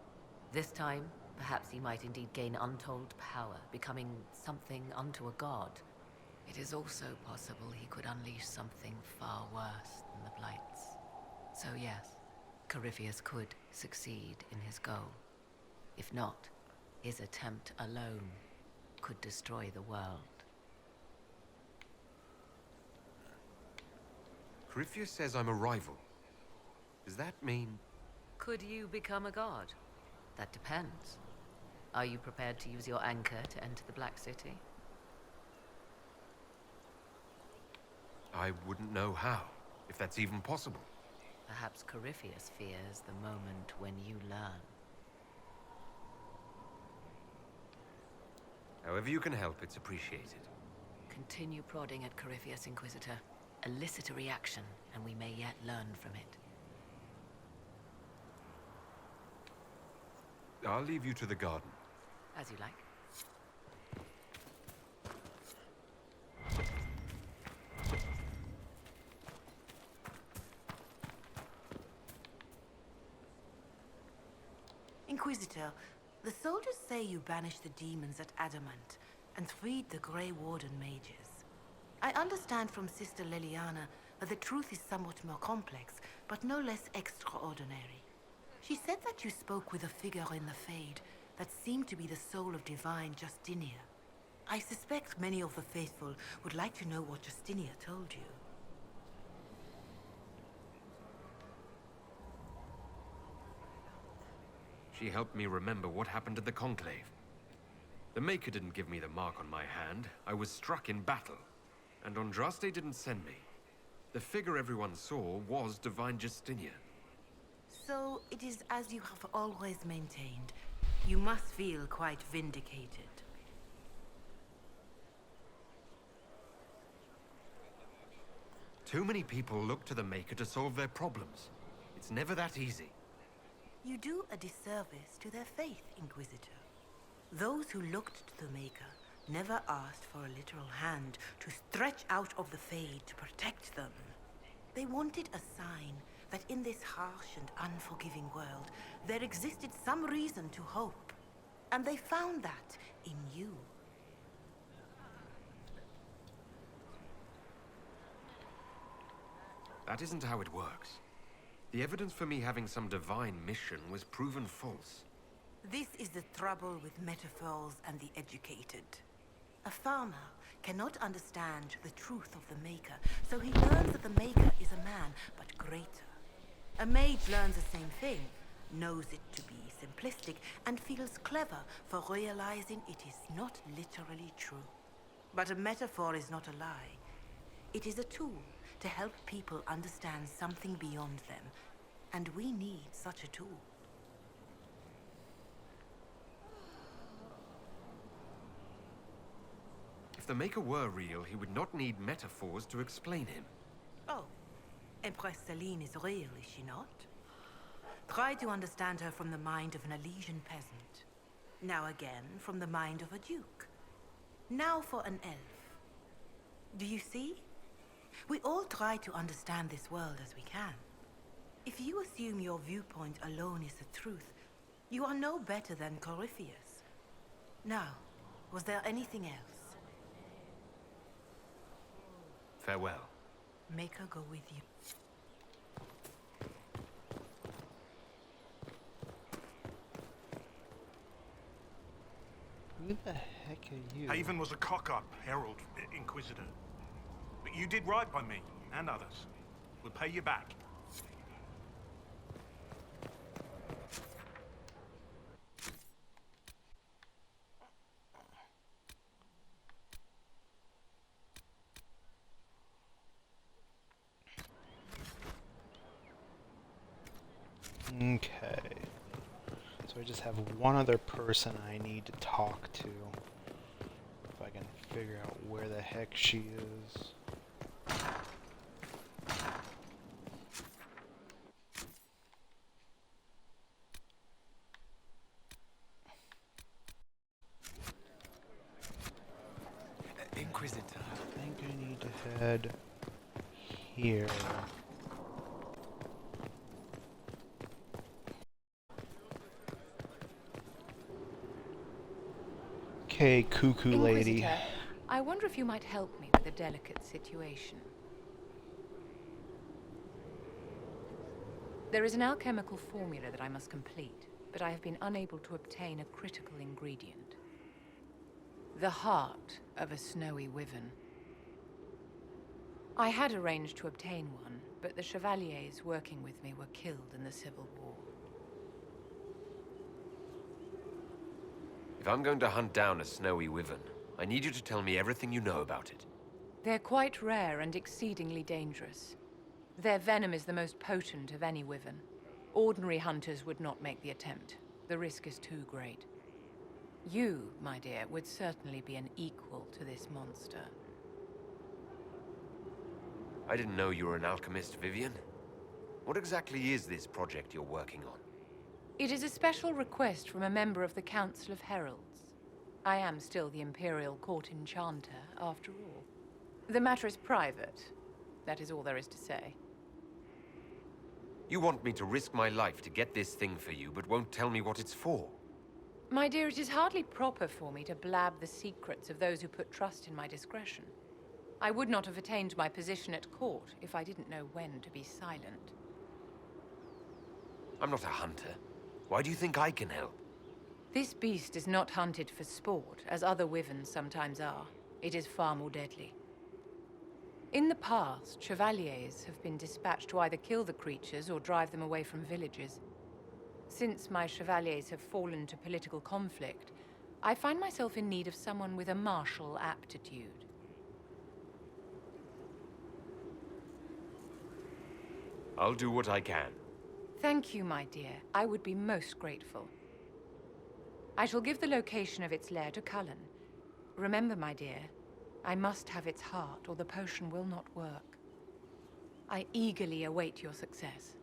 This time, perhaps he might indeed gain untold power, becoming something unto a god. It is also possible he could unleash something far worse than the Blights. So yes, Corypheus could succeed in his goal. If not, his attempt alone could destroy the world. Corypheus says I'm a rival. Does that mean... Could you become a god? That depends. Are you prepared to use your anchor to enter the Black City? I wouldn't know how, if that's even possible. Perhaps Corypheus fears the moment when you learn. However you can help, it's appreciated. Continue prodding at Corypheus, Inquisitor. Elicit a reaction, and we may yet learn from it. I'll leave you to the garden. As you like. Inquisitor, the soldiers say you banished the demons at Adamant and freed the Grey Warden mages. I understand from Sister Leliana that the truth is somewhat more complex, but no less extraordinary. She said that you spoke with a figure in the Fade that seemed to be the soul of divine Justinia. I suspect many of the faithful would like to know what Justinia told you. She helped me remember what happened at the Conclave. The Maker didn't give me the mark on my hand. I was struck in battle. And Andraste didn't send me. The figure everyone saw was divine Justinia. So it is as you have always maintained. You must feel quite vindicated. Too many people look to the Maker to solve their problems. It's never that easy. You do a disservice to their faith, Inquisitor. Those who looked to the Maker never asked for a literal hand to stretch out of the Fade to protect them. They wanted a sign that in this harsh and unforgiving world, there existed some reason to hope. And they found that in you. That isn't how it works. The evidence for me having some divine mission was proven false. This is the trouble with metaphors and the educated. A farmer cannot understand the truth of the Maker, so he learns that the Maker is a man, but greater. A mage learns the same thing, knows it to be simplistic, and feels clever for realizing it is not literally true. But a metaphor is not a lie. It is a tool to help people understand something beyond them, and we need such a tool. If the Maker were real, he would not need metaphors to explain him. Oh, Empress Celine is real, is she not? Try to understand her from the mind of an Elysian peasant. Now again, from the mind of a duke. Now for an elf. Do you see? We all try to understand this world as we can. If you assume your viewpoint alone is the truth, you are no better than Corypheus. Now, Was there anything else? Farewell. Make her go with you. Who the heck are you? Haven was a cock-up, herald, inquisitor. But you did right by me, and others. We'll pay you back. Okay. So I just have one other person I need to talk to. If I can figure out where the heck she is. Inquisitor. I think I need to head here. Okay, cuckoo lady. Inquisitor, I wonder if you might help me with a delicate situation. There is an alchemical formula that I must complete, but I have been unable to obtain a critical ingredient. The heart of a snowy wyvern. I had arranged to obtain one, but the chevaliers working with me were killed in the Civil War. If I'm going to hunt down a snowy wyvern, I need you to tell me everything you know about it. They're quite rare and exceedingly dangerous. Their venom is the most potent of any wyvern. Ordinary hunters would not make the attempt. The risk is too great. You, my dear, would certainly be an equal to this monster. I didn't know you were an alchemist, Vivienne. What exactly is this project you're working on? It is a special request from a member of the Council of Heralds. I am still the Imperial Court Enchanter, after all. The matter is private. That is all there is to say. You want me to risk my life to get this thing for you, but won't tell me what it's for? My dear, it is hardly proper for me to blab the secrets of those who put trust in my discretion. I would not have attained my position at court if I didn't know when to be silent. I'm not a hunter. Why do you think I can help? This beast is not hunted for sport, as other wyverns sometimes are. It is far more deadly. In the past, chevaliers have been dispatched to either kill the creatures or drive them away from villages. Since my chevaliers have fallen to political conflict, I find myself in need of someone with a martial aptitude. I'll do what I can. Thank you, my dear. I would be most grateful. I shall give the location of its lair to Cullen. Remember, my dear, I must have its heart, or the potion will not work. I eagerly await your success.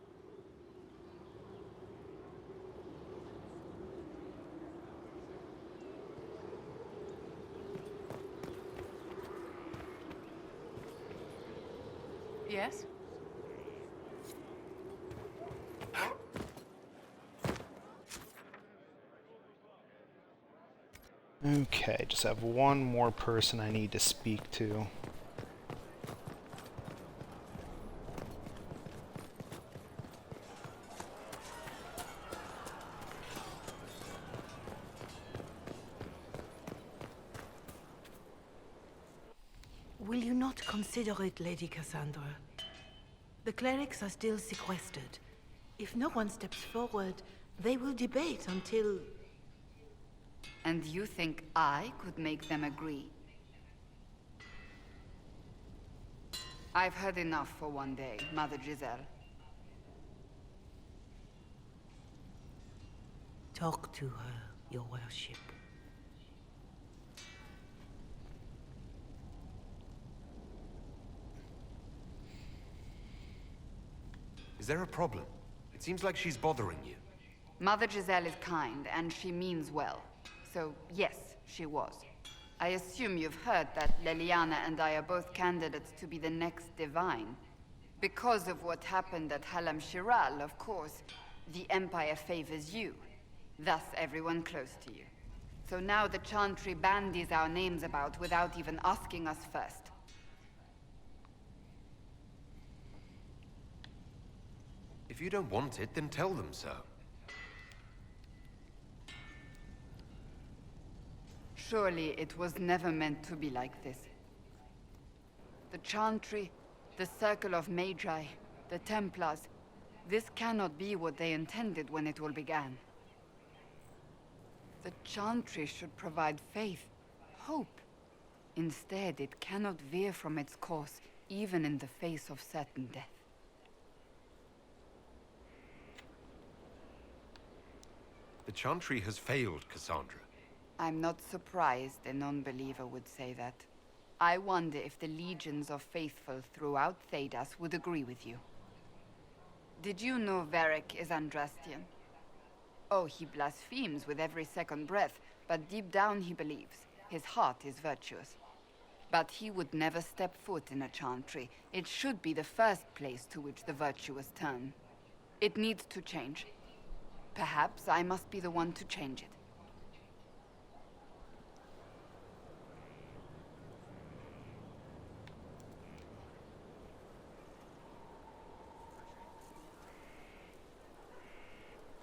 Yes? Okay, just have one more person I need to speak to. Will you not consider it, Lady Cassandra? The clerics are still sequestered. If no one steps forward, they will debate until... And you think I could make them agree? I've heard enough for one day, Mother Giselle. Talk to her, your worship. Is there a problem? It seems like she's bothering you. Mother Giselle is kind, and she means well. So, yes, she was. I assume you've heard that Leliana and I are both candidates to be the next divine. Because of what happened at Halam Shiral, of course, the Empire favors you. Thus, everyone close to you. So now the Chantry bandies our names about without even asking us first. If you don't want it, then tell them so. Surely it was never meant to be like this. The Chantry, the Circle of Magi, the Templars, this cannot be what they intended when it all began. The Chantry should provide faith, hope. Instead, it cannot veer from its course, even in the face of certain death. The Chantry has failed, Cassandra. I'm not surprised a non-believer would say that. I wonder if the legions of faithful throughout Thedas would agree with you. Did you know Varric is Andrastian? Oh, he blasphemes with every second breath, but deep down he believes. His heart is virtuous. But he would never step foot in a Chantry. It should be the first place to which the virtuous turn. It needs to change. Perhaps I must be the one to change it.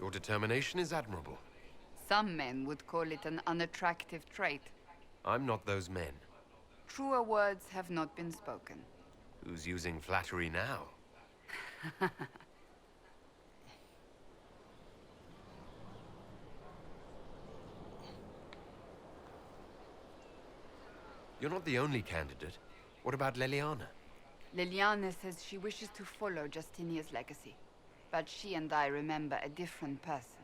Your determination is admirable. Some men would call it an unattractive trait. I'm not those men. Truer words have not been spoken. Who's using flattery now? You're not the only candidate. What about Leliana? Leliana says she wishes to follow Justinia's legacy. But she and I remember a different person.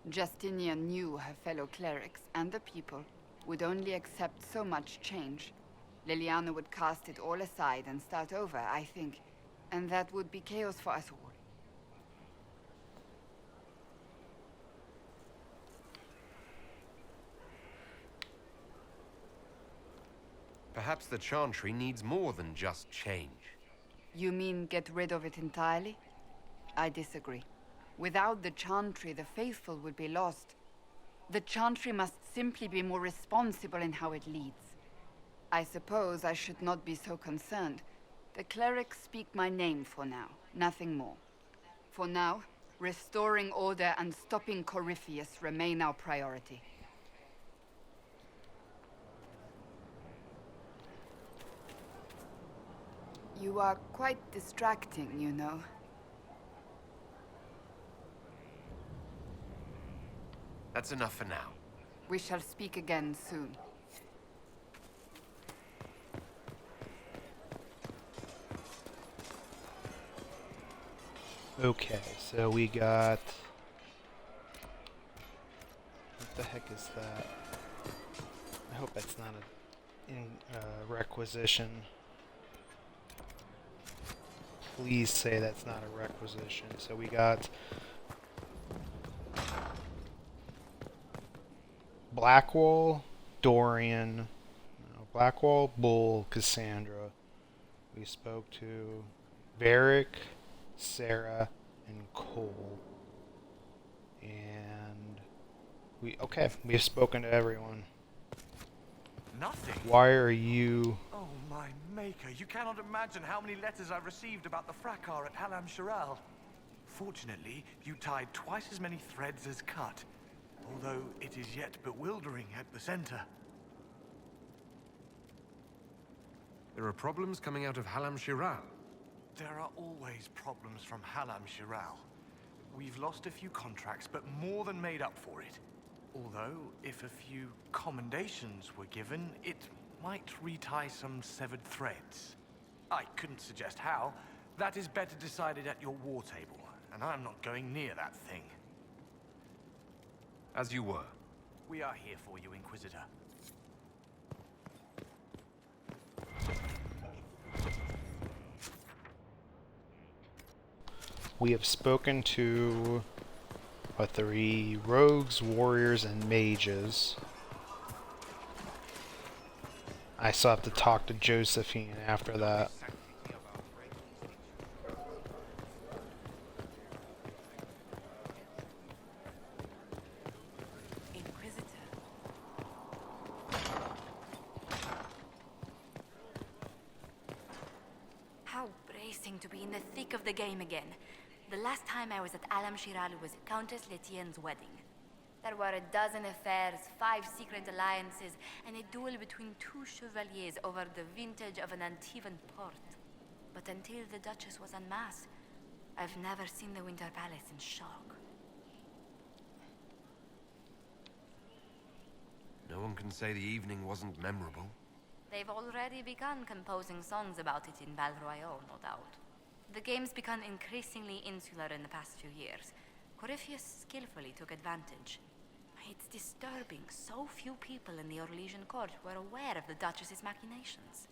Justinia knew her fellow clerics and the people would only accept so much change. Leliana would cast it all aside and start over, I think. And that would be chaos for us all. Perhaps the Chantry needs more than just change. You mean get rid of it entirely? I disagree. Without the Chantry, the faithful would be lost. The Chantry must simply be more responsible in how it leads. I suppose I should not be so concerned. The clerics speak my name for now, nothing more. For now, restoring order and stopping Corypheus remain our priority. You are quite distracting, you know. That's enough for now. We shall speak again soon. Okay, so we got... What the heck is that? I hope that's not a requisition. Please say that's not a requisition. So we got... Blackwall, Dorian, Blackwall, Bull, Cassandra. We spoke to Varric, Sera, and Cole. And we've spoken to everyone. Nothing? Why are you... Oh, my maker, you cannot imagine how many letters I've received about the fracas at Halam Shiral. Fortunately, you tied twice as many threads as cut. Although it is yet bewildering at the center. There are problems coming out of Halam Shiral. There are always problems from Halam Shiral. We've lost a few contracts, but more than made up for it. Although, if a few commendations were given, it might retie some severed threads. I couldn't suggest how. That is better decided at your war table, and I'm not going near that thing. As you were. We are here for you, Inquisitor. We have spoken to 3 rogues, warriors, and mages. I still have to talk to Josephine after that. rejoicing to be in the thick of the game again. The last time I was at Alam-Shiral was at Countess Letienne's wedding. There were a dozen affairs, 5 secret alliances, and a duel between 2 chevaliers over the vintage of an Antivan port. But until the Duchess was unmasked, I've never seen the Winter Palace in shock. No one can say the evening wasn't memorable. They've already begun composing songs about it in Val Royale, no doubt. The game's become increasingly insular in the past few years. Corypheus skillfully took advantage. It's disturbing. So few people in the Orlesian court were aware of the Duchess's machinations.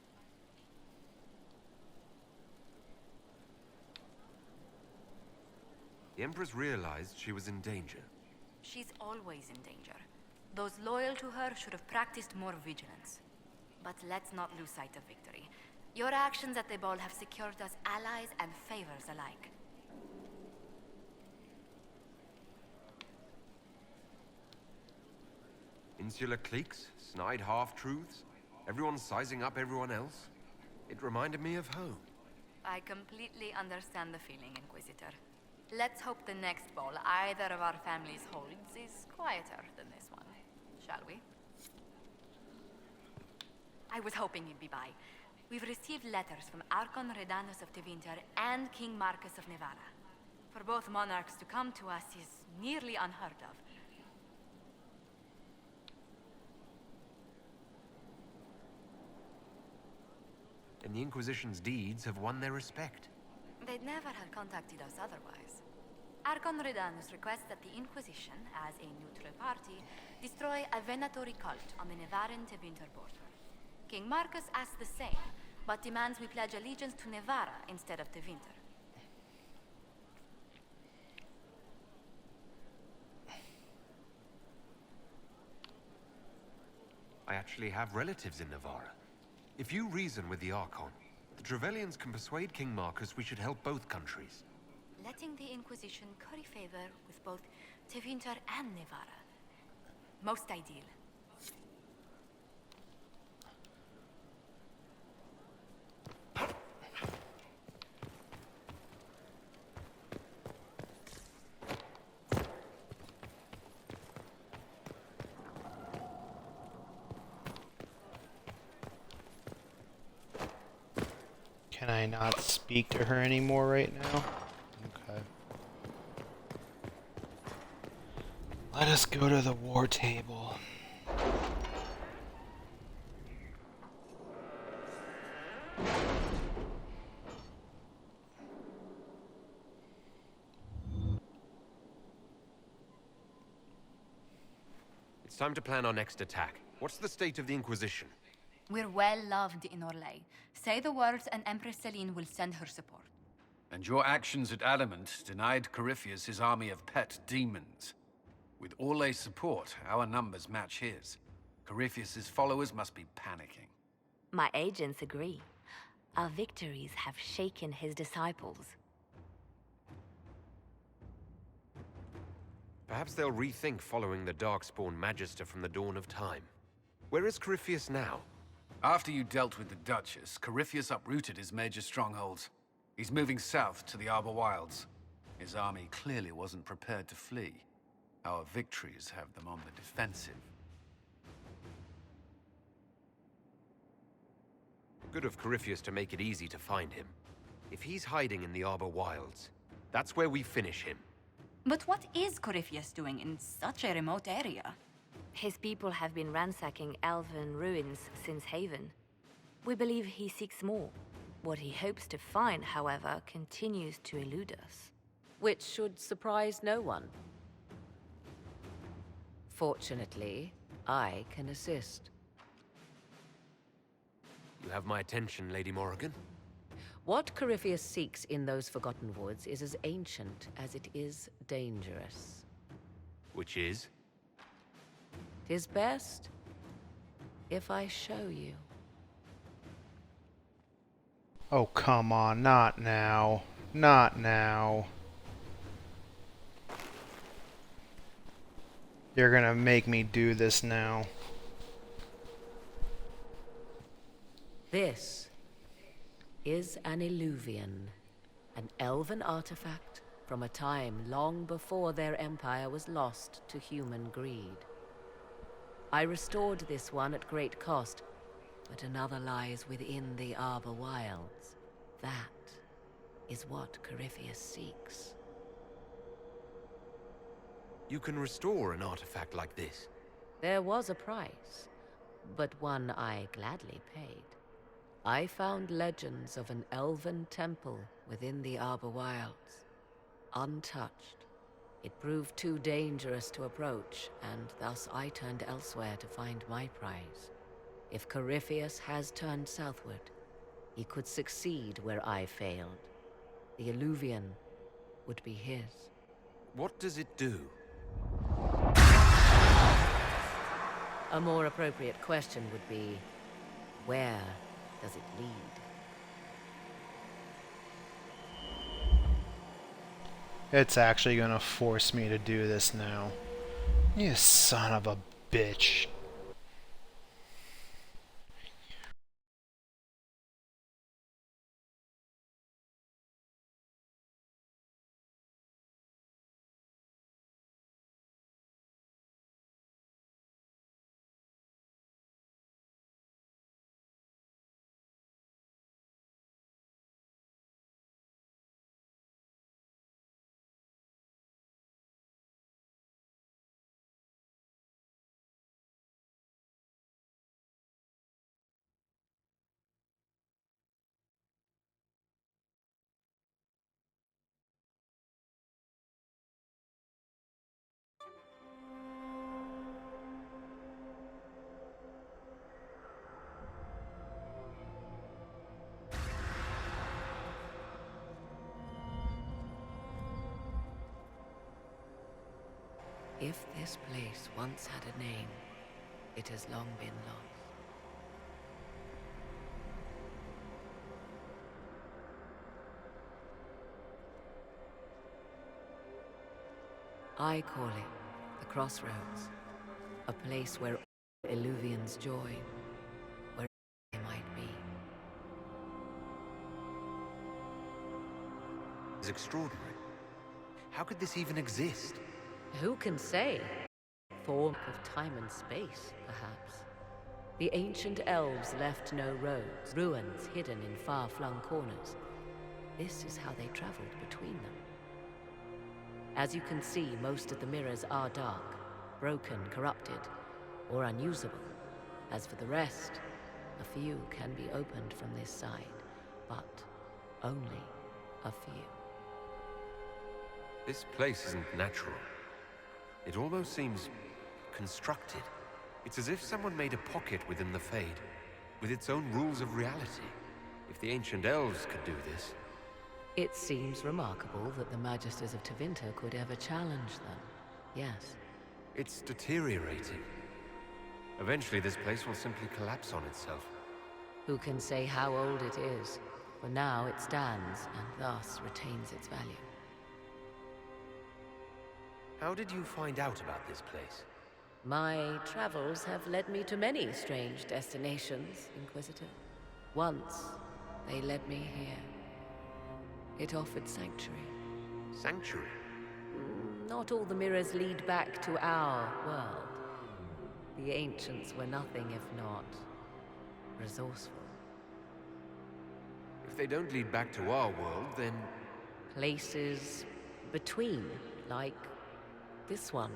The Empress realized she was in danger. She's always in danger. Those loyal to her should have practiced more vigilance. But let's not lose sight of victory. Your actions at the ball have secured us allies and favors alike. Insular cliques, snide half-truths, everyone sizing up everyone else. It reminded me of home. I completely understand the feeling, Inquisitor. Let's hope the next ball either of our families holds is quieter than this one, shall we? I was hoping you'd be by. We've received letters from Archon Redanus of Tevinter and King Marcus of Nevada. For both monarchs to come to us is nearly unheard of. And the Inquisition's deeds have won their respect. They'd never have contacted us otherwise. Archon Redanus requests that the Inquisition, as a neutral party, destroy a venatory cult on the Nevaran-Tevinter border. King Marcus asks the same, but demands we pledge allegiance to Nevara instead of Tevinter. I actually have relatives in Nevara. If you reason with the Archon, the Trevellians can persuade King Marcus we should help both countries. Letting the Inquisition curry favor with both Tevinter and Nevara. Most ideal. Can I not speak to her anymore right now? Okay. Let us go to the war table. It's time to plan our next attack. What's the state of the Inquisition? We're well loved in Orlais. Say the words and Empress Celine will send her support. And your actions at Adamant denied Corypheus his army of pet demons. With Orlais' support, our numbers match his. Corypheus' followers must be panicking. My agents agree. Our victories have shaken his disciples. Perhaps they'll rethink following the Darkspawn Magister from the dawn of time. Where is Corypheus now? After you dealt with the Duchess, Corypheus uprooted his major strongholds. He's moving south to the Arbor Wilds. His army clearly wasn't prepared to flee. Our victories have them on the defensive. Good of Corypheus to make it easy to find him. If he's hiding in the Arbor Wilds, that's where we finish him. But what is Corypheus doing in such a remote area? His people have been ransacking elven ruins since Haven. We believe he seeks more. What he hopes to find, however, continues to elude us. Which should surprise no one. Fortunately, I can assist. You have my attention, Lady Morrigan. What Corypheus seeks in those Forgotten Woods is as ancient as it is dangerous. Which is? 'Tis best if I show you. Oh, come on, not now. Not now. You're gonna make me do this now. This is an eluvian. An elven artifact from a time long before their empire was lost to human greed. I restored this one at great cost, but another lies within the Arbor Wilds. That is what Corypheus seeks. You can restore an artifact like this? There was a price, but one I gladly paid. I found legends of an elven temple within the Arbor Wilds, untouched. It proved too dangerous to approach, and thus I turned elsewhere to find my prize. If Corypheus has turned southward, he could succeed where I failed. The eluvian would be his. What does it do? A more appropriate question would be, where does it lead? It's actually gonna force me to do this now. You son of a bitch. If this place once had a name, it has long been lost. I call it the Crossroads, a place where eluvians join, where they might be. It's extraordinary. How could this even exist? Who can say? Form of time and space, perhaps. The ancient elves left no roads, ruins hidden in far-flung corners. This is how they traveled between them. As you can see, most of the mirrors are dark, broken, corrupted, or unusable. As for the rest, a few can be opened from this side, but only a few. This place isn't natural. It almost seems constructed. It's as if someone made a pocket within the Fade, with its own rules of reality. If the ancient elves could do this... It seems remarkable that the Magisters of Tevinter could ever challenge them. Yes. It's deteriorating. Eventually this place will simply collapse on itself. Who can say how old it is? For now it stands, and thus retains its value. How did you find out about this place? My travels have led me to many strange destinations, Inquisitor. Once, they led me here. It offered sanctuary. Sanctuary? Not all the mirrors lead back to our world. The ancients were nothing if not resourceful. If they don't lead back to our world, then... Places between, like this one.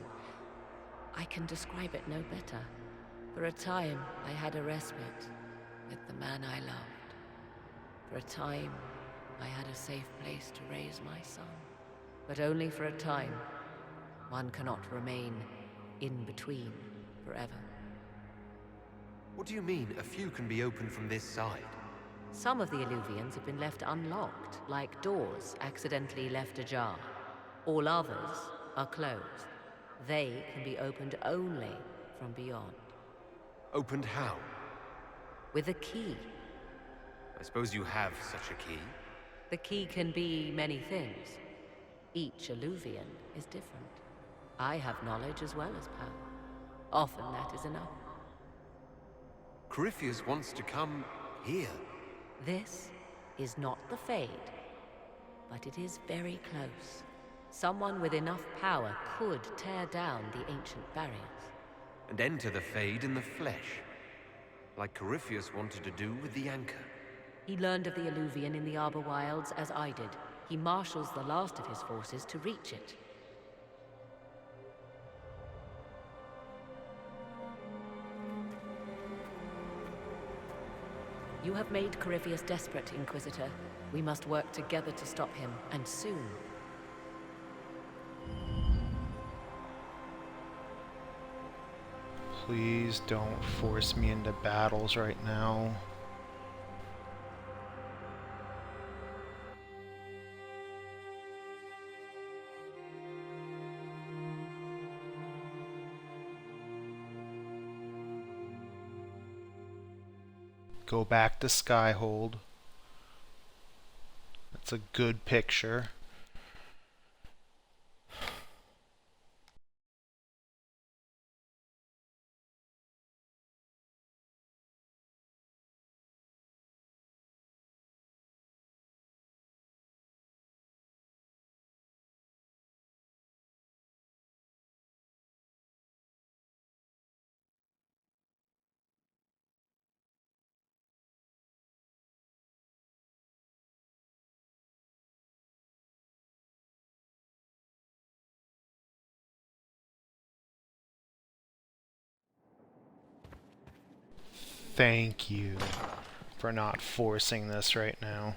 I can describe it no better. For a time, I had a respite with the man I loved. For a time, I had a safe place to raise my son. But only for a time. One cannot remain in between forever. What do you mean, a few can be opened from this side? Some of the eluvians have been left unlocked, like doors accidentally left ajar. All others are closed. They can be opened only from beyond. Opened how? With a key. I suppose you have such a key? The key can be many things. Each eluvian is different. I have knowledge as well as power. Often that is enough. Corypheus wants to come here. This is not the Fade. but it is very close. Someone with enough power could tear down the ancient barriers. And enter the Fade in the flesh, like Corypheus wanted to do with the Anchor. He learned of the eluvian in the Arbor Wilds as I did. He marshals the last of his forces to reach it. You have made Corypheus desperate, Inquisitor. We must work together to stop him, and soon. Please don't force me into battles right now. Go back to Skyhold. That's a good picture. Thank you for not forcing this right now.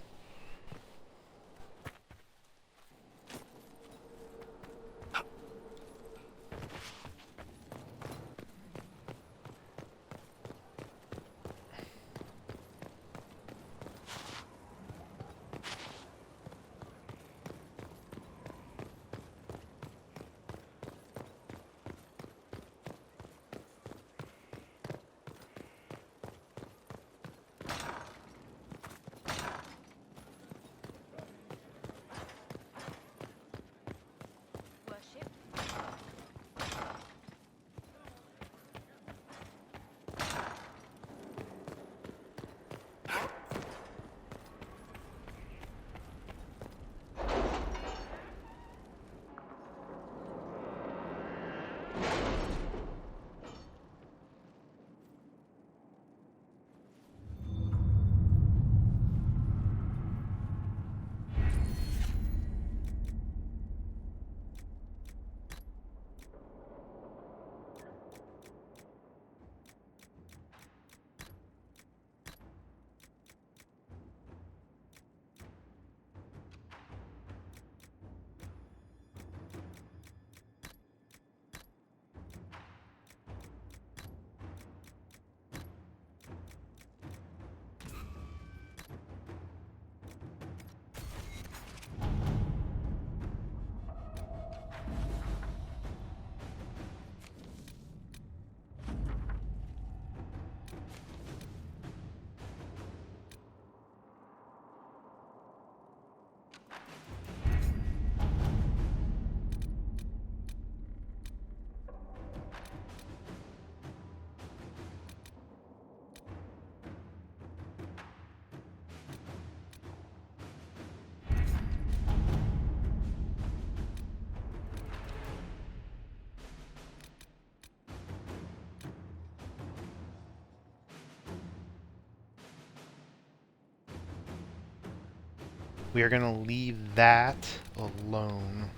We are going to leave that alone.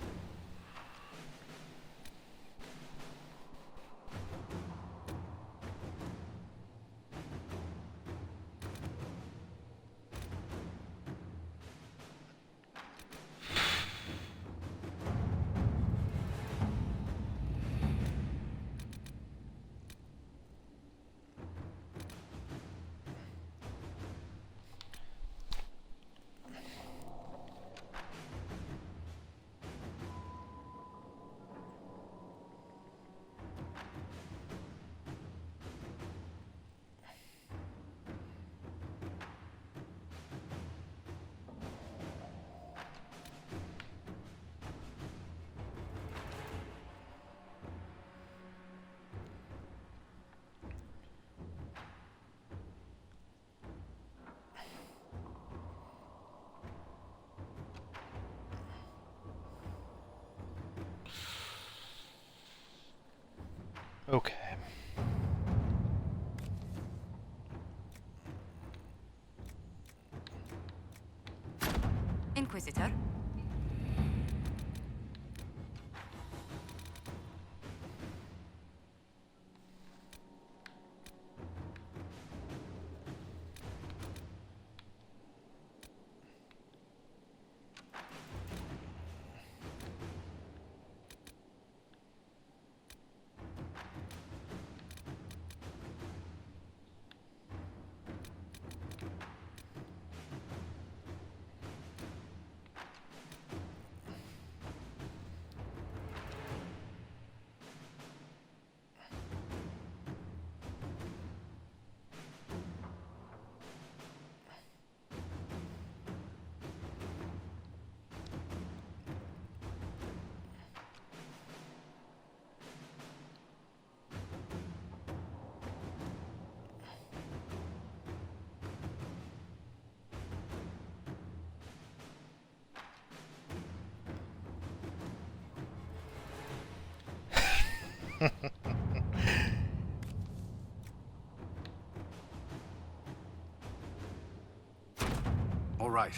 Okay. Inquisitor? All right.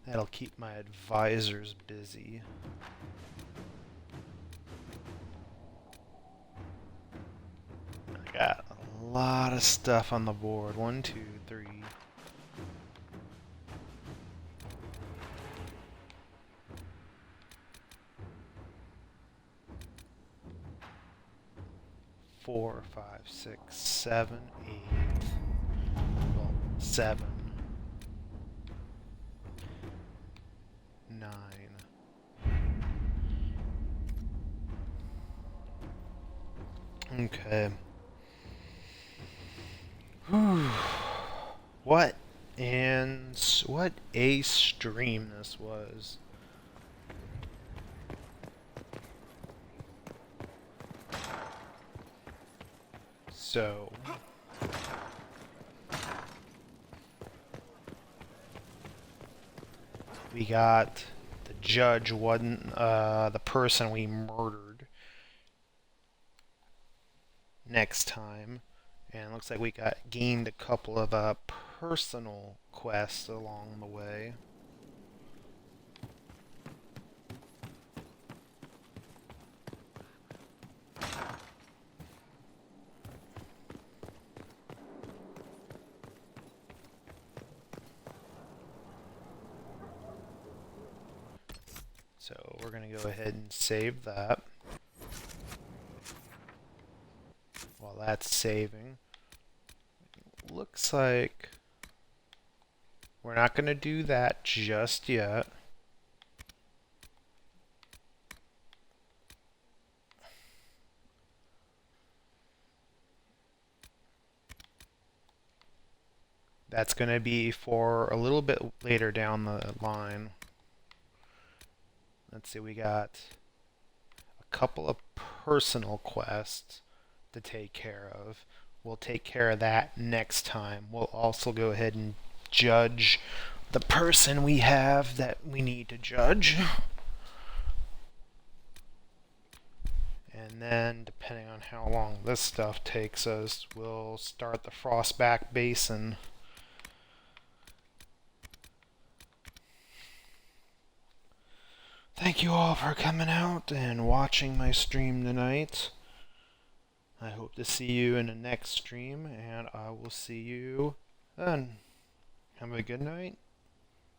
That'll keep my advisors busy. I got a lot of stuff on the board. 1, 2, 3. Four, 5, 6, 7, 8. Well, 7. 9. Okay. Whew. What a stream this was. So we got the judge wasn't the person we murdered next time, and it looks like we gained a couple of personal quests along the way. So we're going to go ahead and save that. While that's saving, looks like we're not going to do that just yet. That's going to be for a little bit later down the line. Let's see, we got a couple of personal quests to take care of. We'll take care of that next time. We'll also go ahead and judge the person we have that we need to judge. And then, depending on how long this stuff takes us, we'll start the Frostback Basin. Thank you all for coming out and watching my stream tonight. I hope to see you in the next stream, and I will see you then. Have a good night.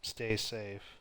Stay safe.